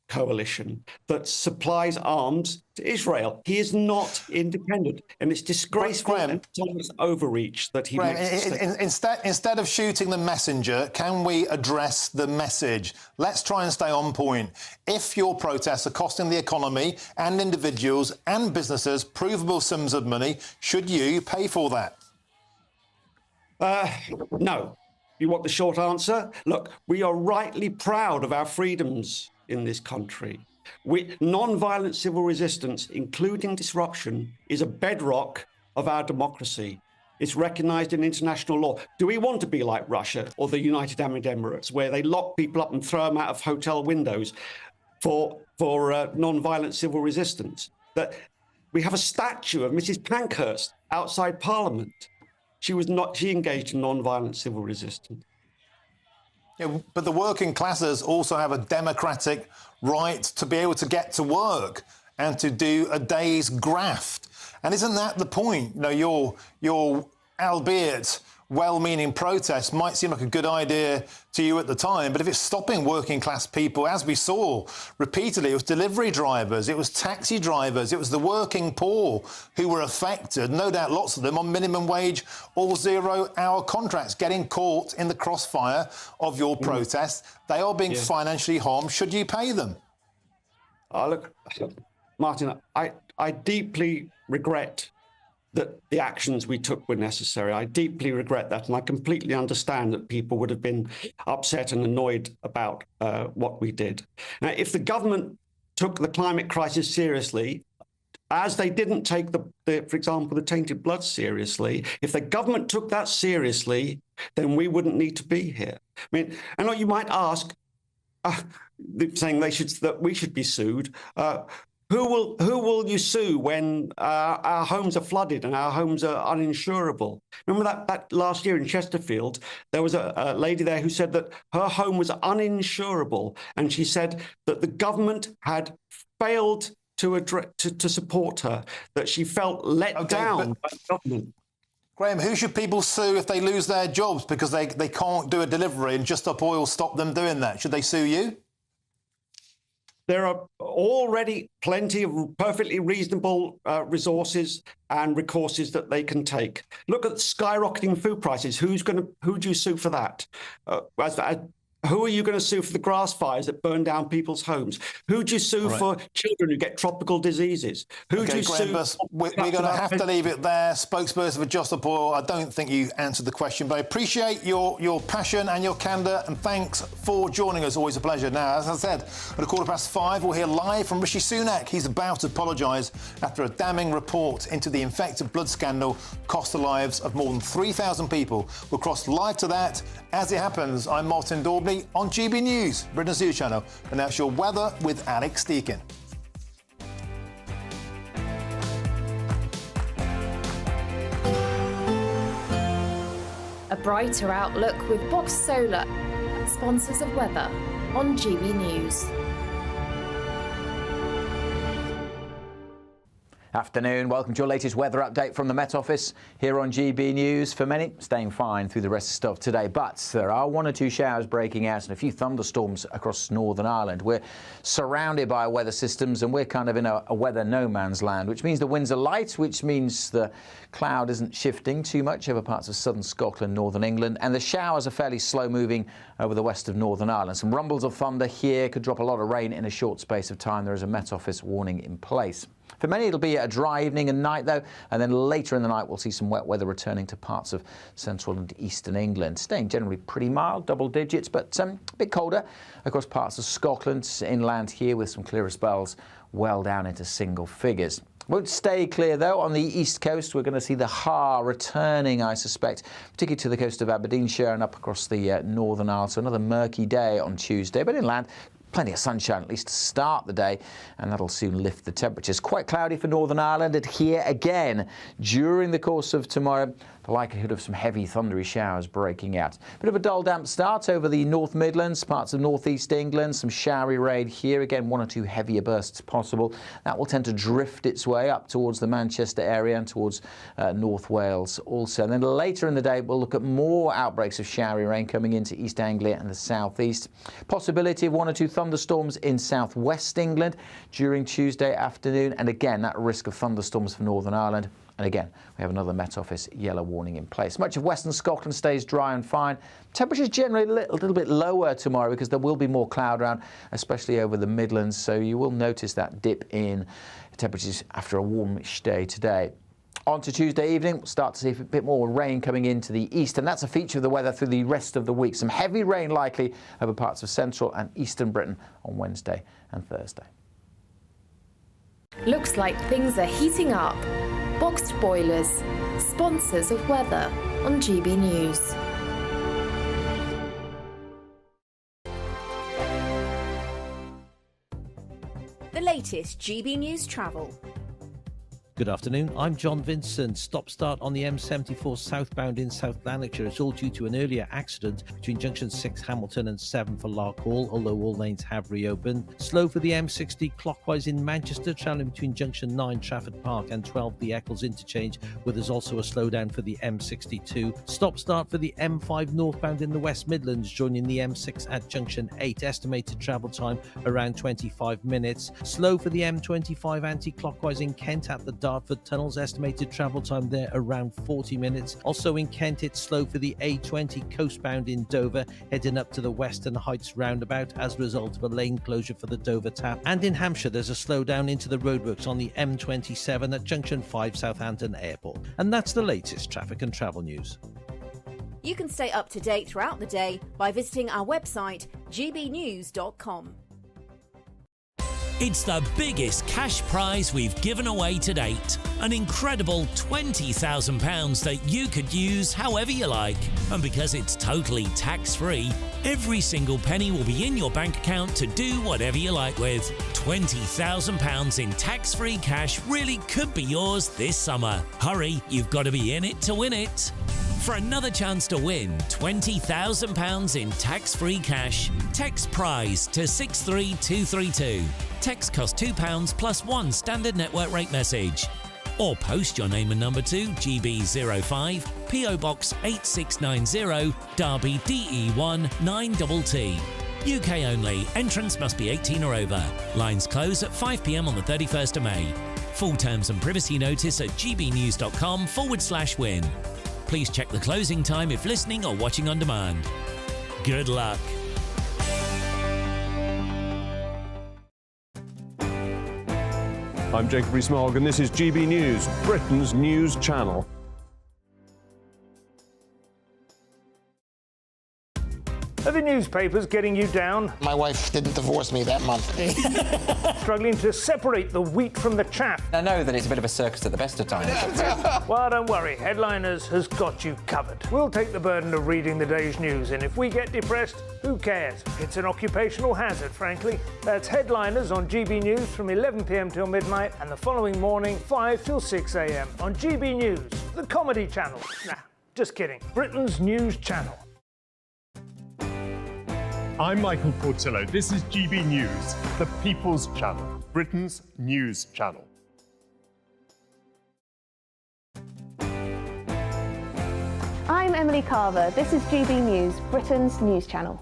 coalition that supplies arms to Israel. He is not independent, and it's disgraceful and it's overreach that he makes. Instead of shooting the messenger, can we address the message? Let's try and stay on point. If your protests are costing the economy and individuals and businesses provable sums of money, should you pay for that? No. You want the short answer? Look, we are rightly proud of our freedoms in this country. Non-violent civil resistance, including disruption, is a bedrock of our democracy. It's recognised in international law. Do we want to be like Russia or the United Arab Emirates, where they lock people up and throw them out of hotel windows for non-violent civil resistance? That we have a statue of Mrs. Pankhurst outside Parliament. She engaged in non-violent civil resistance. Yeah, but the working classes also have a democratic right to be able to get to work and to do a day's graft. And isn't that the point? You know, your albeit well-meaning protest might seem like a good idea to you at the time, but if it's stopping working class people, as we saw repeatedly, it was delivery drivers, it was taxi drivers, it was the working poor who were affected, no doubt lots of them on minimum wage or 0-hour contracts, getting caught in the crossfire of your protests. They are being financially harmed. Should you pay them? Look, Martin, I deeply regret that the actions we took were necessary. I deeply regret that, and I completely understand that people would have been upset and annoyed about what we did. Now, if the government took the climate crisis seriously, as they didn't take for example, the tainted blood seriously, if the government took that seriously, then we wouldn't need to be here. I mean, and what you might ask, saying that we should be sued. Who will you sue when our homes are flooded and our homes are uninsurable? Remember that last year in Chesterfield, there was a lady there who said that her home was uninsurable, and she said that the government had failed to support her, that she felt let down by the government. Graham, who should people sue if they lose their jobs because they can't do a delivery and Just Stop Oil stop them doing that? Should they sue you? There are already plenty of perfectly reasonable resources and recourses that they can take. Look at skyrocketing food prices. Who do you sue for that? Who are you going to sue for the grass fires that burn down people's homes? Who do you sue for children who get tropical diseases? Who do you sue? We're going to have to leave it there. Spokesperson for Just Stop Oil, I don't think you answered the question, but I appreciate your passion and your candour, and thanks for joining us. Always a pleasure. Now, as I said, at 5:15, we'll hear live from Rishi Sunak. He's about to apologise after a damning report into the infected blood scandal cost the lives of more than 3,000 people. We'll cross live to that. As it happens, I'm Martin Daubney on GB News, Britain's news channel, and that's your weather with Alex Deakin. A brighter outlook with Box Solar, sponsors of weather on GB News. Afternoon, welcome to your latest weather update from the Met Office here on GB News. For many, staying fine through the rest of the stuff today, but there are one or two showers breaking out and a few thunderstorms across Northern Ireland. We're surrounded by weather systems and we're kind of in a weather no man's land, which means the winds are light, which means the cloud isn't shifting too much over parts of southern Scotland, northern England, and the showers are fairly slow moving over the west of Northern Ireland. Some rumbles of thunder here, could drop a lot of rain in a short space of time. There is a Met Office warning in place. For many, it'll be a dry evening and night, though, and then later in the night we'll see some wet weather returning to parts of central and eastern England, staying generally pretty mild, double digits, but a bit colder across parts of Scotland, inland here with some clearer spells well down into single figures. Won't stay clear, though. On the east coast, we're going to see the Har returning, I suspect, particularly to the coast of Aberdeenshire and up across the Northern Isles. So another murky day on Tuesday, but inland, plenty of sunshine, at least to start the day, and that'll soon lift the temperatures. Quite cloudy for Northern Ireland, and here again, during the course of tomorrow, the likelihood of some heavy thundery showers breaking out. Bit of a dull damp start over the North Midlands, parts of North East England, some showery rain here. Again, one or two heavier bursts possible. That will tend to drift its way up towards the Manchester area and towards North Wales also. And then later in the day, we'll look at more outbreaks of showery rain coming into East Anglia and the South East. Possibility of one or two thunderstorms in South West England during Tuesday afternoon. And again, that risk of thunderstorms for Northern Ireland. And again, we have another Met Office yellow warning in place. Much of western Scotland stays dry and fine. Temperatures generally a little bit lower tomorrow because there will be more cloud around, especially over the Midlands. So you will notice that dip in temperatures after a warmish day today. On to Tuesday evening, we'll start to see a bit more rain coming into the east, and that's a feature of the weather through the rest of the week. Some heavy rain likely over parts of central and eastern Britain on Wednesday and Thursday. Looks like things are heating up. Boxed boilers, sponsors of weather on GB News. The latest GB News travel. Good afternoon, I'm John Vincent. Stop-start on the M74 southbound in South Lanarkshire. It's all due to an earlier accident between junction 6 Hamilton and 7 for Larkhall, although all lanes have reopened. Slow for the M60 clockwise in Manchester, travelling between junction 9 Trafford Park and 12 the Eccles interchange, where there's also a slowdown for the M62. Stop-start for the M5 northbound in the West Midlands, joining the M6 at junction 8. Estimated travel time around 25 minutes. Slow for the M25 anti-clockwise in Kent at the Dartford tunnels, estimated travel time there around 40 minutes. Also in Kent, it's slow for the A20 coastbound in Dover, heading up to the Western Heights roundabout as a result of a lane closure for the Dover Tap. And in Hampshire, there's a slowdown into the roadworks on the M27 at Junction 5 Southampton Airport. And that's the latest traffic and travel news. You can stay up to date throughout the day by visiting our website, gbnews.com. It's the biggest cash prize we've given away to date. An incredible £20,000 that you could use however you like. And because it's totally tax-free, every single penny will be in your bank account to do whatever you like with. £20,000 in tax-free cash really could be yours this summer. Hurry, you've got to be in it to win it. For another chance to win £20,000 in tax-free cash, text PRIZE to 63232. Text costs £2 plus one standard network rate message. Or post your name and number to GB05, PO Box 8690, Derby DE1 9TT. UK only. Entrance must be 18 or over. Lines close at 5 p.m. on the 31st of May. Full terms and privacy notice at gbnews.com/win. Please check the closing time if listening or watching on demand. Good luck. I'm Jacob Rees-Mogg and this is GB News, Britain's news channel. Are the newspapers getting you down? My wife didn't divorce me that month. Struggling to separate the wheat from the chaff? I know that it's a bit of a circus at the best of times. Well, don't worry, Headliners has got you covered. We'll take the burden of reading the day's news, and if we get depressed, who cares? It's an occupational hazard, frankly. That's Headliners on GB News from 11 p.m. till midnight, and the following morning, 5 till 6 a.m. on GB News, the comedy channel. Nah, just kidding. Britain's news channel. I'm Michael Portillo. This is GB News, the People's Channel, Britain's news channel. I'm Emily Carver. This is GB News, Britain's news channel.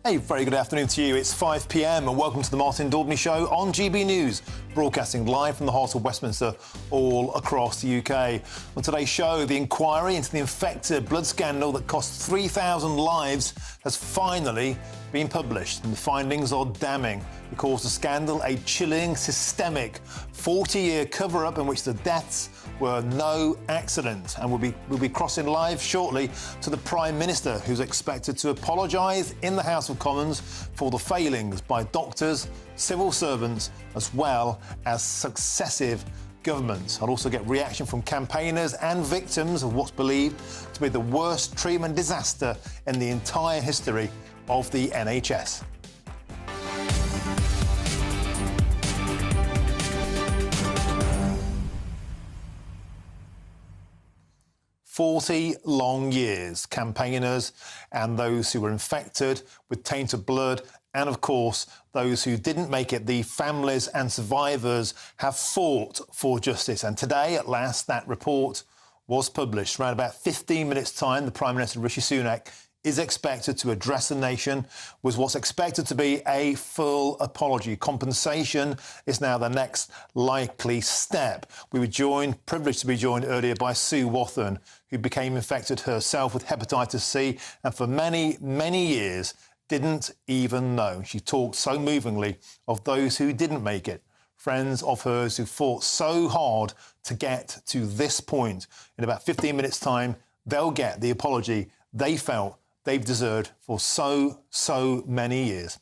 A very good afternoon to you. It's 5 p.m. and welcome to the Martin Daubney Show on GB News, broadcasting live from the heart of Westminster all across the UK. On today's show, the inquiry into the infected blood scandal that cost 3,000 lives has finally been published, and the findings are damning. It calls the scandal a chilling, systemic 40-year cover-up in which the deaths were no accident. And we'll be crossing live shortly to the Prime Minister, who's expected to apologise in the House of Commons for the failings by doctors, civil servants, as well as successive governments. I'll also get reaction from campaigners and victims of what's believed to be the worst treatment disaster in the entire history of the NHS. "40 long years, campaigners and those who were infected with tainted blood, and of course, those who didn't make it, the families and survivors have fought for justice. And today, at last, that report was published. Around about 15 minutes' time, the Prime Minister, Rishi Sunak, is expected to address the nation with what's expected to be a full apology. Compensation is now the next likely step. We were privileged to be joined earlier by Sue Wathen, who became infected herself with hepatitis C and for many, many years didn't even know. She talked so movingly of those who didn't make it, friends of hers who fought so hard to get to this point. In about 15 minutes' time, they'll get the apology they felt they've deserved for so many years.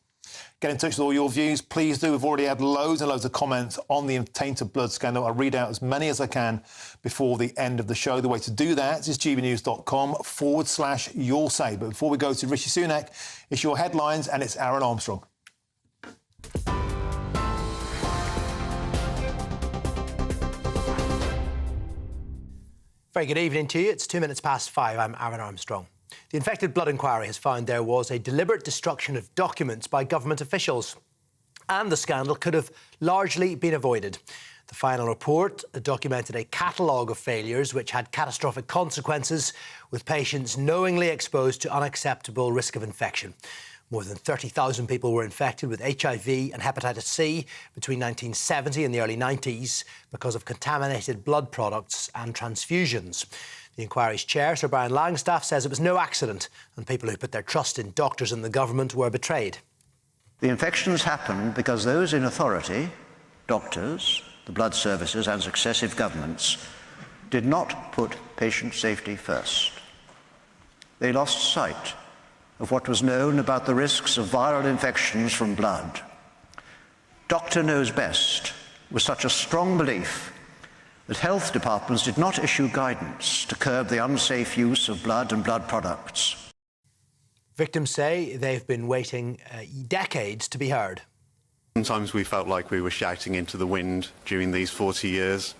Get in touch with all your views, please do. We've already had loads and loads of comments on the tainted blood scandal. I'll read out as many as I can before the end of the show. The way to do that is gbnews.com/your say. But before we go to Rishi Sunak, it's your headlines and it's Aaron Armstrong. Very good evening to you. It's 2 minutes past 5. I'm Aaron Armstrong. The Infected Blood Inquiry has found there was a deliberate destruction of documents by government officials, and the scandal could have largely been avoided. The final report documented a catalogue of failures which had catastrophic consequences, with patients knowingly exposed to unacceptable risk of infection. More than 30,000 people were infected with HIV and hepatitis C between 1970 and the early 90s because of contaminated blood products and transfusions. The inquiry's chair, Sir Brian Langstaff, says it was no accident and people who put their trust in doctors and the government were betrayed. The infections happened because those in authority, doctors, the blood services and successive governments, did not put patient safety first. They lost sight of what was known about the risks of viral infections from blood. Doctor knows best was such a strong belief that health departments did not issue guidance to curb the unsafe use of blood and blood products. Victims say they've been waiting decades to be heard. Sometimes we felt like we were shouting into the wind during these 40 years.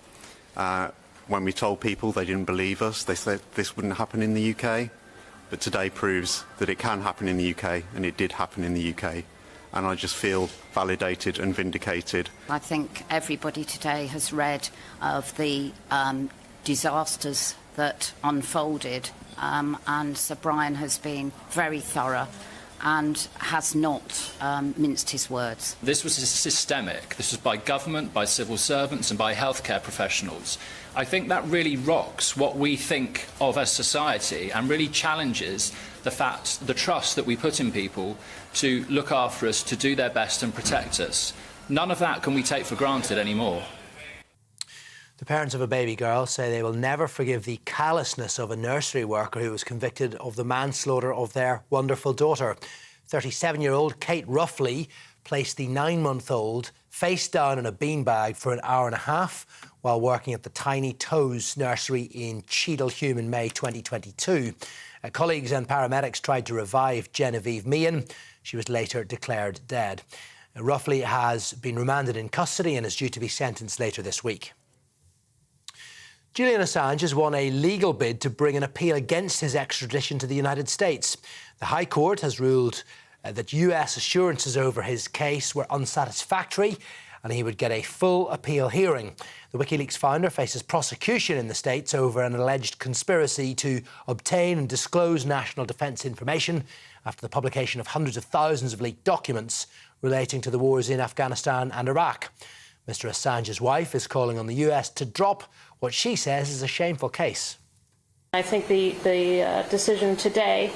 When we told people, they didn't believe us. They said this wouldn't happen in the UK. But today proves that it can happen in the UK, and it did happen in the UK. And I just feel validated and vindicated. I think everybody today has read of the disasters that unfolded, and Sir Brian has been very thorough and has not minced his words. This was systemic. This was by government, by civil servants and by healthcare professionals. I think that really rocks what we think of as society and really challenges the trust that we put in people to look after us, to do their best and protect us. None of that can we take for granted anymore. The parents of a baby girl say they will never forgive the callousness of a nursery worker who was convicted of the manslaughter of their wonderful daughter. 37-year-old Kate Ruffley placed the 9-month-old face down in a beanbag for an hour and a half while working at the Tiny Toes nursery in Cheadle-Hulme in May 2022. Colleagues and paramedics tried to revive Genevieve Meehan. She was later declared dead. Ruffley has been remanded in custody and is due to be sentenced later this week. Julian Assange has won a legal bid to bring an appeal against his extradition to the United States. The High Court has ruled that US assurances over his case were unsatisfactory and he would get a full appeal hearing. The WikiLeaks founder faces prosecution in the States over an alleged conspiracy to obtain and disclose national defence information after the publication of hundreds of thousands of leaked documents relating to the wars in Afghanistan and Iraq. Mr. Assange's wife is calling on the US to drop what she says is a shameful case. I think the decision today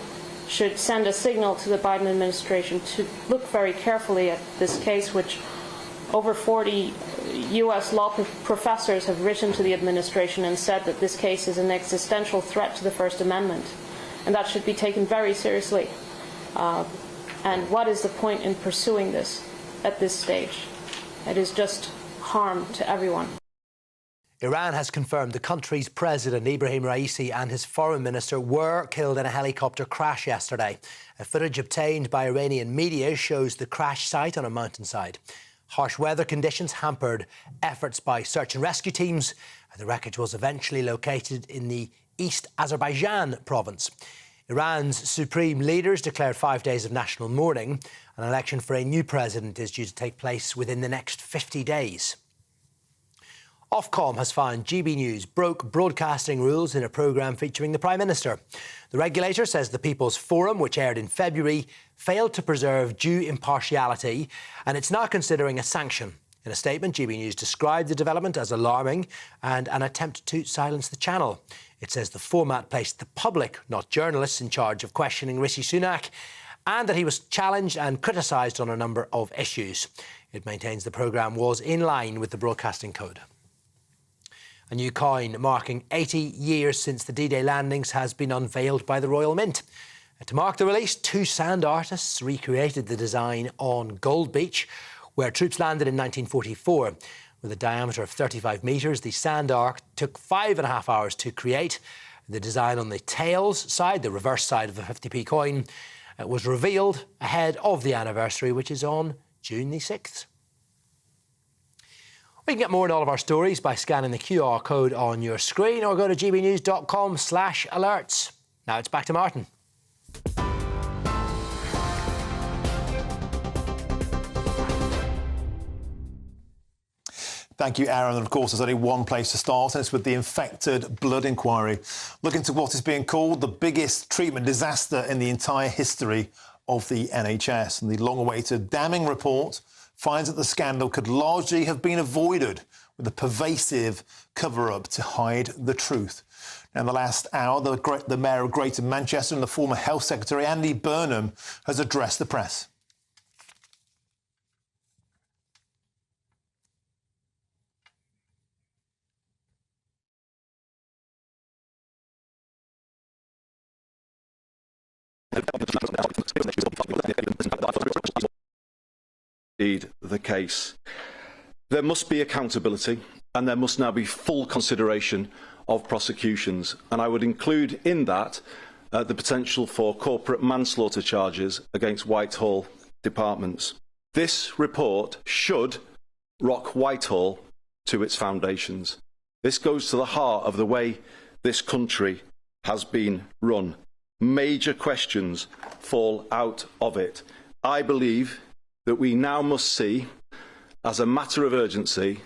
should send a signal to the Biden administration to look very carefully at this case, which over 40 US law professors have written to the administration and said that this case is an existential threat to the First Amendment, and that should be taken very seriously. And what is the point in pursuing this at this stage? It is just harm to everyone. Iran has confirmed the country's president, Ibrahim Raisi, and his foreign minister were killed in a helicopter crash yesterday. Footage obtained by Iranian media shows the crash site on a mountainside. Harsh weather conditions hampered efforts by search and rescue teams. The wreckage was eventually located in the East Azerbaijan province. Iran's supreme leaders declared 5 days of national mourning. An election for a new president is due to take place within the next 50 days. Ofcom has found GB News broke broadcasting rules in a programme featuring the Prime Minister. The regulator says the People's Forum, which aired in February, failed to preserve due impartiality, and it's now considering a sanction. In a statement, GB News described the development as alarming and an attempt to silence the channel. It says the format placed the public, not journalists, in charge of questioning Rishi Sunak, and that he was challenged and criticised on a number of issues. It maintains the programme was in line with the Broadcasting Code. A new coin marking 80 years since the D-Day landings has been unveiled by the Royal Mint. To mark the release, 2 sand artists recreated the design on Gold Beach, where troops landed in 1944. With a diameter of 35 metres, the sand ark took 5.5 hours to create. The design on the tails side, the reverse side of the 50p coin, was revealed ahead of the anniversary, which is on June the 6th. We can get more on all of our stories by scanning the QR code on your screen or go to gbnews.com/alerts. Now it's back to Martin. Thank Thank you, Aaron. And of course, there's only one place to start, and it's with the infected blood inquiry. Look into what is being called the biggest treatment disaster in the entire history of the NHS. And the long-awaited damning report finds that the scandal could largely have been avoided with a pervasive cover-up to hide the truth. Now, in the last hour, the Mayor of Greater Manchester and the former Health Secretary, Andy Burnham, has addressed the press. Indeed, the case. There must be accountability, and there must now be full consideration of prosecutions. And I would include in that the potential for corporate manslaughter charges against Whitehall departments. This report should rock Whitehall to its foundations. This goes to the heart of the way this country has been run. Major questions fall out of it. I believe that we now must see, as a matter of urgency,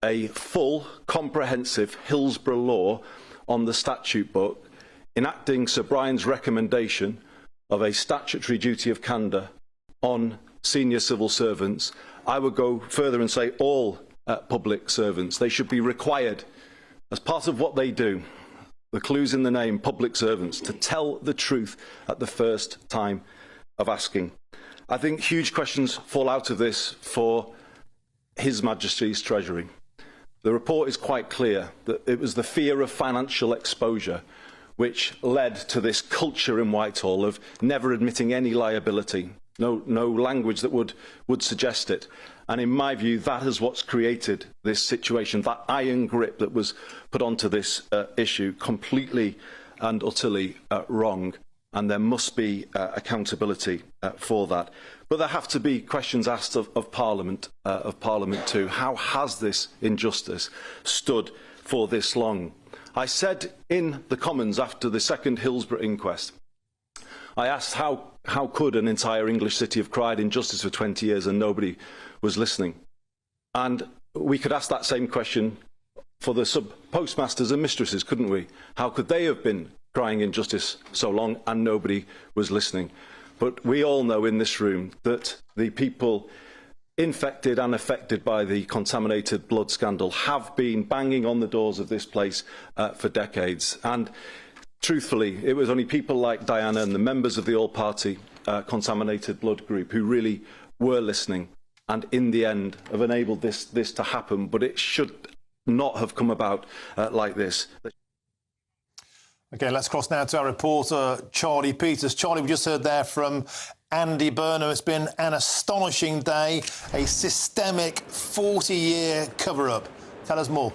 a full, comprehensive Hillsborough law on the statute book, enacting Sir Brian's recommendation of a statutory duty of candour on senior civil servants. I would go further and say all public servants. They should be required, as part of what they do, the clue's in the name, public servants, to tell the truth at the first time of asking. I think huge questions fall out of this for His Majesty's Treasury. The report is quite clear that it was the fear of financial exposure which led to this culture in Whitehall of never admitting any liability, no language that would suggest it. And in my view, that is what's created this situation, that iron grip that was put onto this issue, completely and utterly wrong. And there must be accountability for that. But there have to be questions asked of Parliament too. How has this injustice stood for this long? I said in the Commons after the second Hillsborough inquest, I asked how could an entire English city have cried injustice for 20 years and nobody was listening? And we could ask that same question for the sub-postmasters and mistresses, couldn't we? How could they have been crying injustice so long and nobody was listening? But we all know in this room that the people infected and affected by the contaminated blood scandal have been banging on the doors of this place for decades. And truthfully, it was only people like Diana and the members of the all-party contaminated blood group who really were listening and in the end have enabled this to happen. But it should not have come about like this. OK, let's cross now to our reporter, Charlie Peters. Charlie, we just heard there from Andy Burnham. It's been an astonishing day, a systemic 40-year cover-up. Tell us more.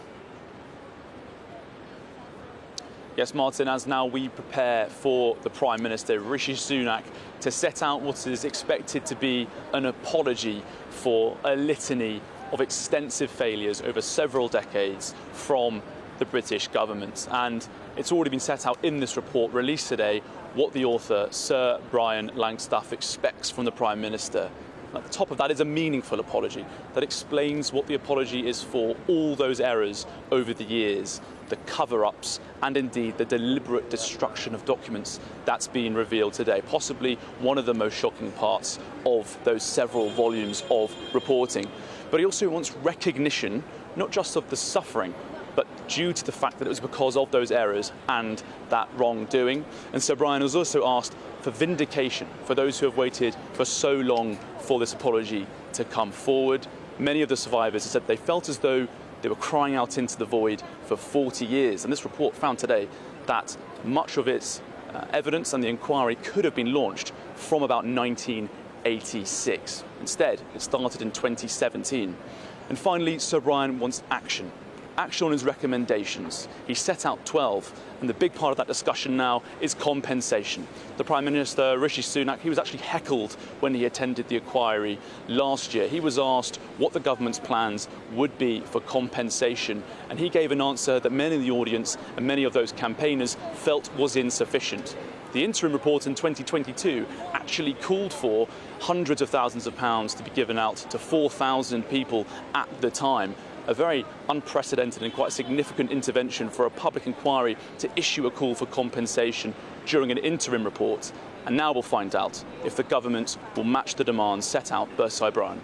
Yes, Martin, as now we prepare for the Prime Minister, Rishi Sunak, to set out what is expected to be an apology for a litany of extensive failures over several decades from the British government. And it's already been set out in this report released today what the author, Sir Brian Langstaff, expects from the Prime Minister. At the top of that is a meaningful apology that explains what the apology is for, all those errors over the years, the cover-ups and indeed the deliberate destruction of documents that's been revealed today, possibly one of the most shocking parts of those several volumes of reporting. But he also wants recognition, not just of the suffering, but due to the fact that it was because of those errors and that wrongdoing. And Sir Brian has also asked for vindication for those who have waited for so long for this apology to come forward. Many of the survivors have said they felt as though they were crying out into the void for 40 years. And this report found today that much of its evidence and the inquiry could have been launched from about 1986. Instead, it started in 2017. And finally, Sir Brian wants action. Action on his recommendations. He set out 12, and the big part of that discussion now is compensation. The Prime Minister, Rishi Sunak, he was actually heckled when he attended the inquiry last year. He was asked what the government's plans would be for compensation, and he gave an answer that many in the audience and many of those campaigners felt was insufficient. The interim report in 2022 actually called for hundreds of thousands of pounds to be given out to 4,000 people at the time. a very unprecedented and quite significant intervention for a public inquiry to issue a call for compensation during an interim report. And now we'll find out if the government will match the demands set out by Sir Brian.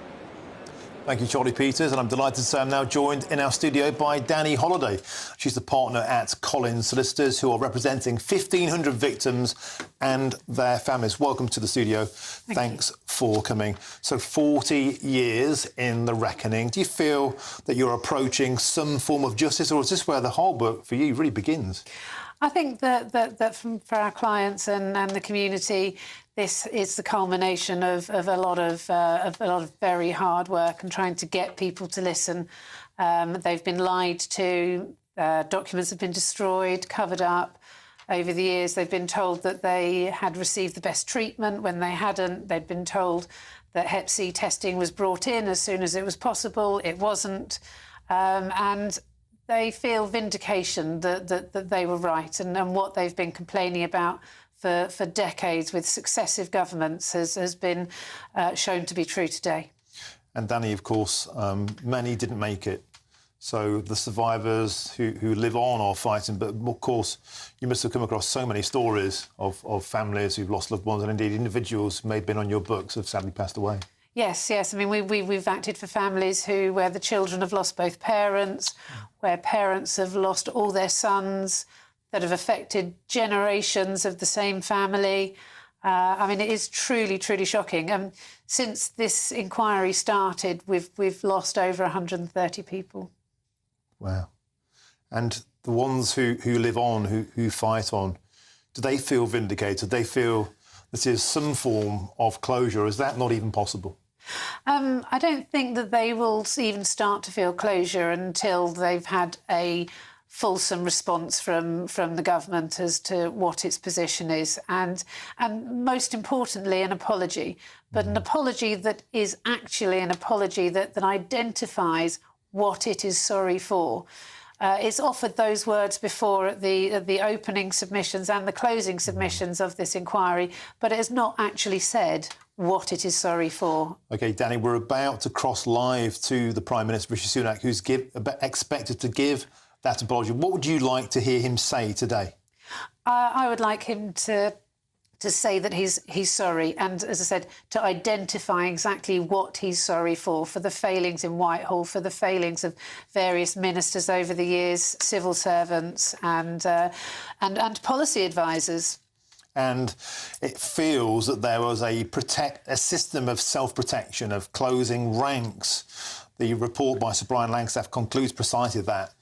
Thank you, Charlie Peters, and I'm delighted to say I'm now joined in our studio by Danny Holliday. She's the partner at Collins Solicitors, who are representing 1,500 victims and their families. Welcome to the studio. Thanks for coming. So 40 years in the reckoning. Do you feel that you're approaching some form of justice, or is this where the hard work for you really begins? I think that for our clients and the community, this is the culmination of a lot of very hard work and trying to get people to listen. They've been lied to, documents have been destroyed, covered up. Over the years, they've been told that they had received the best treatment when they hadn't. They'd been told that Hep C testing was brought in as soon as it was possible. It wasn't. And they feel vindication that they were right, and what they've been complaining about for decades with successive governments has been shown to be true today. And Danny, of course, many didn't make it. So the survivors who live on are fighting, but of course you must have come across so many stories of families who've lost loved ones, and indeed individuals who may have been on your books have sadly passed away. Yes. I mean, we've acted for families where the children have lost both parents, where parents have lost all their sons, that have affected generations of the same family. I mean, it is truly, truly shocking. Since this inquiry started, we've lost over 130 people. Wow. And the ones who live on, who fight on, do they feel vindicated? Do they feel this is some form of closure? Is that not even possible? I don't think that they will even start to feel closure until they've had a fulsome response from the government as to what its position is, and most importantly, an apology. But an apology that is actually an apology that identifies what it is sorry for. It's offered those words before at the opening submissions and the closing submissions of this inquiry, but it has not actually said what it is sorry for. OK, Danny, we're about to cross live to the Prime Minister, Rishi Sunak, who's expected to give that apology. What would you like to hear him say today? I would like him to say that he's sorry, and, as I said, to identify exactly what he's sorry for the failings in Whitehall, for the failings of various ministers over the years, civil servants and policy advisors. And it feels that there was a system of self-protection, of closing ranks. The report by Sir Brian Langstaff concludes precisely that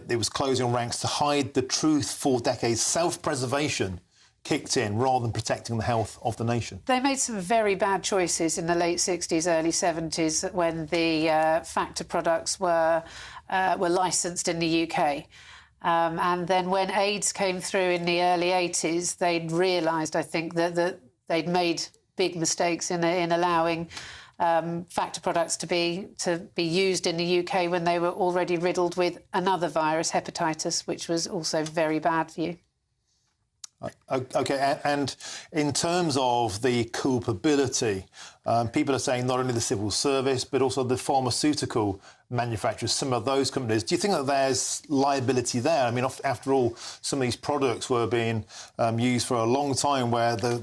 it was closing ranks to hide the truth for decades. Self-preservation kicked in rather than protecting the health of the nation. They made some very bad choices in the late 60s, early 70s, when the factor products were licensed in the UK. And then when AIDS came through in the early 80s, they'd realised, I think, that they'd made big mistakes in allowing factor products to be used in the UK when they were already riddled with another virus, hepatitis, which was also very bad for you. OK, and in terms of the culpability, people are saying not only the civil service, but also the pharmaceutical manufacturers, some of those companies. Do you think that there's liability there? I mean, after all, some of these products were being used for a long time, where the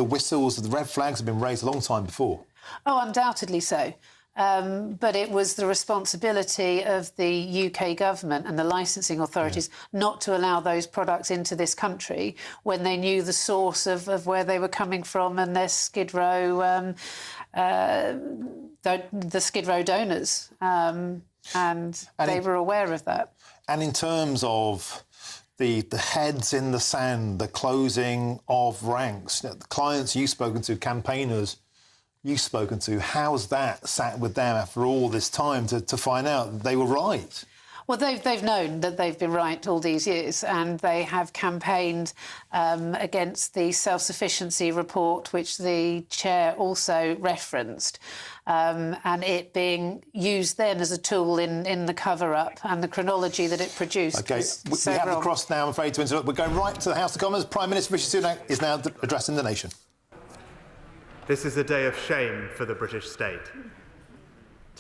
whistles, the red flags have been raised a long time before. Oh, undoubtedly so. But it was the responsibility of the UK government and the licensing authorities not to allow those products into this country when they knew the source of where they were coming from and their Skid Row, the Skid Row donors. And they were aware of that. And in terms of the heads in the sand, the closing of ranks, the clients you've spoken to, campaigners you've spoken to, how's that sat with them after all this time to find out that they were right? Well, they've known that they've been right all these years, and they have campaigned against the self-sufficiency report, which the chair also referenced, and it being used then as a tool in the cover-up and the chronology that it produced. OK, we have to cross now, I'm afraid, to interrupt. We're going right to the House of Commons. Prime Minister Rishi Sunak is now addressing the nation. This is a day of shame for the British state.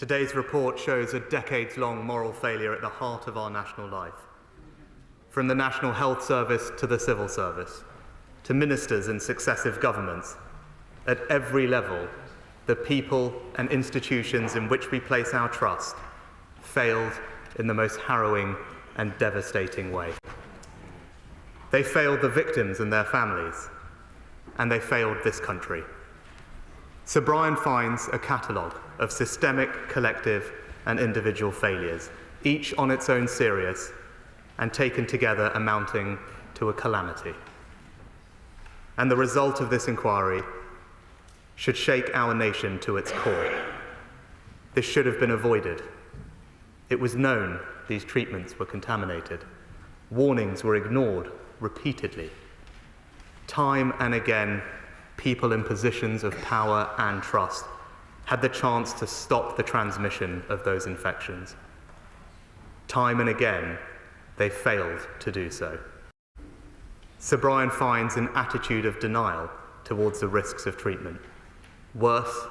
Today's report shows a decades-long moral failure at the heart of our national life. From the National Health Service to the civil service, to ministers in successive governments, at every level, the people and institutions in which we place our trust failed in the most harrowing and devastating way. They failed the victims and their families, and they failed this country. Sir Brian finds a catalogue of systemic, collective, and individual failures, each on its own serious, and taken together amounting to a calamity. And the result of this inquiry should shake our nation to its core. This should have been avoided. It was known these treatments were contaminated. Warnings were ignored repeatedly. Time and again, people in positions of power and trust had the chance to stop the transmission of those infections. Time and again, they failed to do so. Sir Brian finds an attitude of denial towards the risks of treatment. Worse,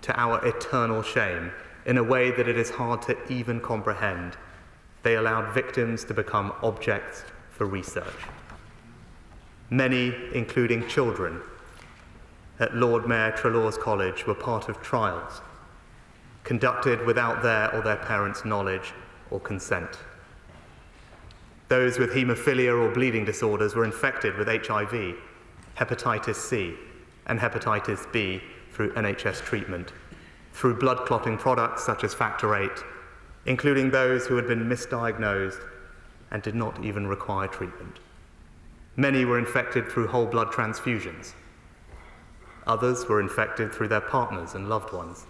to our eternal shame, in a way that it is hard to even comprehend, they allowed victims to become objects for research. Many, including children, at Lord Mayor Treloar's College were part of trials conducted without their or their parents' knowledge or consent. Those with haemophilia or bleeding disorders were infected with HIV, hepatitis C, and hepatitis B through NHS treatment, through blood clotting products such as Factor VIII, including those who had been misdiagnosed and did not even require treatment. Many were infected through whole blood transfusions. Others were infected through their partners and loved ones,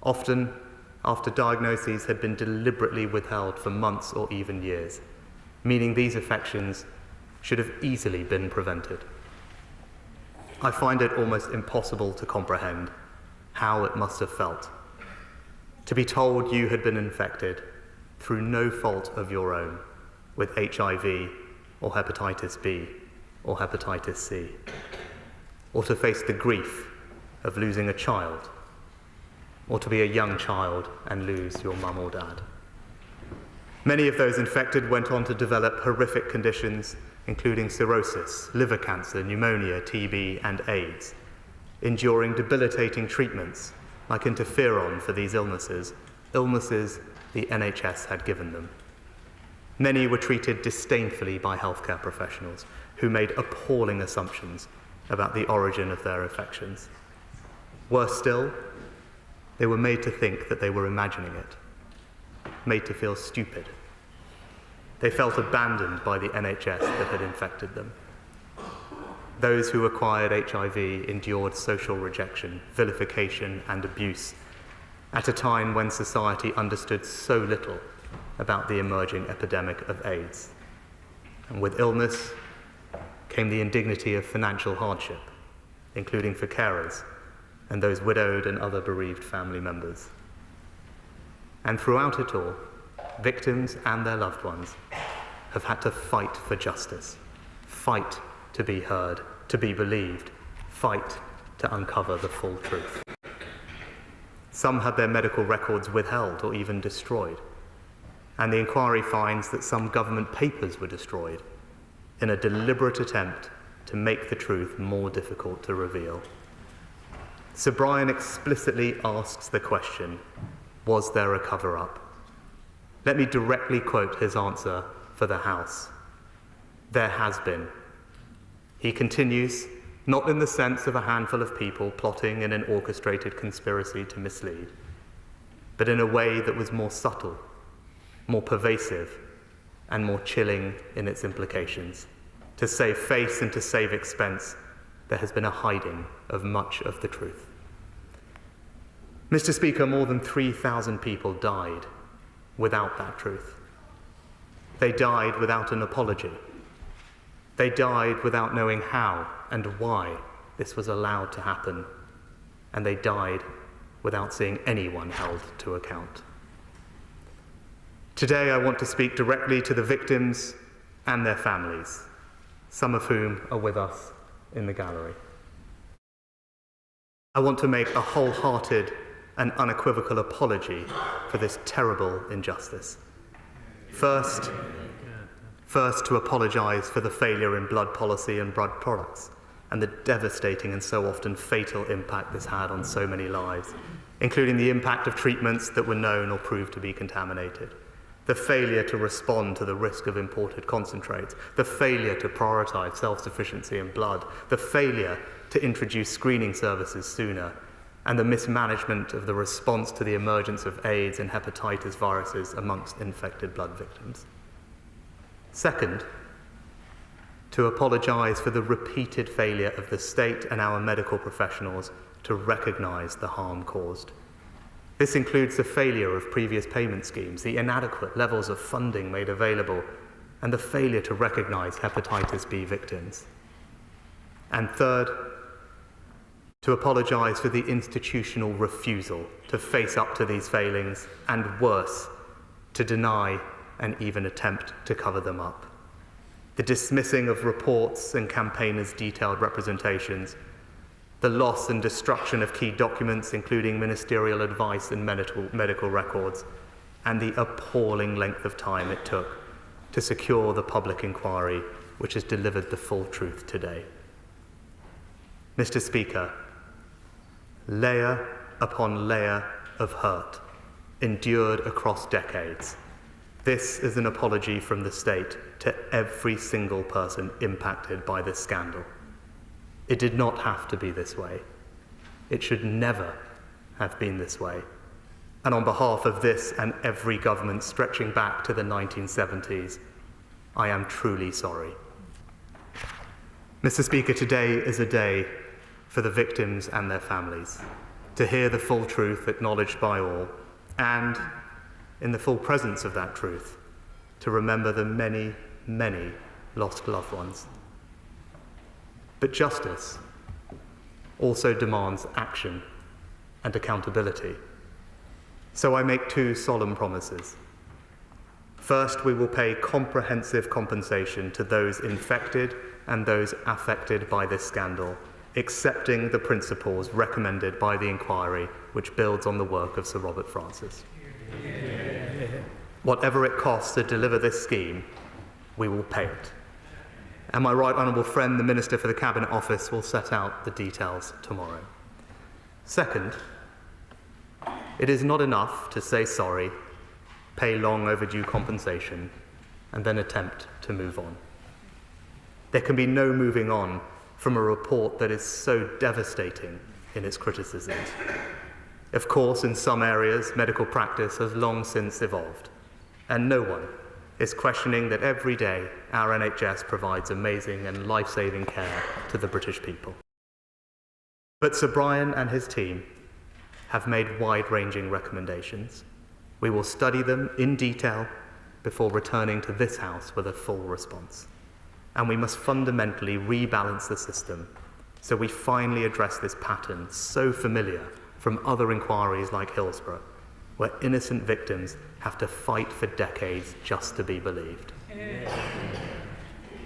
often after diagnoses had been deliberately withheld for months or even years, meaning these infections should have easily been prevented. I find it almost impossible to comprehend how it must have felt to be told you had been infected through no fault of your own with HIV or hepatitis B or hepatitis C, or to face the grief of losing a child, or to be a young child and lose your mum or dad. Many of those infected went on to develop horrific conditions, including cirrhosis, liver cancer, pneumonia, TB, and AIDS, enduring debilitating treatments like interferon for these illnesses the NHS had given them. Many were treated disdainfully by healthcare professionals who made appalling assumptions about the origin of their infections. Worse still, they were made to think that they were imagining it, made to feel stupid. They felt abandoned by the NHS that had infected them. Those who acquired HIV endured social rejection, vilification, and abuse at a time when society understood so little about the emerging epidemic of AIDS. And with illness came the indignity of financial hardship, including for carers and those widowed and other bereaved family members. And throughout it all, victims and their loved ones have had to fight for justice, fight to be heard, to be believed, fight to uncover the full truth. Some had their medical records withheld or even destroyed, and the inquiry finds that some government papers were destroyed in a deliberate attempt to make the truth more difficult to reveal. Sir Brian explicitly asks the question, was there a cover-up? Let me directly quote his answer for the House. There has been. He continues, not in the sense of a handful of people plotting in an orchestrated conspiracy to mislead, but in a way that was more subtle, more pervasive, and more chilling in its implications. To save face and to save expense, there has been a hiding of much of the truth. Mr. Speaker, more than 3,000 people died without that truth. They died without an apology. They died without knowing how and why this was allowed to happen. And they died without seeing anyone held to account. Today, I want to speak directly to the victims and their families, some of whom are with us in the gallery. I want to make a wholehearted an unequivocal apology for this terrible injustice. First, to apologise for the failure in blood policy and blood products, and the devastating and so often fatal impact this had on so many lives, including the impact of treatments that were known or proved to be contaminated, the failure to respond to the risk of imported concentrates, the failure to prioritise self-sufficiency in blood, the failure to introduce screening services sooner, and the mismanagement of the response to the emergence of AIDS and hepatitis viruses amongst infected blood victims. Second, to apologise for the repeated failure of the state and our medical professionals to recognise the harm caused. This includes the failure of previous payment schemes, the inadequate levels of funding made available, and the failure to recognise hepatitis B victims. And third, to apologise for the institutional refusal to face up to these failings, and worse, to deny and even attempt to cover them up. The dismissing of reports and campaigners' detailed representations, the loss and destruction of key documents, including ministerial advice and medical records, and the appalling length of time it took to secure the public inquiry which has delivered the full truth today. Mr. Speaker, layer upon layer of hurt endured across decades. This is an apology from the state to every single person impacted by this scandal. It did not have to be this way. It should never have been this way. And on behalf of this and every government stretching back to the 1970s, I am truly sorry. Mr. Speaker, today is a day for the victims and their families, to hear the full truth acknowledged by all, and in the full presence of that truth, to remember the many, many lost loved ones. But justice also demands action and accountability. So I make two solemn promises. First, we will pay comprehensive compensation to those infected and those affected by this scandal, accepting the principles recommended by the inquiry, which builds on the work of Sir Robert Francis. Whatever it costs to deliver this scheme, we will pay it. And my right honourable friend, the Minister for the Cabinet Office, will set out the details tomorrow. Second, it is not enough to say sorry, pay long overdue compensation, and then attempt to move on. There can be no moving on from a report that is so devastating in its criticisms. Of course, in some areas, medical practice has long since evolved, and no one is questioning that every day our NHS provides amazing and life-saving care to the British people. But Sir Brian and his team have made wide-ranging recommendations. We will study them in detail before returning to this House with a full response. And we must fundamentally rebalance the system so we finally address this pattern so familiar from other inquiries like Hillsborough, where innocent victims have to fight for decades just to be believed.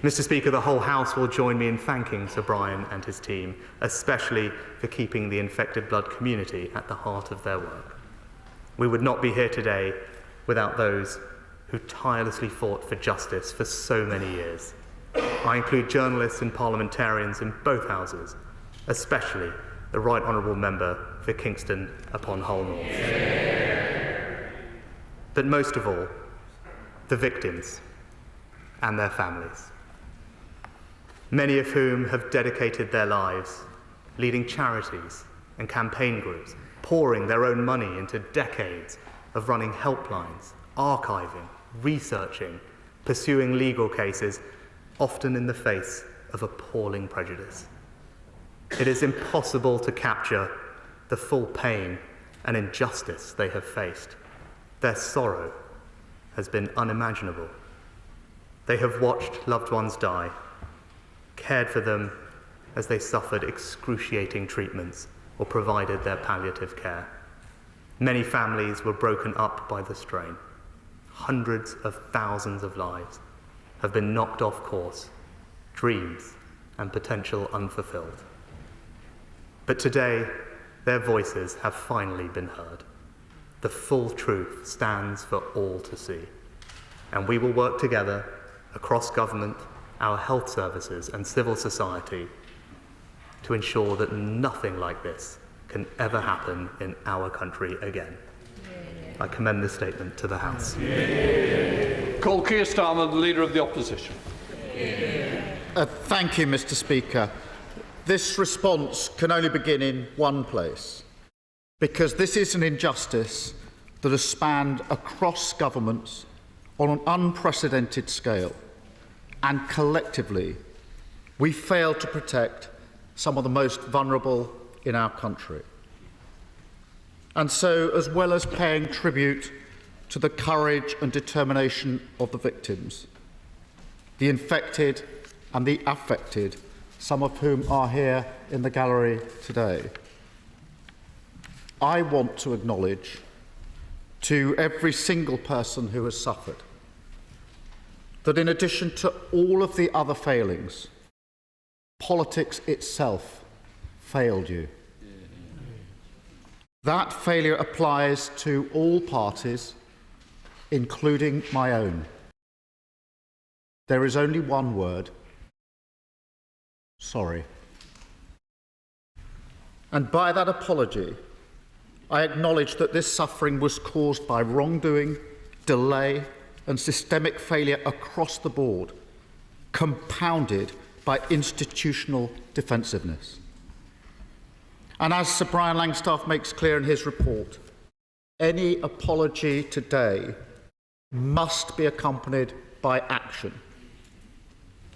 Mr. Speaker, the whole House will join me in thanking Sir Brian and his team, especially for keeping the infected blood community at the heart of their work. We would not be here today without those who tirelessly fought for justice for so many years. I include journalists and parliamentarians in both houses, especially the Right Honourable Member for Kingston upon Hull North. But most of all, the victims and their families, many of whom have dedicated their lives leading charities and campaign groups, pouring their own money into decades of running helplines, archiving, researching, pursuing legal cases, often in the face of appalling prejudice. It is impossible to capture the full pain and injustice they have faced. Their sorrow has been unimaginable. They have watched loved ones die, cared for them as they suffered excruciating treatments or provided their palliative care. Many families were broken up by the strain. Hundreds of thousands of lives have been knocked off course, dreams and potential unfulfilled. But today, Their voices have finally been heard. The full truth stands for all to see. And we will work together across government, our health services and civil society to ensure that nothing like this can ever happen in our country again. I commend this statement to the House. Call Keir Starmer the Leader of the Opposition. Thank you, Mr. Speaker. This response can only begin in one place, because this is an injustice that has spanned across governments on an unprecedented scale, and collectively we fail to protect some of the most vulnerable in our country. And so, as well as paying tribute to the courage and determination of the victims, the infected and the affected, some of whom are here in the gallery today, I want to acknowledge to every single person who has suffered that in addition to all of the other failings, politics itself failed you. That failure applies to all parties, including my own. There is only one word: sorry. And by that apology, I acknowledge that this suffering was caused by wrongdoing, delay, and systemic failure across the board, compounded by institutional defensiveness. And as Sir Brian Langstaff makes clear in his report, any apology today must be accompanied by action.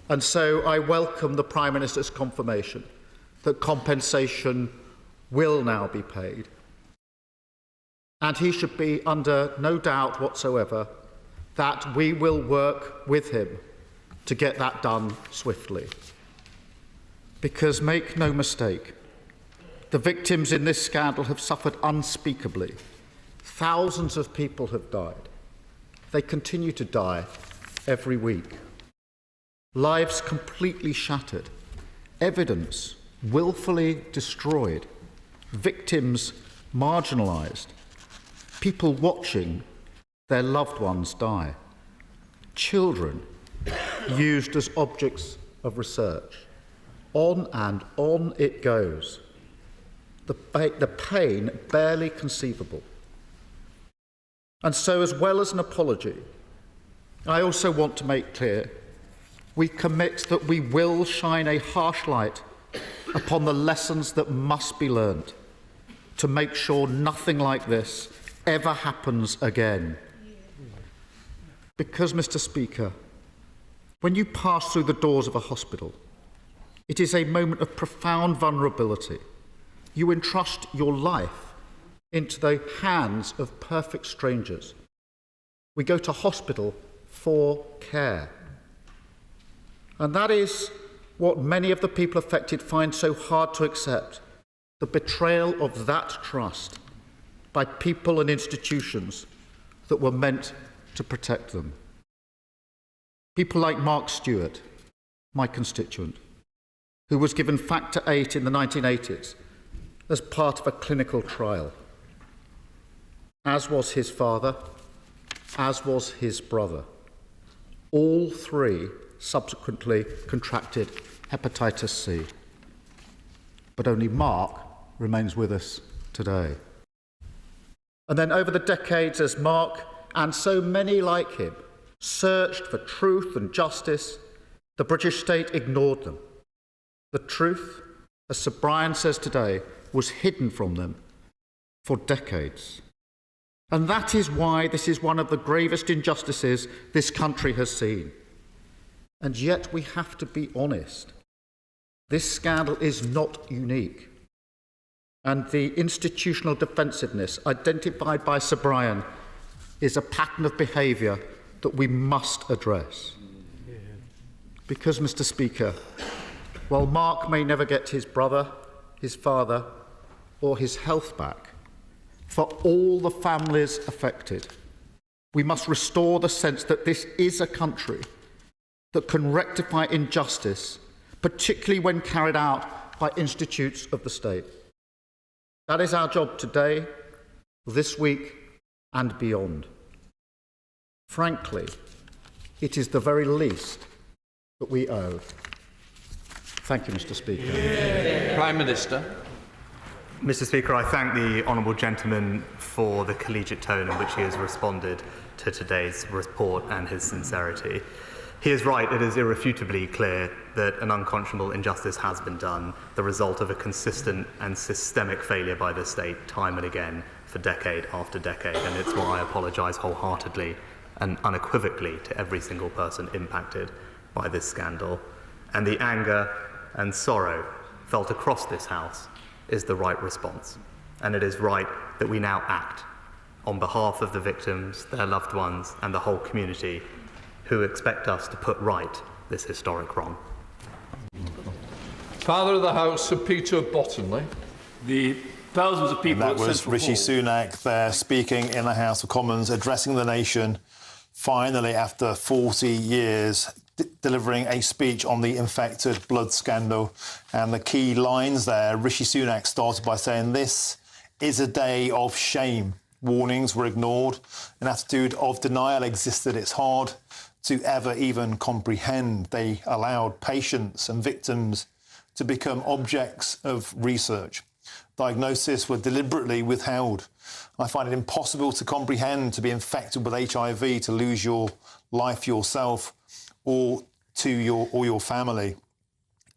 And so I welcome the Prime Minister's confirmation that compensation will now be paid. And he should be under no doubt whatsoever that we will work with him to get that done swiftly. Because make no mistake, the victims in this scandal have suffered unspeakably. Thousands of people have died. They continue to die every week. Lives completely shattered. Evidence willfully destroyed. Victims marginalised. People watching their loved ones die. Children used as objects of research. On and on it goes. The pain barely conceivable. And so, as well as an apology, I also want to make clear we commit that we will shine a harsh light upon the lessons that must be learned to make sure nothing like this ever happens again. Because, Mr. Speaker, when you pass through the doors of a hospital, it is a moment of profound vulnerability. You entrust your life into the hands of perfect strangers. We go to hospital for care. And that is what many of the people affected find so hard to accept, the betrayal of that trust by people and institutions that were meant to protect them. People like Mark Stewart, my constituent, who was given Factor VIII in the 1980s as part of a clinical trial, as was his father, as was his brother. All three subsequently contracted hepatitis C. But only Mark remains with us today. And then over the decades, as Mark and so many like him searched for truth and justice, the British state ignored them. The truth, as Sir Brian says today, was hidden from them for decades. And that is why this is one of the gravest injustices this country has seen. And yet we have to be honest. This scandal is not unique. And the institutional defensiveness identified by Sir Brian is a pattern of behaviour that we must address. Because, Mr. Speaker, while Mark may never get his brother, his father, or his health back, for all the families affected, we must restore the sense that this is a country that can rectify injustice, particularly when carried out by institutes of the state. That is our job today, this week and beyond. Frankly, it is the very least that we owe. Thank you, Mr. Speaker. Prime Minister. Mr. Speaker, I thank the honourable gentleman for the collegiate tone in which he has responded to today's report and his sincerity. He is right, it is irrefutably clear that an unconscionable injustice has been done, the result of a consistent and systemic failure by the state time and again for decade after decade, and it's why I apologise wholeheartedly and unequivocally to every single person impacted by this scandal. And the anger and sorrow felt across this House is the right response. And it is right that we now act on behalf of the victims, their loved ones, and the whole community who expect us to put right this historic wrong. Father of the House, Sir Peter Bottomley. The thousands of people. And that was Rishi Sunak there speaking in the House of Commons, addressing the nation, finally, after 40 years, delivering a speech on the infected blood scandal. And the key lines there, Rishi Sunak started by saying, "This is a day of shame." Warnings were ignored. An attitude of denial existed. It's hard to ever even comprehend. They allowed patients and victims to become objects of research. Diagnoses were deliberately withheld. I find it impossible to comprehend to be infected with HIV, to lose your life yourself or to your family.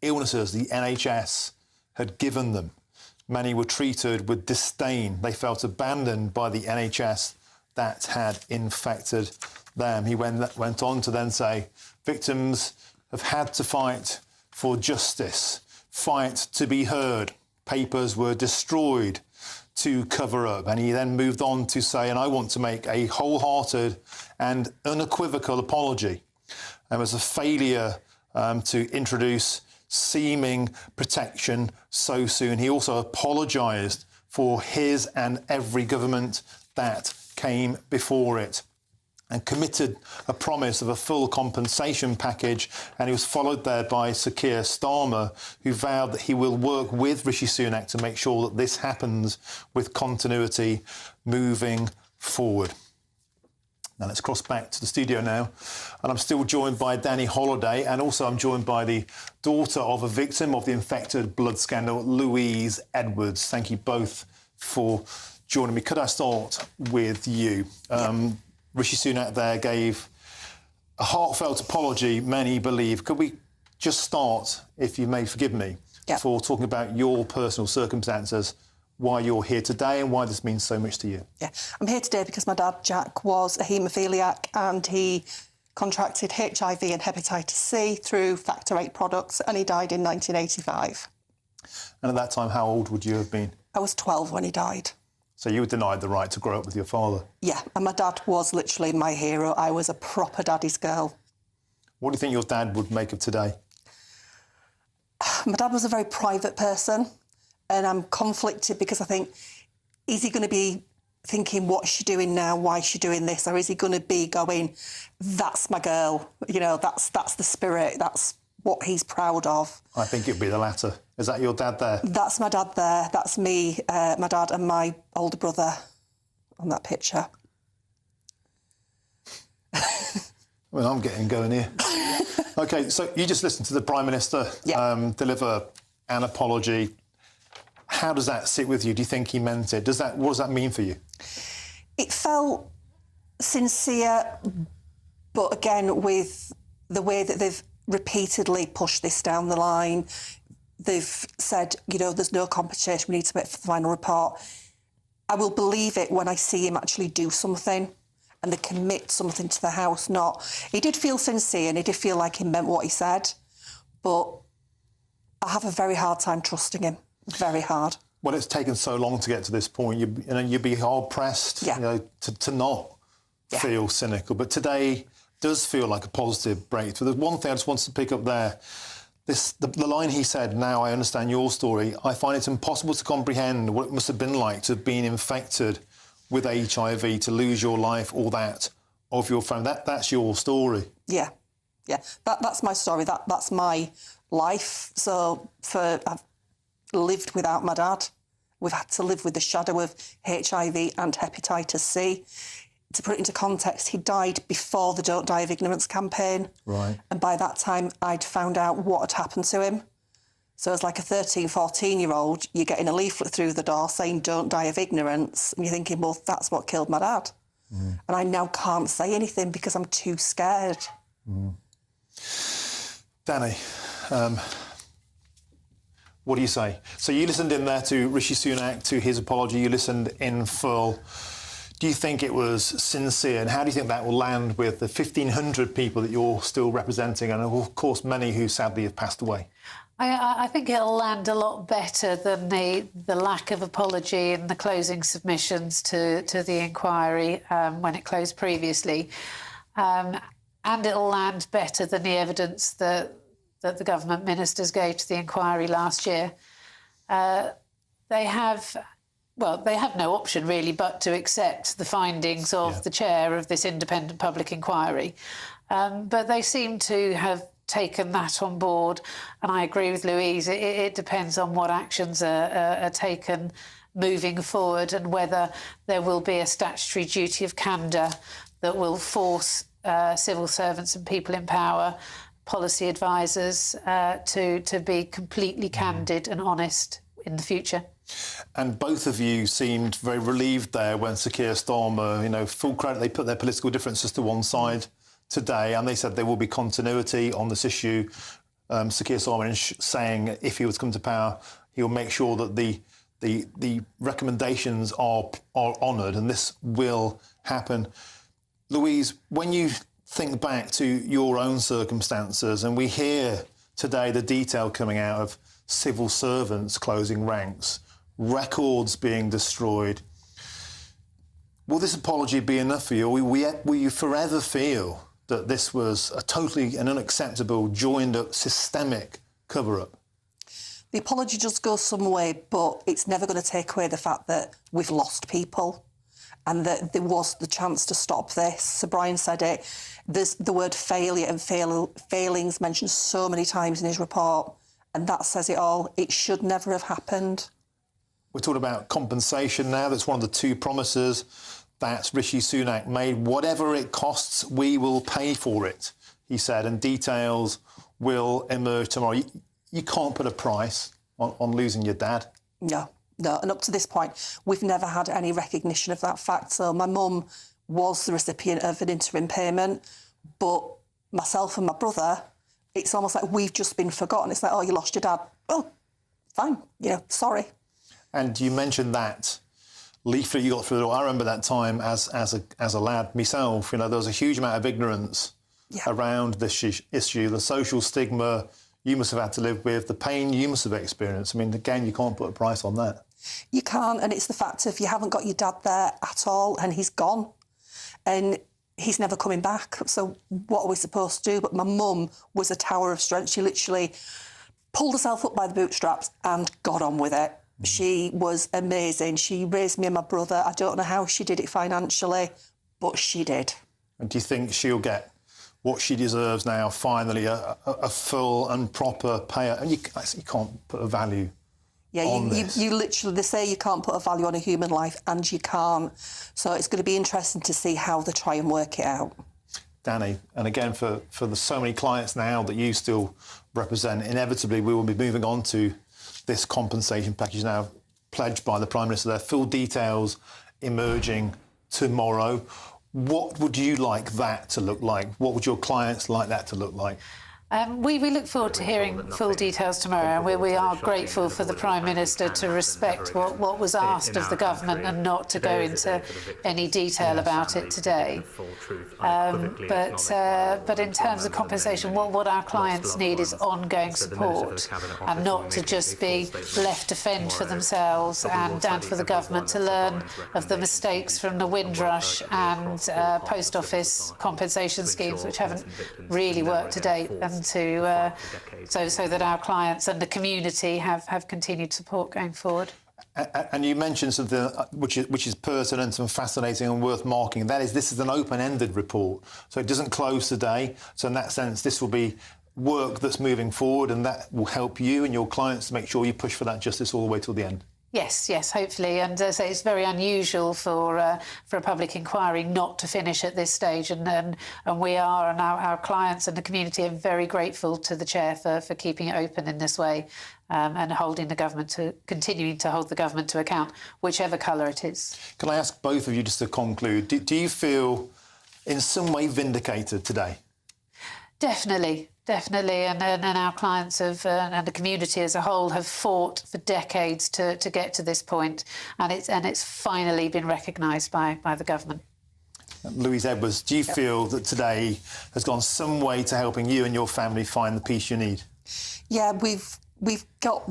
Illnesses the NHS had given them. Many were treated with disdain. They felt abandoned by the NHS that had infected them. He went on to then say, victims have had to fight for justice, fight to be heard. Papers were destroyed to cover up. And he then moved on to say, and I want to make a wholehearted and unequivocal apology. There was a failure to introduce seeming protection so soon. He also apologised for his and every government that came before it and committed a promise of a full compensation package, and he was followed there by Sir Keir Starmer, who vowed that he will work with Rishi Sunak to make sure that this happens with continuity moving forward. Now let's cross back to the studio now, and I'm still joined by Danny Holliday, and also I'm joined by the daughter of a victim of the infected blood scandal, Louise Edwards. Thank you both for joining me. Could I start with you? Rishi Sunak there gave a heartfelt apology, many believe. Could we just start, if you may forgive me, for talking about your personal circumstances, why you're here today and why this means so much to you? Yeah, I'm here today because my dad, Jack, was a haemophiliac and he contracted HIV and hepatitis C through Factor VIII products, and he died in 1985. And at that time, how old would you have been? I was 12 when he died. So you were denied the right to grow up with your father? Yeah, and my dad was literally my hero. I was a proper daddy's girl. What do you think your dad would make of today? My dad was a very private person, and I'm conflicted because I think, is he going to be thinking, what's she doing now? Why is she doing this? Or is he going to be going, that's my girl, you know, that's the spirit, that's what he's proud of? I think it'd be the latter. Is that your dad there? That's my dad there. That's me, my dad and my older brother on that picture. Well, I'm getting going here. OK, so you just listened to the Prime Minister deliver an apology. How does that sit with you? Do you think he meant it? What does that mean for you? It felt sincere, but again, with the way that they've repeatedly pushed this down the line, they've said, you know, there's no compensation, we need to wait for the final report. I will believe it when I see him actually do something and they commit something to the House. He did feel sincere and he did feel like he meant what he said, but I have a very hard time trusting him. Very hard. Well, it's taken so long to get to this point. You'd be hard-pressed to not feel cynical. But today does feel like a positive breakthrough. There's one thing I just wanted to pick up there. The line he said, now I understand your story, I find it impossible to comprehend what it must have been like to have been infected with HIV, to lose your life or that of your family. That's your story. Yeah. That's my story. That's my life. So I've lived without my dad, We've had to live with the shadow of HIV and hepatitis C. To put it into context, he died before the Don't Die of Ignorance campaign. Right. And by that time, I'd found out what had happened to him. So as like a 13, 14-year-old, you're getting a leaflet through the door saying, don't die of ignorance. And you're thinking, well, that's what killed my dad. And I now can't say anything because I'm too scared. Danny, what do you say? So you listened in there to Rishi Sunak, to his apology. You listened in full. Do you think it was sincere? And how do you think that will land with the 1,500 people that you're still representing and, of course, many who sadly have passed away? I think it'll land a lot better than the lack of apology in the closing submissions to the inquiry when it closed previously. And it'll land better than the evidence that the government ministers gave to the inquiry last year. They have no option really but to accept the findings of the chair of this independent public inquiry. But they seem to have taken that on board, and I agree with Louise. It depends on what actions are taken moving forward and whether there will be a statutory duty of candour that will force civil servants and people in power, policy advisors, to be completely candid and honest in the future. And both of you seemed very relieved there when Sir Keir Starmer, full credit, they put their political differences to one side today, and they said there will be continuity on this issue. Sir Keir Starmer saying if he was to come to power, he'll make sure that the recommendations are honoured, and this will happen. Louise, when you think back to your own circumstances, and we hear today the detail coming out of civil servants closing ranks, records being destroyed, will this apology be enough for you? Or will you forever feel that this was a totally and unacceptable, joined-up, systemic cover-up? The apology does go some way, but it's never going to take away the fact that we've lost people and that there was the chance to stop this. Sir Brian said it. There's the word failure and failings mentioned so many times in his report, and that says it all. It should never have happened. We're talking about compensation now. That's one of the two promises that Rishi Sunak made. Whatever it costs, we will pay for it, he said, and details will emerge tomorrow. You can't put a price on losing your dad. No. And up to this point, we've never had any recognition of that fact. So my mum was the recipient of an interim payment, but myself and my brother, it's almost like we've just been forgotten. It's like, oh, you lost your dad. Oh, fine, sorry. And you mentioned that leaflet you got through the door. I remember that time as a lad myself. There was a huge amount of ignorance around this issue, the social stigma you must have had to live with, the pain you must have experienced. I mean, again, you can't put a price on that. You can't, and it's the fact of you haven't got your dad there at all, and he's gone, and he's never coming back. So what are we supposed to do? But my mum was a tower of strength. She literally pulled herself up by the bootstraps and got on with it. She was amazing. She raised me and my brother. I don't know how she did it financially, but she did. And do you think she'll get what she deserves now, finally, a full and proper payout? And you can't put a value on this. You literally, they say you can't put a value on a human life, and you can't. So it's going to be interesting to see how they try and work it out. Danny, and again, for the so many clients now that you still represent, inevitably we will be moving on to this compensation package now pledged by the Prime Minister. There are full details emerging tomorrow. What would you like that to look like? What would your clients like that to look like? We look forward to hearing full details tomorrow, and we are grateful for the Prime Minister to respect what was asked of the government and not to go into any detail about it today. But in terms of compensation, what our clients need is ongoing support, and not to just be left to fend for themselves, and for the government to learn of the mistakes from the Windrush and post office compensation schemes, which haven't really worked to date. So that our clients and the community have continued support going forward. And you mentioned something which is pertinent and fascinating and worth marking. That is, this is an open-ended report, so it doesn't close today. So in that sense, this will be work that's moving forward, and that will help you and your clients to make sure you push for that justice all the way till the end. Yes, hopefully, and so it's very unusual for a public inquiry not to finish at this stage, and we are, and our clients and the community are very grateful to the chair for keeping it open in this way, and continuing to hold the government to account, whichever colour it is. Can I ask both of you just to conclude? Do you feel in some way vindicated today? Definitely, and our clients and the community as a whole have fought for decades to get to this point, and it's finally been recognised by the government. Louise Edwards, do you feel that today has gone some way to helping you and your family find the peace you need? Yeah, we've got,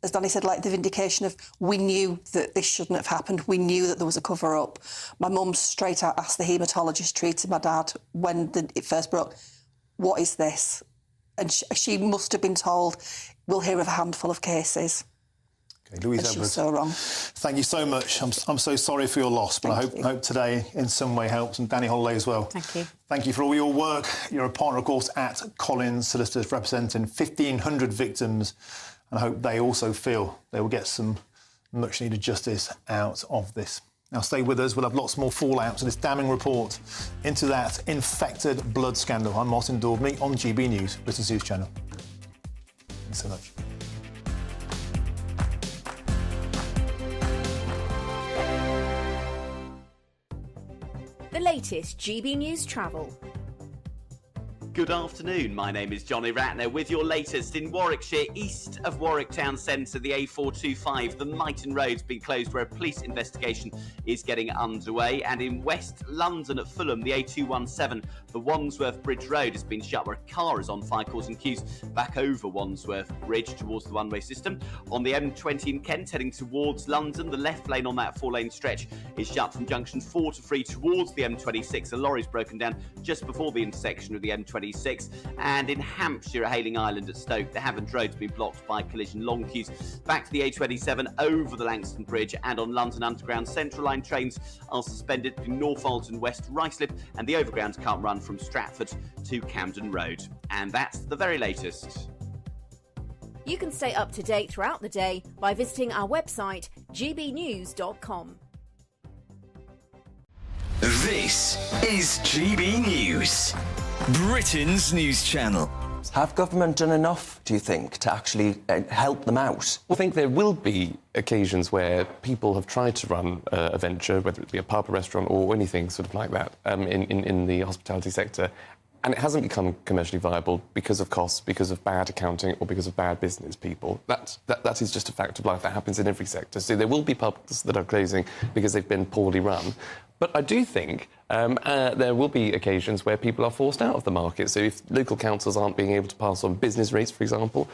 as Danny said, like the vindication of we knew that this shouldn't have happened. We knew that there was a cover-up. My mum straight out asked the haematologist treating my dad when it first broke, what is this? And she must have been told, we'll hear of a handful of cases. Okay, Louise Edwards, she was so wrong. Thank you so much. I'm so sorry for your loss, but I hope today in some way helps, and Danny Holiday as well. Thank you. Thank you for all your work. You're a partner, of course, at Collins Solicitors, representing 1,500 victims, and I hope they also feel they will get some much-needed justice out of this. Now, stay with us. We'll have lots more fallout to this damning report into that infected blood scandal. I'm Martin Daubney on GB News, Britain's News Channel. Thanks so much. The latest GB News travel. Good afternoon, my name is Johnny Ratner with your latest in Warwickshire. East of Warwick Town Centre, the A425, the Myton Road's been closed where a police investigation is getting underway, and in West London at Fulham, the A217, the Wandsworth Bridge Road has been shut where a car is on fire, causing queues back over Wandsworth Bridge towards the one-way system. On the M20 in Kent heading towards London, the left lane on that four-lane stretch is shut from junction 4 to 3 towards the M26. A lorry's broken down just before the intersection of the M26. And in Hampshire at Hayling Island at Stoke, the Havant Road's been blocked by collision. Long queues back to the A27 over the Langston Bridge, and on London Underground Central Line trains are suspended between Northolt and West Ruislip, and the overground can't run from Stratford to Camden Road. And that's the very latest. You can stay up to date throughout the day by visiting our website gbnews.com. This is GB News, Britain's news channel. Have government done enough, do you think, to actually help them out? I think there will be occasions where people have tried to run a venture, whether it be a pub, a restaurant or anything sort of like that, in the hospitality sector, and it hasn't become commercially viable because of costs, because of bad accounting or because of bad business people. That is just a fact of life. That happens in every sector. So there will be pubs that are closing because they've been poorly run. But I do think there will be occasions where people are forced out of the market. So if local councils aren't being able to pass on business rates, for example,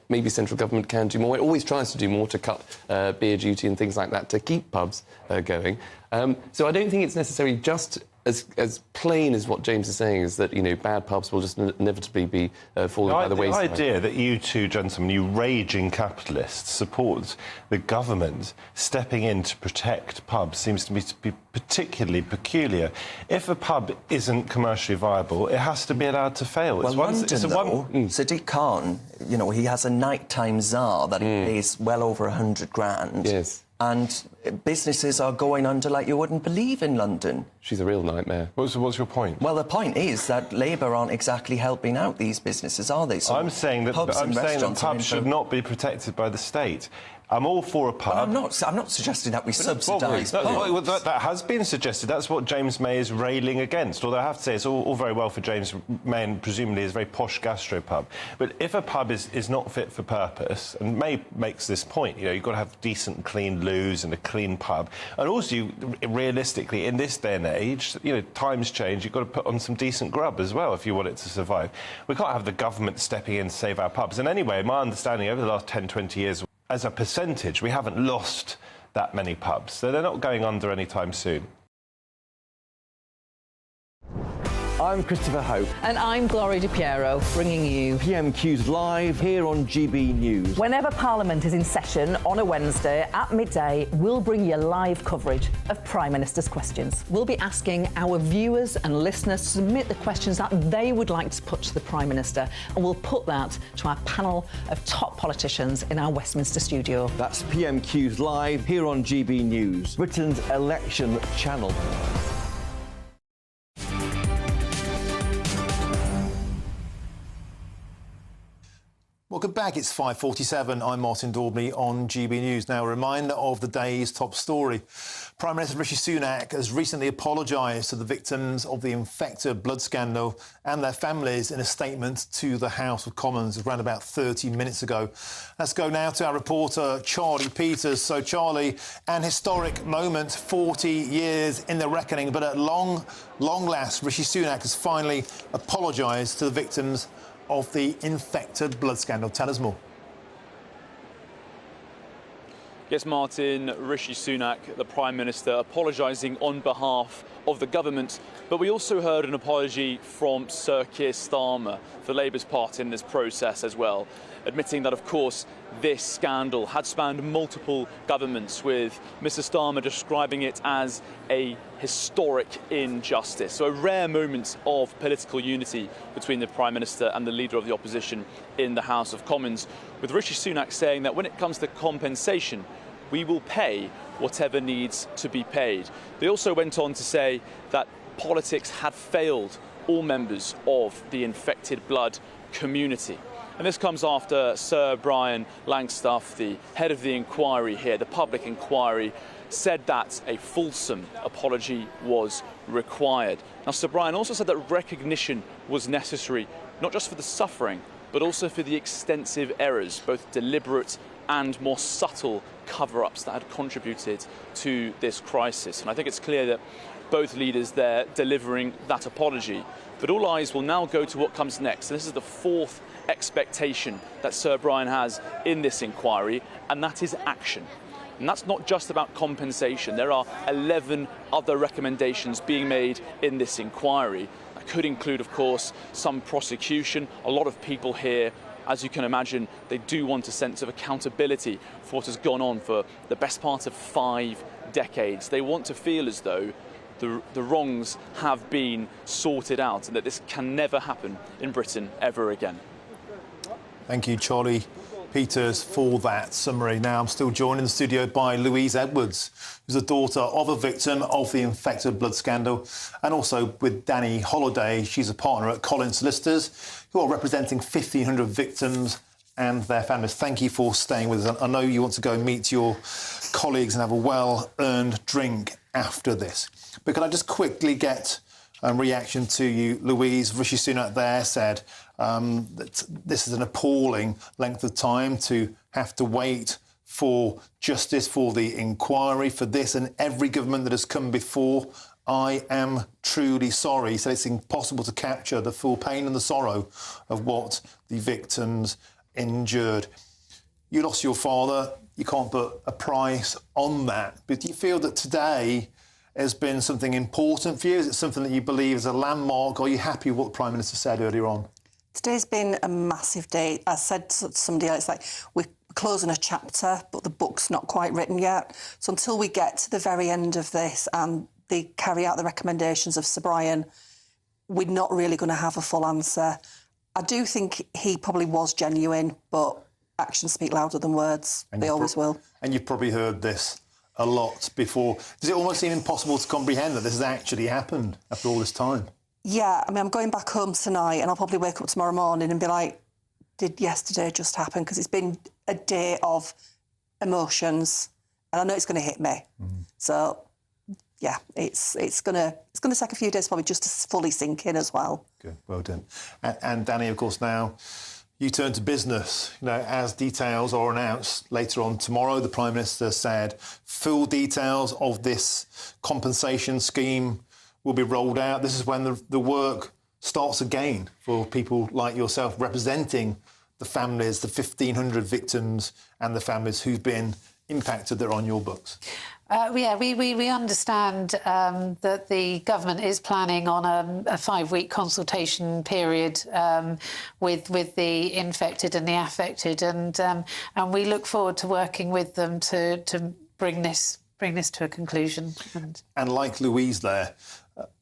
maybe central government can do more. It always tries to do more to cut beer duty and things like that to keep pubs going. So I don't think it's necessarily just as plain as what James is saying, is that, you know, bad pubs will just inevitably be falling by the wayside. The idea that you two gentlemen, you raging capitalists, support the government stepping in to protect pubs seems to be particularly peculiar. If a pub isn't commercially viable, it has to be allowed to fail. Well, Sadiq Khan, you know, he has a nighttime czar that he pays well over 100 grand. Yes. And businesses are going under like you wouldn't believe in London. She's a real nightmare. What's your point? Well, the point is that Labour aren't exactly helping out these businesses, are they? So I'm saying that pubs should not be protected by the state. I'm all for a pub. Well, I'm not suggesting that we subsidise pubs. That has been suggested. That's what James May is railing against. Although I have to say, it's all very well for James May and presumably his very posh gastropub. But if a pub is not fit for purpose, and May makes this point, you know, you've got to have decent, clean loos and a clean pub. And also, realistically, in this day and age, you know, times change, you've got to put on some decent grub as well if you want it to survive. We can't have the government stepping in to save our pubs. And anyway, my understanding over the last 10, 20 years, as a percentage, we haven't lost that many pubs, so they're not going under anytime soon. I'm Christopher Hope. And I'm Gloria Di Piero, bringing you PMQs Live here on GB News. Whenever Parliament is in session on a Wednesday at midday, we'll bring you live coverage of Prime Minister's questions. We'll be asking our viewers and listeners to submit the questions that they would like to put to the Prime Minister, and we'll put that to our panel of top politicians in our Westminster studio. That's PMQs Live here on GB News, Britain's election channel. Welcome back. It's 5:47. I'm Martin Daubney on GB News. Now, a reminder of the day's top story. Prime Minister Rishi Sunak has recently apologised to the victims of the infected blood scandal and their families in a statement to the House of Commons around about 30 minutes ago. Let's go now to our reporter, Charlie Peters. So, Charlie, an historic moment, 40 years in the reckoning, but at long last, Rishi Sunak has finally apologised to the victims of the infected blood scandal. Tell us more. Yes, Martin, Rishi Sunak, the Prime Minister, apologising on behalf of the government. But we also heard an apology from Sir Keir Starmer, for Labour's part in this process as well, admitting that, of course, this scandal had spanned multiple governments, with Mr Starmer describing it as a historic injustice. So a rare moment of political unity between the Prime Minister and the Leader of the Opposition in the House of Commons, with Rishi Sunak saying that when it comes to compensation, we will pay whatever needs to be paid. They also went on to say that politics had failed all members of the infected blood community. And this comes after Sir Brian Langstaff, the head of the inquiry here, the public inquiry, said that a fulsome apology was required. Now, Sir Brian also said that recognition was necessary, not just for the suffering, but also for the extensive errors, both deliberate and more subtle cover-ups that had contributed to this crisis. And I think it's clear that both leaders there delivering that apology. But all eyes will now go to what comes next. And this is the fourth expectation that Sir Brian has in this inquiry, and that is action. And that's not just about compensation. There are 11 other recommendations being made in this inquiry. That could include, of course, some prosecution. A lot of people here, as you can imagine, they do want a sense of accountability for what has gone on for the best part of 5 decades. They want to feel as though the wrongs have been sorted out and that this can never happen in Britain ever again. Thank you, Charlie Peters, for that summary. Now, I'm still joined in the studio by Louise Edwards, who's the daughter of a victim of the infected blood scandal, and also with Danny Holliday. She's a partner at Collins Solicitors, who are representing 1,500 victims and their families. Thank you for staying with us. I know you want to go and meet your colleagues and have a well-earned drink after this. But can I just quickly get a reaction to you, Louise? Rishi Sunak there said that this is an appalling length of time to have to wait for justice, for the inquiry, for this and every government that has come before. I am truly sorry. He said it's impossible to capture the full pain and the sorrow of what the victims endured. You lost your father. You can't put a price on that. But do you feel that today has been something important for you? Is it something that you believe is a landmark? Are you happy with what the Prime Minister said earlier on? Today's been a massive day. I said to somebody else, like, we're closing a chapter, but the book's not quite written yet. So until we get to the very end of this and they carry out the recommendations of Sir Brian, we're not really going to have a full answer. I do think he probably was genuine, but actions speak louder than words. They always will. And you've probably heard this a lot before. Does it almost seem impossible to comprehend that this has actually happened after all this time? Yeah, I mean, I'm going back home tonight and I'll probably wake up tomorrow morning and be like, did yesterday just happen? Because it's been a day of emotions and I know it's going to hit me. So, yeah, it's going to take a few days probably just to fully sink in as well. Good, well done. And Danny, of course, now you turn to business. You know, as details are announced later on tomorrow, the Prime Minister said full details of this compensation scheme will be rolled out. This is when the work starts again for people like yourself representing the families, the 1,500 victims and the families who've been impacted that are on your books? We understand that the government is planning on a 5-week consultation period with the infected and the affected, and we look forward to working with them to bring this to a conclusion. And like Louise there,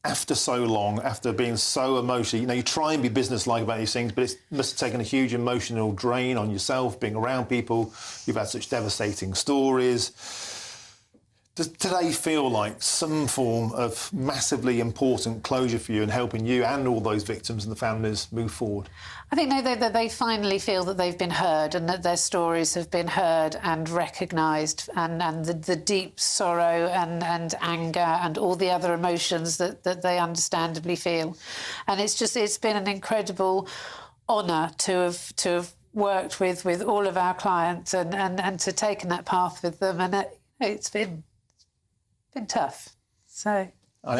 after so long, after being so emotional, you try and be businesslike about these things, but it must have taken a huge emotional drain on yourself, being around people. You've had such devastating stories. Does today feel like some form of massively important closure for you and helping you and all those victims and the families move forward? I think that they finally feel that they've been heard and that their stories have been heard and recognised, and the deep sorrow and anger and all the other emotions that they understandably feel. And it's been an incredible honour to have worked with all of our clients and to taken that path with them, and it's been tough. So I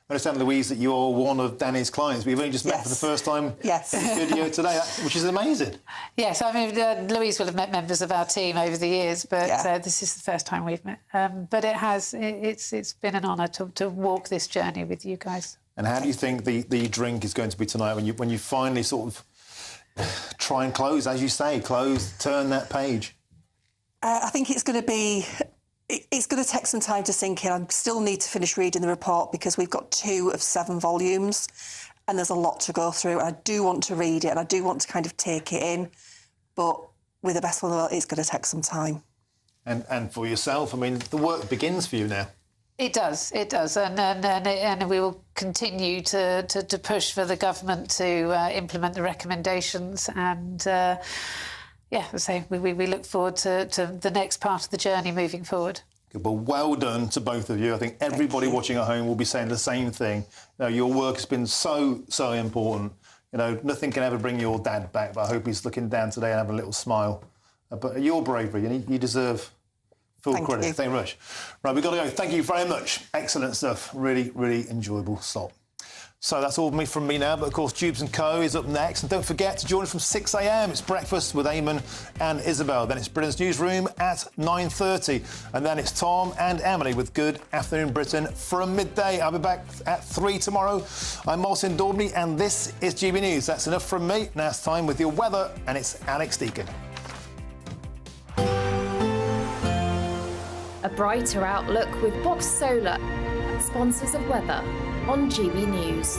understand, Louise, that you're one of Danny's clients. We've only just met for the first time in the studio today, which is amazing. Yes, I mean, Louise will have met members of our team over the years, but this is the first time we've met. But it's been an honour to walk this journey with you guys. And how do you think the drink is going to be tonight when you finally sort of try and close, as you say, turn that page? I think it's going to be... It's going to take some time to sink in. I still need to finish reading the report because we've got 2 of 7 volumes and there's a lot to go through. And I do want to read it and I do want to kind of take it in. But with the best one in the world, it's going to take some time. And for yourself, I mean, the work begins for you now. It does. And we will continue to push for the government to implement the recommendations and... we look forward to the next part of the journey moving forward. Good. Well done to both of you. I think everybody watching at home will be saying the same thing. Your work has been so important. Nothing can ever bring your dad back, but I hope he's looking down today and having a little smile. But your bravery, you deserve full credit. Thank you very much. Right, we've got to go. Thank you very much. Excellent stuff. Really, really enjoyable slot. So that's all from me now, but of course Jubes & Co is up next. And don't forget to join us from 6 a.m. It's breakfast with Eamon and Isabel. Then it's Britain's Newsroom at 9:30. And then it's Tom and Emily with Good Afternoon Britain from midday. I'll be back at 3 tomorrow. I'm Martin Daubney and this is GB News. That's enough from me. Now it's time with your weather and it's Alex Deakin. A brighter outlook with Box Solar, sponsors of weather on GB News.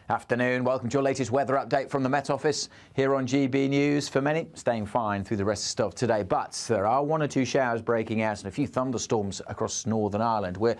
Afternoon, welcome to your latest weather update from the Met Office here on GB News. For many, staying fine through the rest of the stuff today, but there are 1 or 2 showers breaking out and a few thunderstorms across Northern Ireland. We're